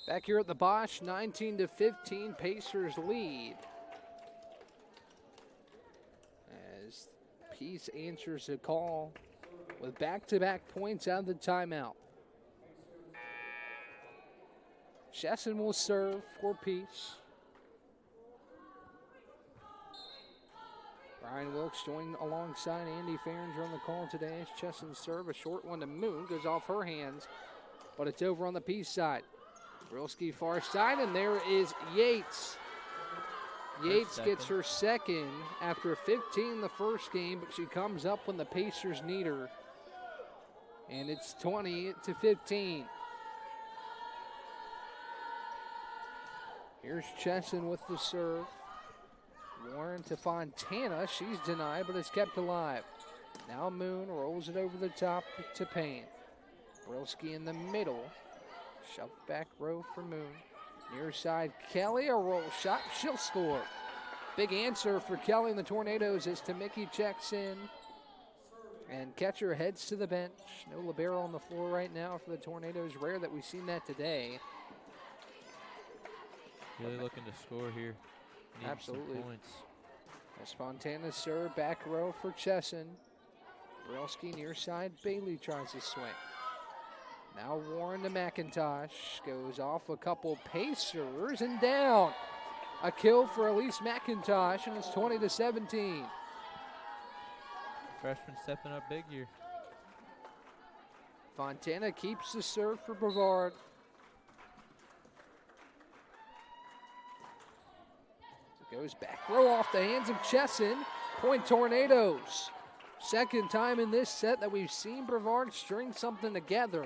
S2: Back here at the Bosch, 19-15, Pacers lead. As Peace answers a call with back-to-back points out of the timeout. Chesson will serve for Peace. Brian Wilkes joined alongside Andy Farringer on the call today as Chesson serve. A short one to Moon, goes off her hands, but it's over on the Peace side. Brilski far side, and there is Yates. Yates gets her second after 15 the first game, but she comes up when the Pacers need her. And it's 20-15. Here's Chesson with the serve. Warren to Fontana. She's denied, but it's kept alive. Now Moon rolls it over the top to Payne. Brilski in the middle. Shoved back row for Moon. Near side, Kelly, a roll shot, she'll score. Big answer for Kelly and the Tornadoes as Tamiki checks in. And catcher heads to the bench. No libero on the floor right now for the Tornadoes. Rare that we've seen that today.
S1: Really looking to score here. Need
S2: Absolutely.
S1: some points.
S2: A Fontana serve, back row for Chesson. Brilski near side, Bailey tries to swing. Now Warren to McIntosh, goes off a couple Pacers and down. A kill for Elise McIntosh, and it's 20-17.
S1: Freshman stepping up big here.
S2: Fontana keeps the serve for Brevard. It goes back row off the hands of Chesson. Point Tornadoes. Second time in this set that we've seen Brevard string something together.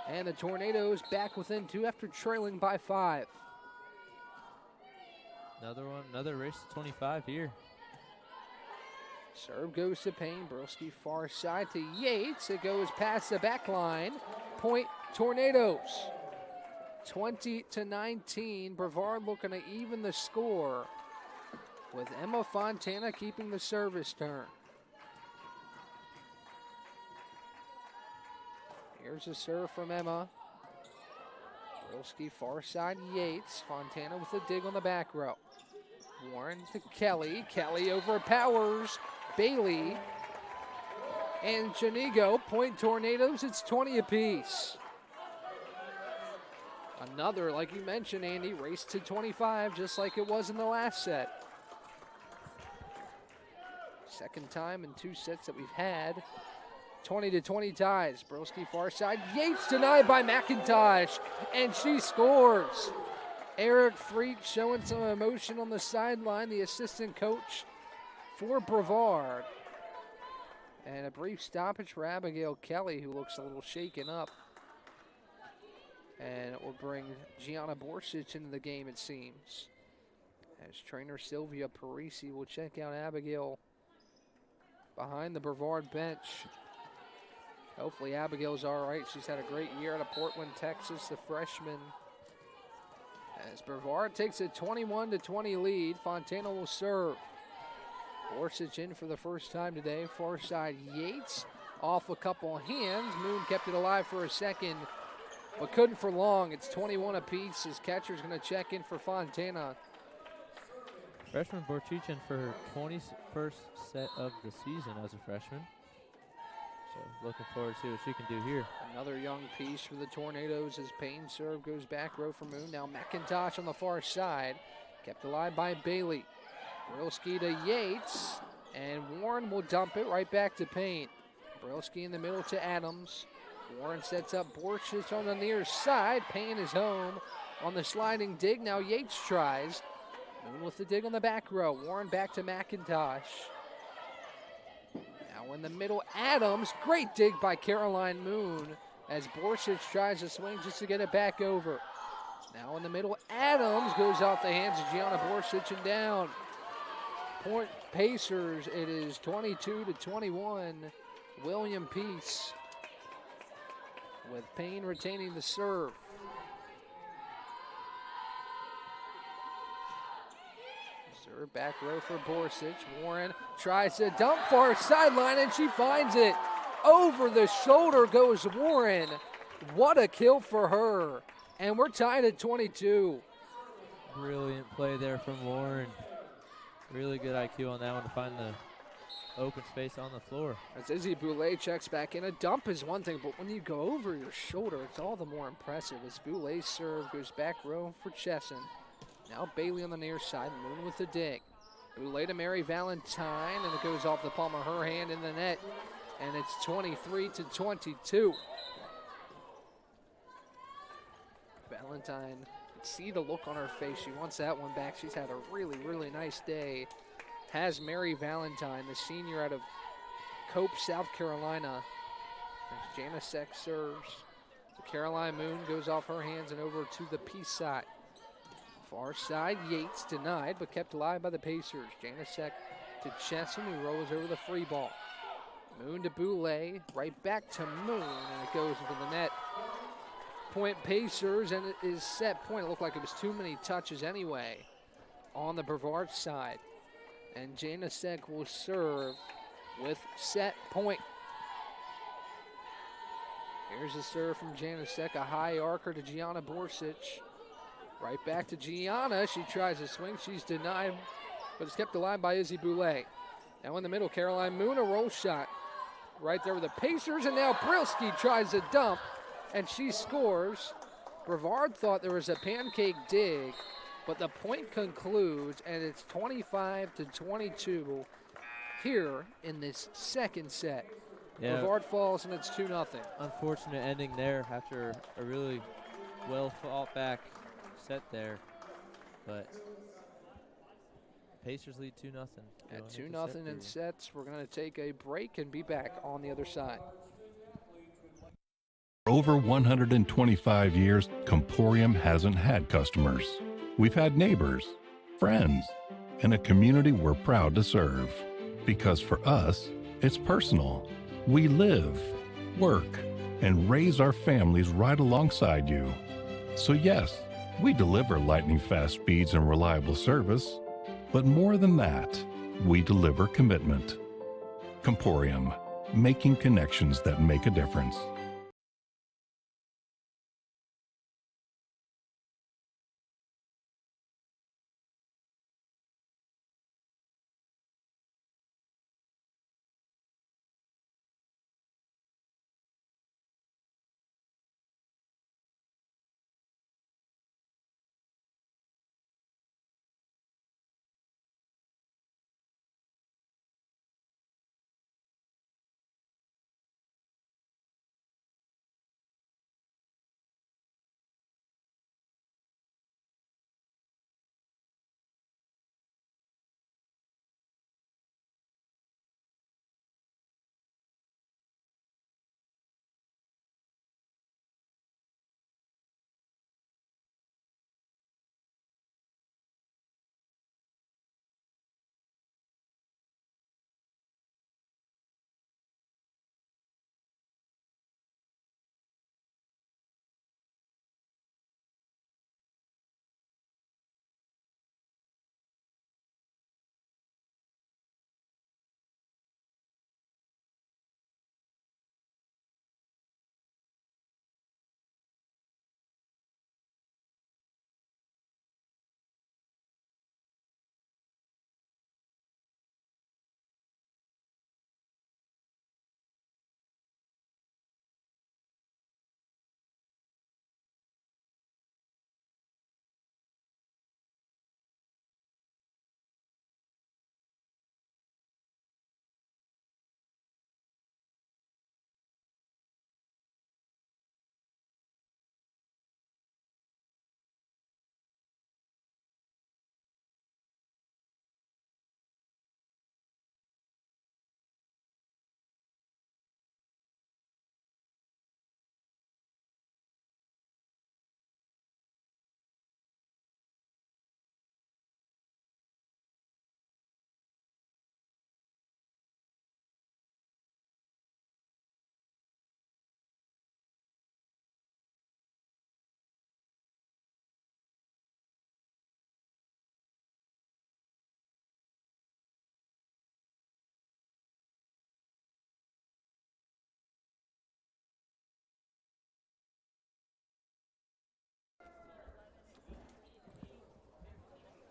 S2: And the Tornadoes back within 2 after trailing by 5.
S1: Another one, another race to 25 here.
S2: Serve goes to Payne. Brilski far side to Yates. It goes past the back line. Point Tornadoes. 20-19. Brevard looking to even the score with Emma Fontana keeping the service turn. Here's a serve from Emma. Brilski far side Yates. Fontana with a dig on the back row. Warren to Kelly. Kelly overpowers Bailey. And Chanigo. Point Tornadoes. It's 20 apiece. Another, like you mentioned, Andy, race to 25, just like it was in the last set. Second time in 2 sets that we've had. 20-20 ties. Brilski far side. Yates denied by McIntosh, and she scores. Eric Freet showing some emotion on the sideline, the assistant coach for Brevard. And a brief stoppage for Abigail Kelly, who looks a little shaken up. And it will bring Gianna Borsic into the game, it seems. as trainer Sylvia Parisi will check out Abigail behind the Brevard bench. Hopefully Abigail's all right. She's had a great year out of Portland, Texas, the freshman. As Brevard takes a 21-20 lead, Fontana will serve. Borsich in for the first time today. Far side Yates off a couple hands. Moon kept it alive for a second, but couldn't for long. It's 21 apiece. His catcher's going to check in for Fontana.
S1: Freshman Borchichin for her 21st set of the season as a freshman. So looking forward to see what she can do here.
S2: Another young piece for the Tornadoes as Payne serve goes back row for Moon. Now McIntosh on the far side. Kept alive by Bailey. Brilski to Yates, and Warren will dump it right back to Payne. Brilski in the middle to Adams. Warren sets up Borchich on the near side. Payne is home on the sliding dig. Now Yates tries. Moon with the dig on the back row. Warren back to McIntosh. Now in the middle, Adams. Great dig by Caroline Moon as Borchich tries to swing just to get it back over. Now in the middle, Adams goes off the hands of Gianna Borchich and down. Point Pacers, it is 22-21. William Peace with Payne retaining the serve. Serve back row for Borchich. Warren tries to dump far sideline and she finds it. Over the shoulder goes Warren. What a kill for her. And we're tied at 22.
S1: Brilliant play there from Warren. Really good IQ on that one to find the open space on the floor.
S2: As Izzy Boulay checks back in, a dump is one thing, but when you go over your shoulder, it's all the more impressive. As Boulay's serve goes back row for Chesson. Now Bailey on the near side, Moon with the dig. Boulay to Mary Valentine, and it goes off the palm of her hand in the net, and it's 23-22. Valentine, see the look on her face. She wants that one back. She's had a really, really nice day. Has Mary Valentine, the senior out of Cope, South Carolina. As Janisek serves. The Caroline Moon goes off her hands and over to the Peace side. Far side, Yates denied, but kept alive by the Pacers. Janisek to Chesson, who rolls over the free ball. Moon to Boulay, right back to Moon, and it goes into the net. Point Pacers, and it is set point. It looked like it was too many touches anyway on the Brevard side. And Janisek will serve with set point. Here's a serve from Janisek, a high arcer to Gianna Borchich. Right back to Gianna. She tries to swing. She's denied, but it's kept alive by Izzy Boulay. Now in the middle, Caroline Moon, a roll shot. Right there with the Pacers, and now Brilski tries to dump, and she scores. Brevard thought there was a pancake dig, but the point concludes, and it's 25-22 here in this second set.
S1: Yeah.
S2: Brevard falls, and it's 2-0.
S1: Unfortunate ending there after a really well fought back set there, but Pacers lead 2-0.
S2: At 2-0 in sets, we're going to take a break and be back on the other side.
S9: For over 125 years, Comporium hasn't had customers. We've had neighbors, friends, and a community we're proud to serve. Because for us, it's personal. We live, work, and raise our families right alongside you. So yes, we deliver lightning-fast speeds and reliable service, but more than that, we deliver commitment. Comporium, making connections that make a difference.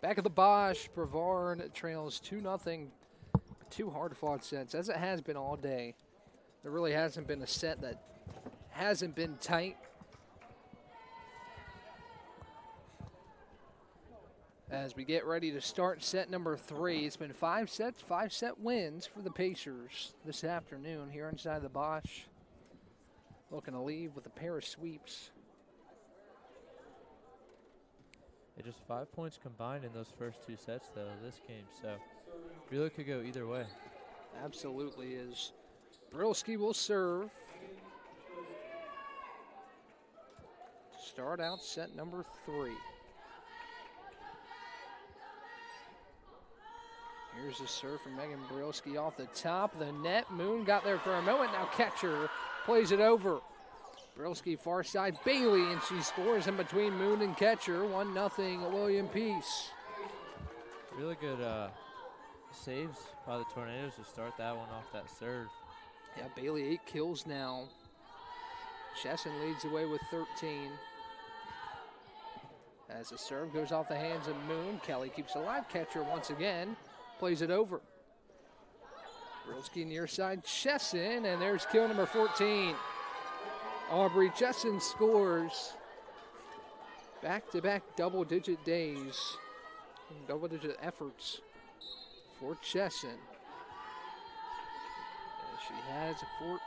S2: Back at the Bosch, Brevard trails 2-0. 2 hard-fought sets, as it has been all day. There really hasn't been a set that hasn't been tight. As we get ready to start set number 3, it's been 5 sets, 5-set wins for the Pacers this afternoon here inside the Bosch. Looking to leave with a pair of sweeps.
S1: Just 5 points combined in those first 2 sets, though, this game. So really could go either way.
S2: Absolutely is. Brilski will serve. Start out set number 3. Here's a serve from Megan Brilski off the top of the net. Moon got there for a moment. Now catcher plays it over. Brilski far side, Bailey, and she scores in between Moon and catcher. 1-0 William Peace.
S1: Really good saves by the Tornadoes to start that one off that serve.
S2: Yeah, Bailey 8 kills now. Chesson leads the way with 13. As the serve goes off the hands of Moon, Kelly keeps alive. Catcher once again plays it over. Brilski near side, Chesson, and there's kill number 14. Aubrey Chesson scores. Back-to-back double-digit days, double-digit efforts for Chesson. And she has 14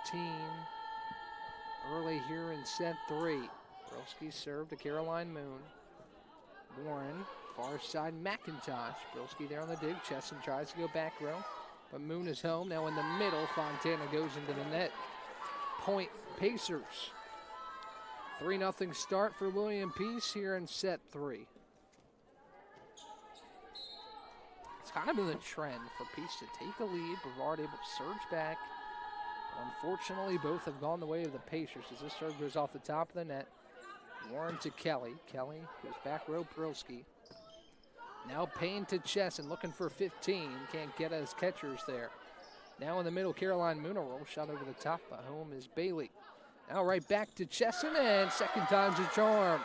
S2: early here in set 3. Brilski served to Caroline Moon. Warren, far side McIntosh. Brilski there on the dig. Chesson tries to go back row, but Moon is home. Now in the middle, Fontana goes into the net. Point Pacers. 3-0 start for William Peace here in set 3. It's kind of been the trend for Peace to take the lead. Brevard able to surge back. Unfortunately, both have gone the way of the Pacers as this serve goes off the top of the net. Warren to Kelly. Kelly goes back row, Brilski. Now Payne to Chesson, looking for 15. Can't get his catchers there. Now in the middle, Caroline Moon, a roll shot over the top, but home is Bailey. Now right back to Chesson, and second time's a charm.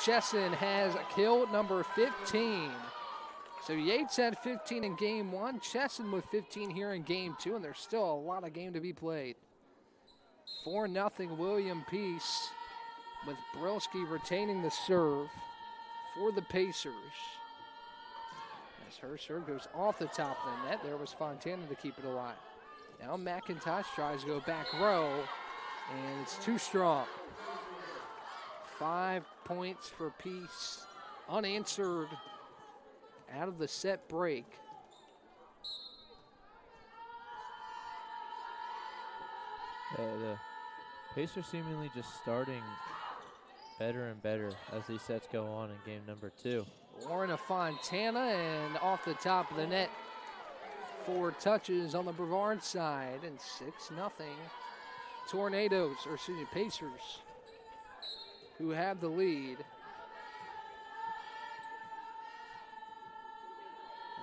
S2: Chesson has kill number 15. So Yates had 15 in game 1, Chesson with 15 here in game 2, and there's still a lot of game to be played. 4-0 William Peace, with Brilski retaining the serve for the Pacers. As her serve goes off the top of the net, there was Fontana to keep it alive. Now McIntosh tries to go back row, and it's too strong. 5 points for Peace, unanswered out of the set break.
S1: The Pacers seemingly just starting better and better as these sets go on in game number 2.
S2: Warren of Fontana, and off the top of the net. 4 touches on the Brevard side, and 6-0 Tornadoes, or excuse me, Pacers, who have the lead.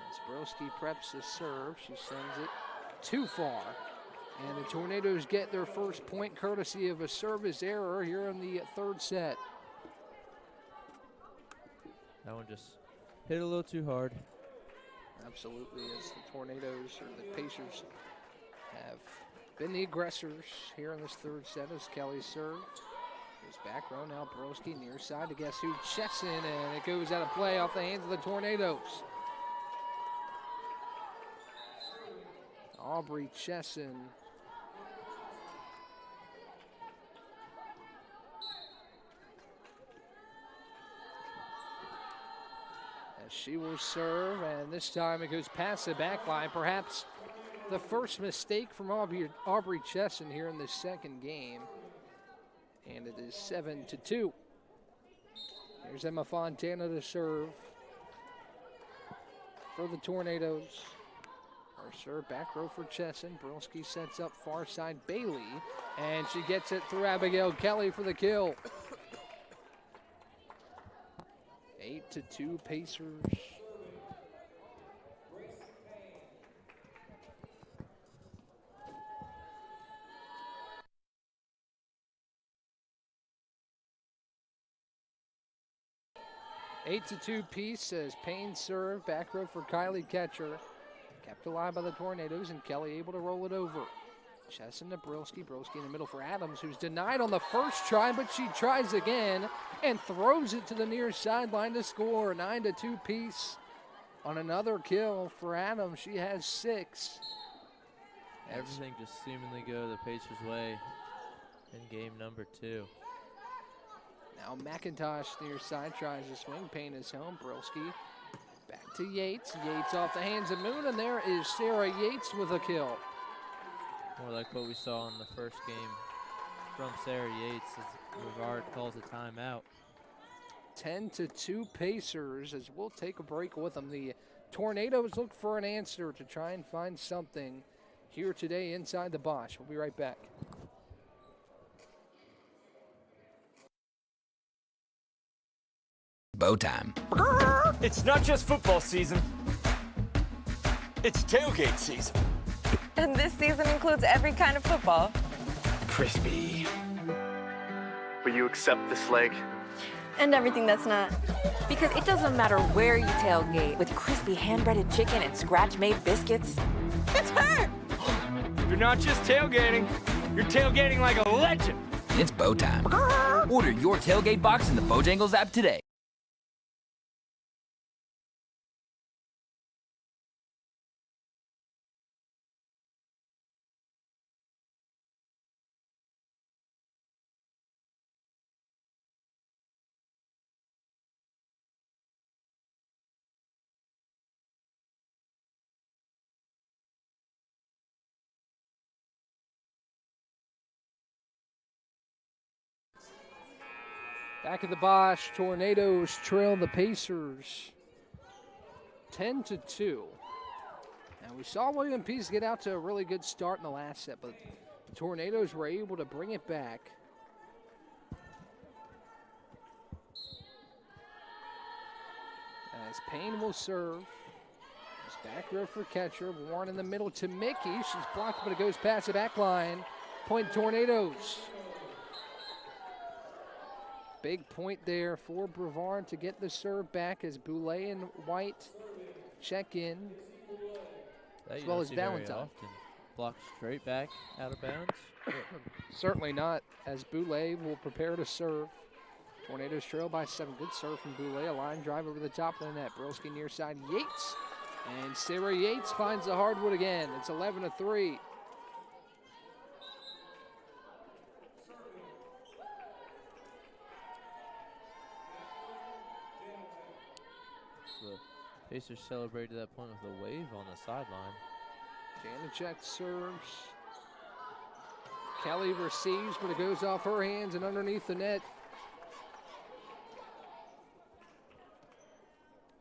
S2: As Brilski preps the serve, she sends it too far. And the Tornadoes get their first point courtesy of a service error here in the 3rd set.
S1: That one just hit a little too hard.
S2: Absolutely, as the Tornadoes, or the Pacers, have been the aggressors here in this 3rd set as Kelly served. Goes back row now, Brilski near side to guess who? Chesson, and it goes out of play off the hands of the Tornadoes. Aubrey Chesson. As she will serve, and this time it goes past the back line. Perhaps the first mistake from Aubrey Chesson here in the 2nd game. And it is 7-2. Here's Emma Fontana to serve for the Tornadoes. Our serve back row for Chesson. Brilski sets up far side Bailey, and she gets it through Abigail Kelly for the kill. 8-2 Pacers. 8-2 piece as Payne served. Back row for Kylie Ketcher. Kept alive by the Tornadoes, and Kelly able to roll it over. Chesson to Brilski. Brilski in the middle for Adams, who's denied on the first try, but she tries again and throws it to the near sideline to score. 9-2 piece on another kill for Adams. She has 6.
S1: Everything just seemingly go the Pacers' way in game number 2.
S2: Now McIntosh near side tries to swing. Payne is home. Brilski back to Yates. Yates off the hands of Moon, and there is Sarah Yates with a kill.
S1: More like what we saw in the first game from Sarah Yates as Brevard calls a timeout.
S2: 10-2 Pacers as we'll take a break with them. The Tornadoes look for an answer to try and find something here today inside the Bosch. We'll be right back.
S4: Bow time.
S5: It's not just football season. It's tailgate season.
S6: And this season includes every kind of football.
S7: Crispy. Will you accept this leg?
S8: And everything that's not.
S6: Because it doesn't matter where you tailgate, with crispy hand-breaded chicken and scratch-made biscuits. It's her!
S5: You're not just tailgating. You're tailgating like a legend.
S4: It's bow time. Order your tailgate box in the Bojangles app today.
S2: Back at the Bosch, Tornadoes trail the Pacers 10-2. And we saw William Peace get out to a really good start in the last set, but the Tornadoes were able to bring it back. As Payne will serve. It's back row for Ketcher. Warren in the middle to Mickey. She's blocked, but it goes past the back line. Point Tornadoes. Big point there for Brevard to get the serve back as Boulay and White check in, as well as Valentine.
S1: Blocked straight back out of bounds.
S2: Certainly not, as Boulay will prepare to serve. Tornadoes trail by 7. Good serve from Boulay. A line drive over the top of the net. Brilski near side Yates. And Sarah Yates finds the hardwood again. It's 11-3.
S1: The Pacers celebrated that point with a wave on the sideline.
S2: Janacek serves. Kelly receives, but it goes off her hands and underneath the net.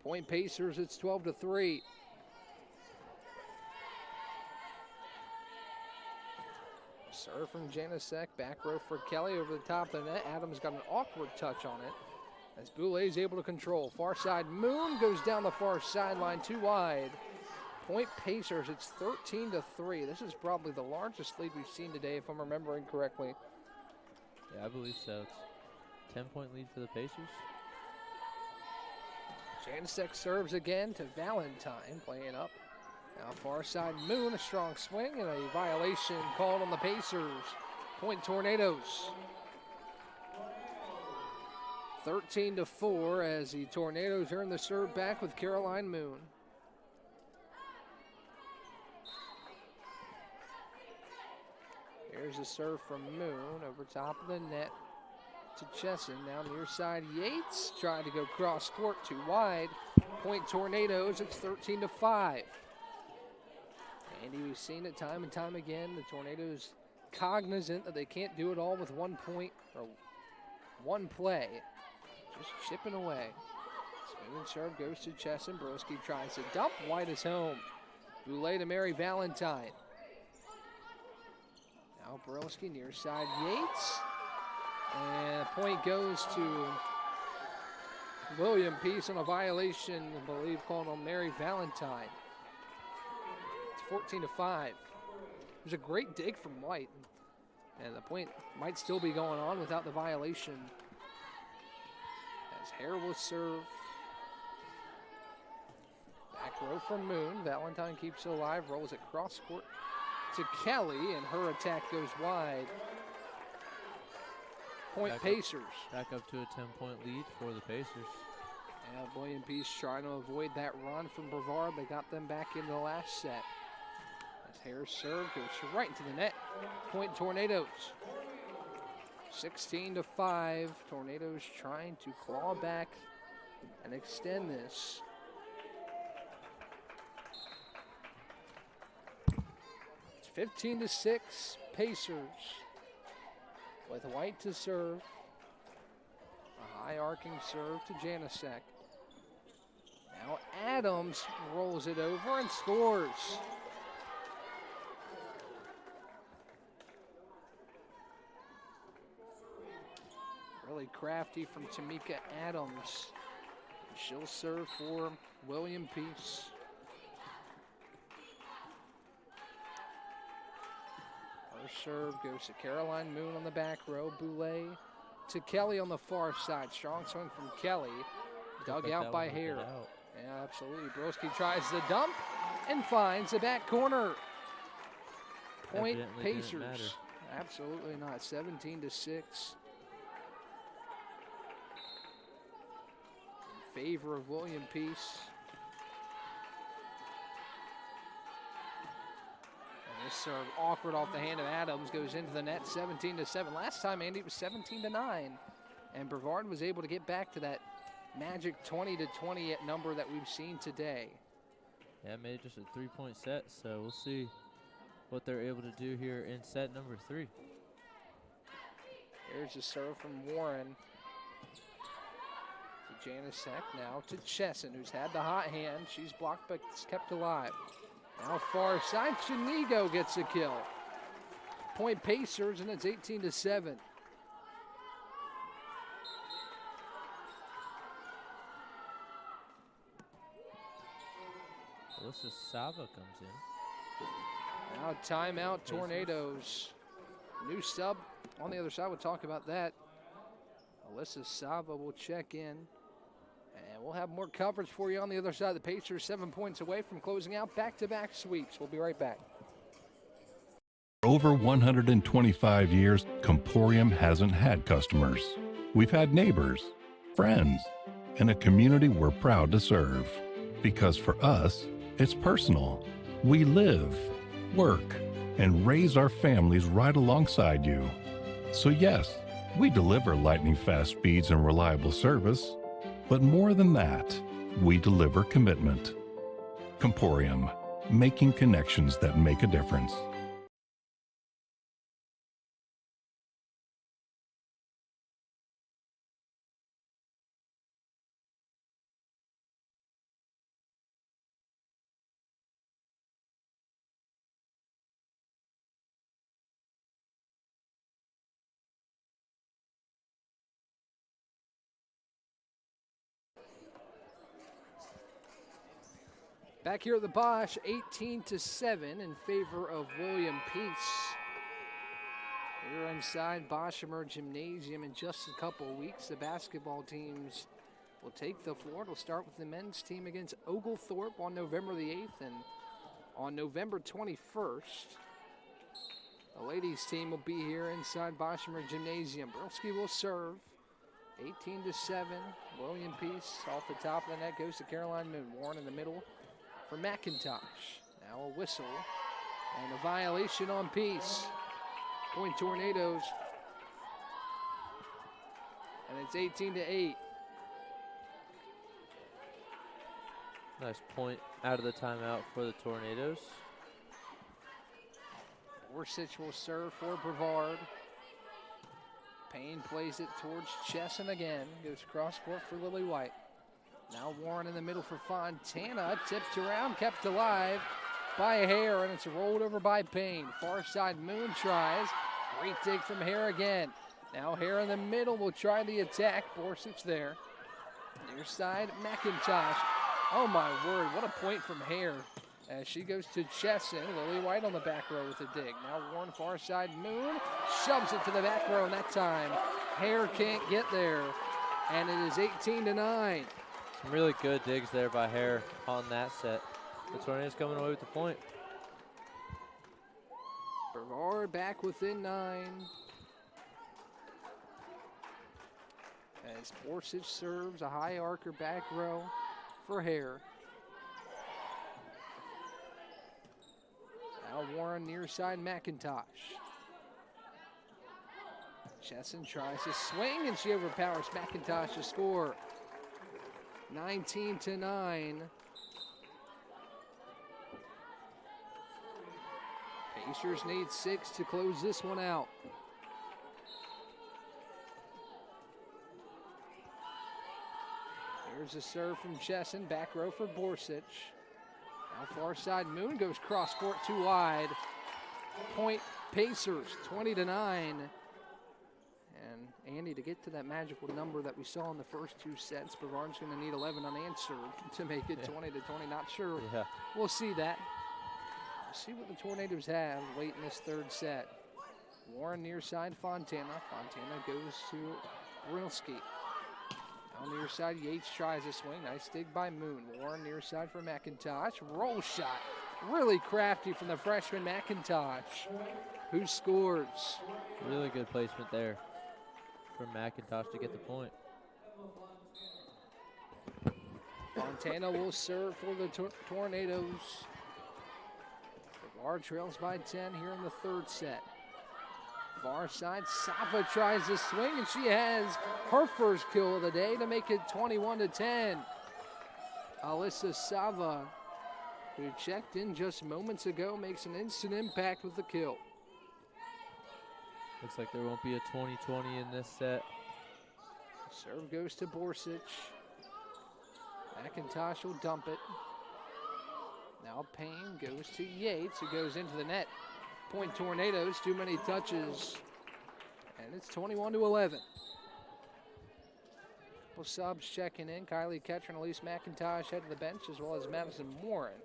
S2: Point Pacers, it's 12-3. Serve from Janacek, back row for Kelly over the top of the net. Adams got an awkward touch on it as Boulay is able to control. Far side, Moon goes down the far sideline, too wide. Point Pacers, it's 13-3. This is probably the largest lead we've seen today, if I'm remembering correctly.
S1: Yeah, I believe so. It's 10-point lead for the Pacers.
S2: Janacek serves again to Valentine, playing up. Now far side, Moon, a strong swing, and a violation called on the Pacers. Point Tornadoes. 13-4 as the Tornadoes earn the serve back with Caroline Moon. Here's a serve from Moon over top of the net to Chesson. Now near side, Yates tried to go cross court, too wide. Point Tornadoes, it's 13-5. And we've seen it time and time again. The Tornadoes cognizant that they can't do it all with 1 point or one play. Just chipping away. Smooth serve goes to Chesson. Broski tries to dump. White is home. Boulay to Mary Valentine. Now Broski near side Yates. And a point goes to William Peace on a violation, I believe, called on Mary Valentine. It's 14-5. There's a great dig from White. And the point might still be going on without the violation. As Hare will serve. Throw from Moon. Valentine keeps it alive, rolls it cross court to Kelly, and her attack goes wide. Point Pacers.
S1: Back up to a 10-point lead for the Pacers.
S2: Yeah, William Peace trying to avoid that run from Brevard. They got them back in the last set. As Harris serve goes right into the net. Point Tornadoes. 16-5. Tornadoes trying to claw back and extend this. It's 15-6. Pacers with White to serve. A high arcing serve to Janasek. Now Adams rolls it over and scores. Really crafty from Tamika Adams. She'll serve for William Peace. Her serve goes to Caroline Moon on the back row. Boulay to Kelly on the far side. Strong swing from Kelly. Dug out by Hare. Yeah, absolutely. Broski tries the dump and finds the back corner. Point Pacers. Absolutely not. 17-6. In favor of William Peace. And this serve awkward off the hand of Adams goes into the net. 17-7. Last time, Andy, it was 17-9. And Brevard was able to get back to that magic 20-20 number that we've seen today.
S1: Yeah, made just a 3-point set, so we'll see what they're able to do here in set number 3.
S2: Here's a serve from Warren to Janasek, now to Chesson, who's had the hot hand. She's blocked but kept alive. Now far side, Chinigo gets a kill. Point Pacers, and it's 18-7.
S1: Alyssa Sava comes in.
S2: Now timeout, Tornadoes. New sub on the other side. We'll talk about that. Alyssa Sava will check in. And we'll have more coverage for you on the other side. The Pacers 7 points away from closing out back-to-back sweeps. We'll be right back.
S9: For over 125 years, Comporium hasn't had customers. We've had neighbors, friends, and a community we're proud to serve. Because for us, it's personal. We live, work, and raise our families right alongside you. So yes, we deliver lightning-fast speeds and reliable service, but more than that, we deliver commitment. Comporium, making connections that make a difference.
S2: Back here at the Bosch, 18-7 in favor of William Peace. Here inside Boschimer Gymnasium in just a couple of weeks, the basketball teams will take the floor. It'll start with the men's team against Oglethorpe on November the 8th, and on November 21st, the ladies team will be here inside Boschimer Gymnasium. Brilski will serve. 18-7, William Peace off the top of the net goes to Caroline Moon. Warren in the middle for McIntosh. Now a whistle and a violation on Peace. Point Tornadoes. And it's 18-8.
S1: Nice point out of the timeout for the Tornadoes.
S2: Orsich will serve for Brevard. Payne plays it towards Chesson again. Goes cross court for Lily White. Now Warren in the middle for Fontana. Tipped around, kept alive by Hare, and it's rolled over by Payne. Far side Moon tries. Great dig from Hare again. Now Hare in the middle will try the attack. Borsich there. Near side, McIntosh. Oh my word, what a point from Hare. As she goes to Chesson. Lily White on the back row with a dig. Now Warren far side Moon. Shoves it to the back row, and that time Hare can't get there. And it is 18-9.
S1: Some really good digs there by Hare on that set. The Tornadoes coming away with the point.
S2: Brevard back within 9. As Borsich serves a high arcer back row for Hare. Now Warren near side McIntosh. Chesson tries to swing and she overpowers McIntosh to score. 19-9. Pacers need 6 to close this one out. Here's a serve from Chesson, back row for Borsich. Now far side, Moon goes cross court too wide. Point Pacers, 20-9. And Andy, to get to that magical number that we saw in the first 2 sets, Brevard's going to need 11 unanswered to make it 20-20. Not sure.
S1: Yeah.
S2: We'll see that. We'll see what the Tornadoes have late in this 3rd set. Warren near side Fontana. Fontana goes to Brilski. On the near side, Yates tries a swing. Nice dig by Moon. Warren near side for McIntosh. Roll shot. Really crafty from the freshman McIntosh, who scores.
S1: Really good placement there for McIntosh to get the point.
S2: Fontana will serve for the Tornadoes. Brevard trails by 10 here in the 3rd set. Far side, Sava tries to swing, and she has her first kill of the day to make it 21-10. Alyssa Sava, who checked in just moments ago, makes an instant impact with the kill.
S1: Looks like there won't be a 20-20 in this set.
S2: Serve goes to Borsich. McIntosh will dump it. Now Payne goes to Yates, who goes into the net. Point Tornadoes, too many touches. And it's 21-11. Couple subs checking in. Kylie Ketcher and Elise McIntosh head to the bench, as well as Madison Warren.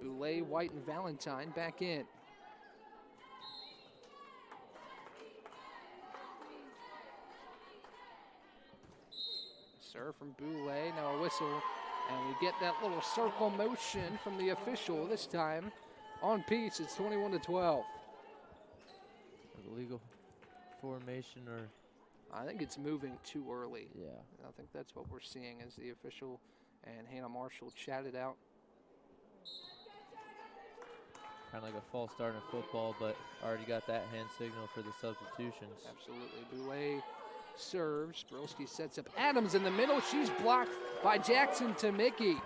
S2: Boulay, White, and Valentine back in. Serve from Boulay, now a whistle. And we get that little circle motion from the official this time. On piece, it's 21-12.
S1: Illegal formation, or
S2: I think it's moving too early.
S1: yeah.
S2: I think that's what we're seeing as the official and Hannah Marshall chatted out.
S1: Kind of like a false start in football, but already got that hand signal for the substitutions.
S2: Absolutely. Boulay serves. Brilski sets up Adams in the middle. She's blocked by Jackson Tamicki.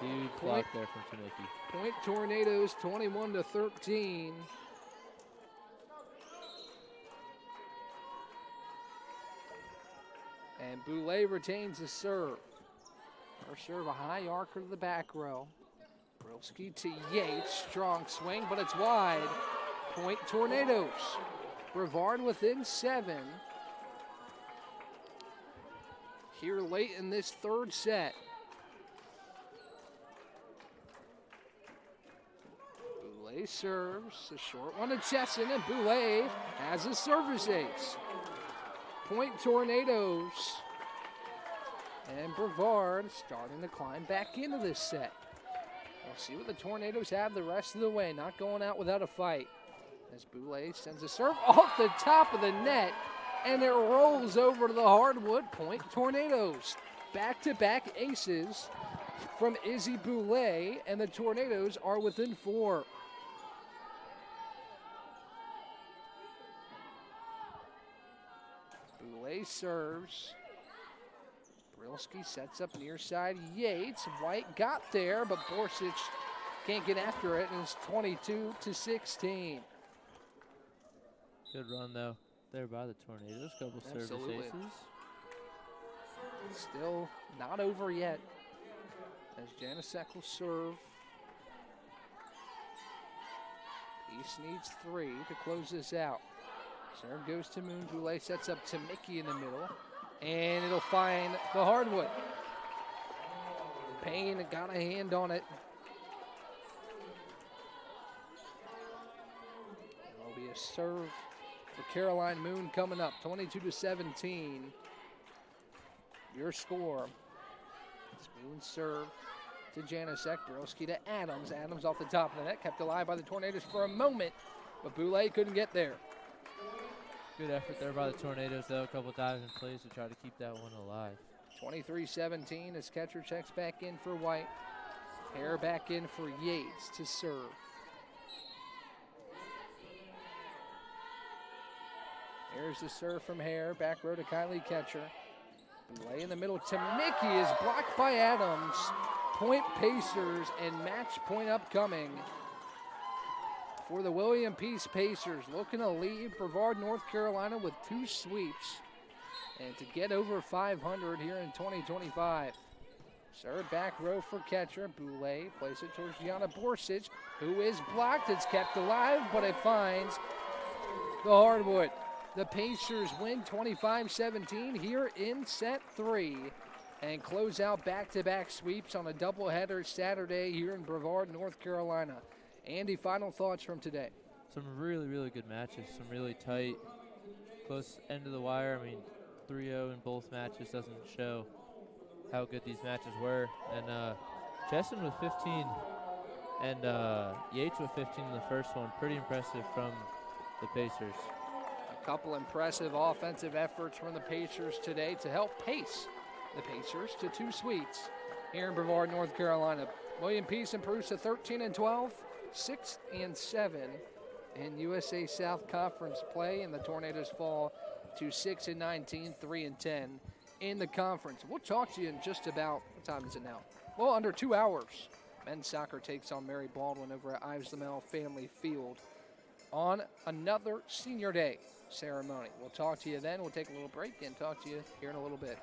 S1: Huge block there from Tamicki.
S2: Point Tornadoes 21-13. And Boulay retains the serve. Her serve, a high arcer to the back row. Brilski to Yates, strong swing, but it's wide. Point Tornadoes. Brevard within 7. Here late in this 3rd set. Boulay serves, a short one to Chesson, and Boulay has a service ace. Point Tornadoes. And Brevard starting to climb back into this set. We'll see what the Tornadoes have the rest of the way. Not going out without a fight. As Boulay sends a serve off the top of the net, and it rolls over to the hardwood. Point Tornadoes. Back-to-back aces from Izzy Boulay, and the Tornadoes are within 4. Boulay serves. Brilski sets up near side Yates. White got there, but Borsich can't get after it, and it's 22-16.
S1: Good run, though, there by the Tornadoes. Couple service aces.
S2: Still not over yet, as Janasek will serve. East needs 3 to close this out. Serve goes to Moon. Boulay sets up to Mickey in the middle, and it'll find the hardwood. Payne got a hand on it. There'll be a serve for Caroline Moon coming up, 22-17. Your score. Smooth serve to Janasek. Brylski to Adams. Adams off the top of the net, kept alive by the Tornadoes for a moment, but Boulay couldn't get there.
S1: Good effort there by the Tornadoes, though. A couple diving plays to try to keep that one alive.
S2: 23-17 as catcher checks back in for White. Hare back in for Yates to serve. Here's the serve from Hare. Back row to Kylie Ketcher. Boulay in the middle to Mickey is blocked by Adams. Point Pacers and match point upcoming for the William Peace Pacers. Looking to lead Brevard, North Carolina with 2 sweeps and to get over 500 here in 2025. Serve back row for Ketcher. Boulay plays it towards Gianna Borsic, who is blocked. It's kept alive, but it finds the hardwood. The Pacers win 25-17 here in set 3 and close out back-to-back sweeps on a doubleheader Saturday here in Brevard, North Carolina. Andy, final thoughts from today?
S1: Some really, really good matches. Some really tight, close end of the wire. I mean, 3-0 in both matches doesn't show how good these matches were. And Chesson with 15 and Yates with 15 in the first one. Pretty impressive from the Pacers.
S2: Couple impressive offensive efforts from the Pacers today to help pace the Pacers to 2 sweeps here in Brevard, North Carolina. William Peace improves to 13-12, 6-7 in USA South Conference play, and the Tornadoes fall to 6-19, 3-10 in the conference. We'll talk to you in just about, what time is it now? Well, under 2 hours. Men's soccer takes on Mary Baldwin over at Ives Lamel Family Field on another senior day ceremony. We'll talk to you then. We'll take a little break and talk to you here in a little bit.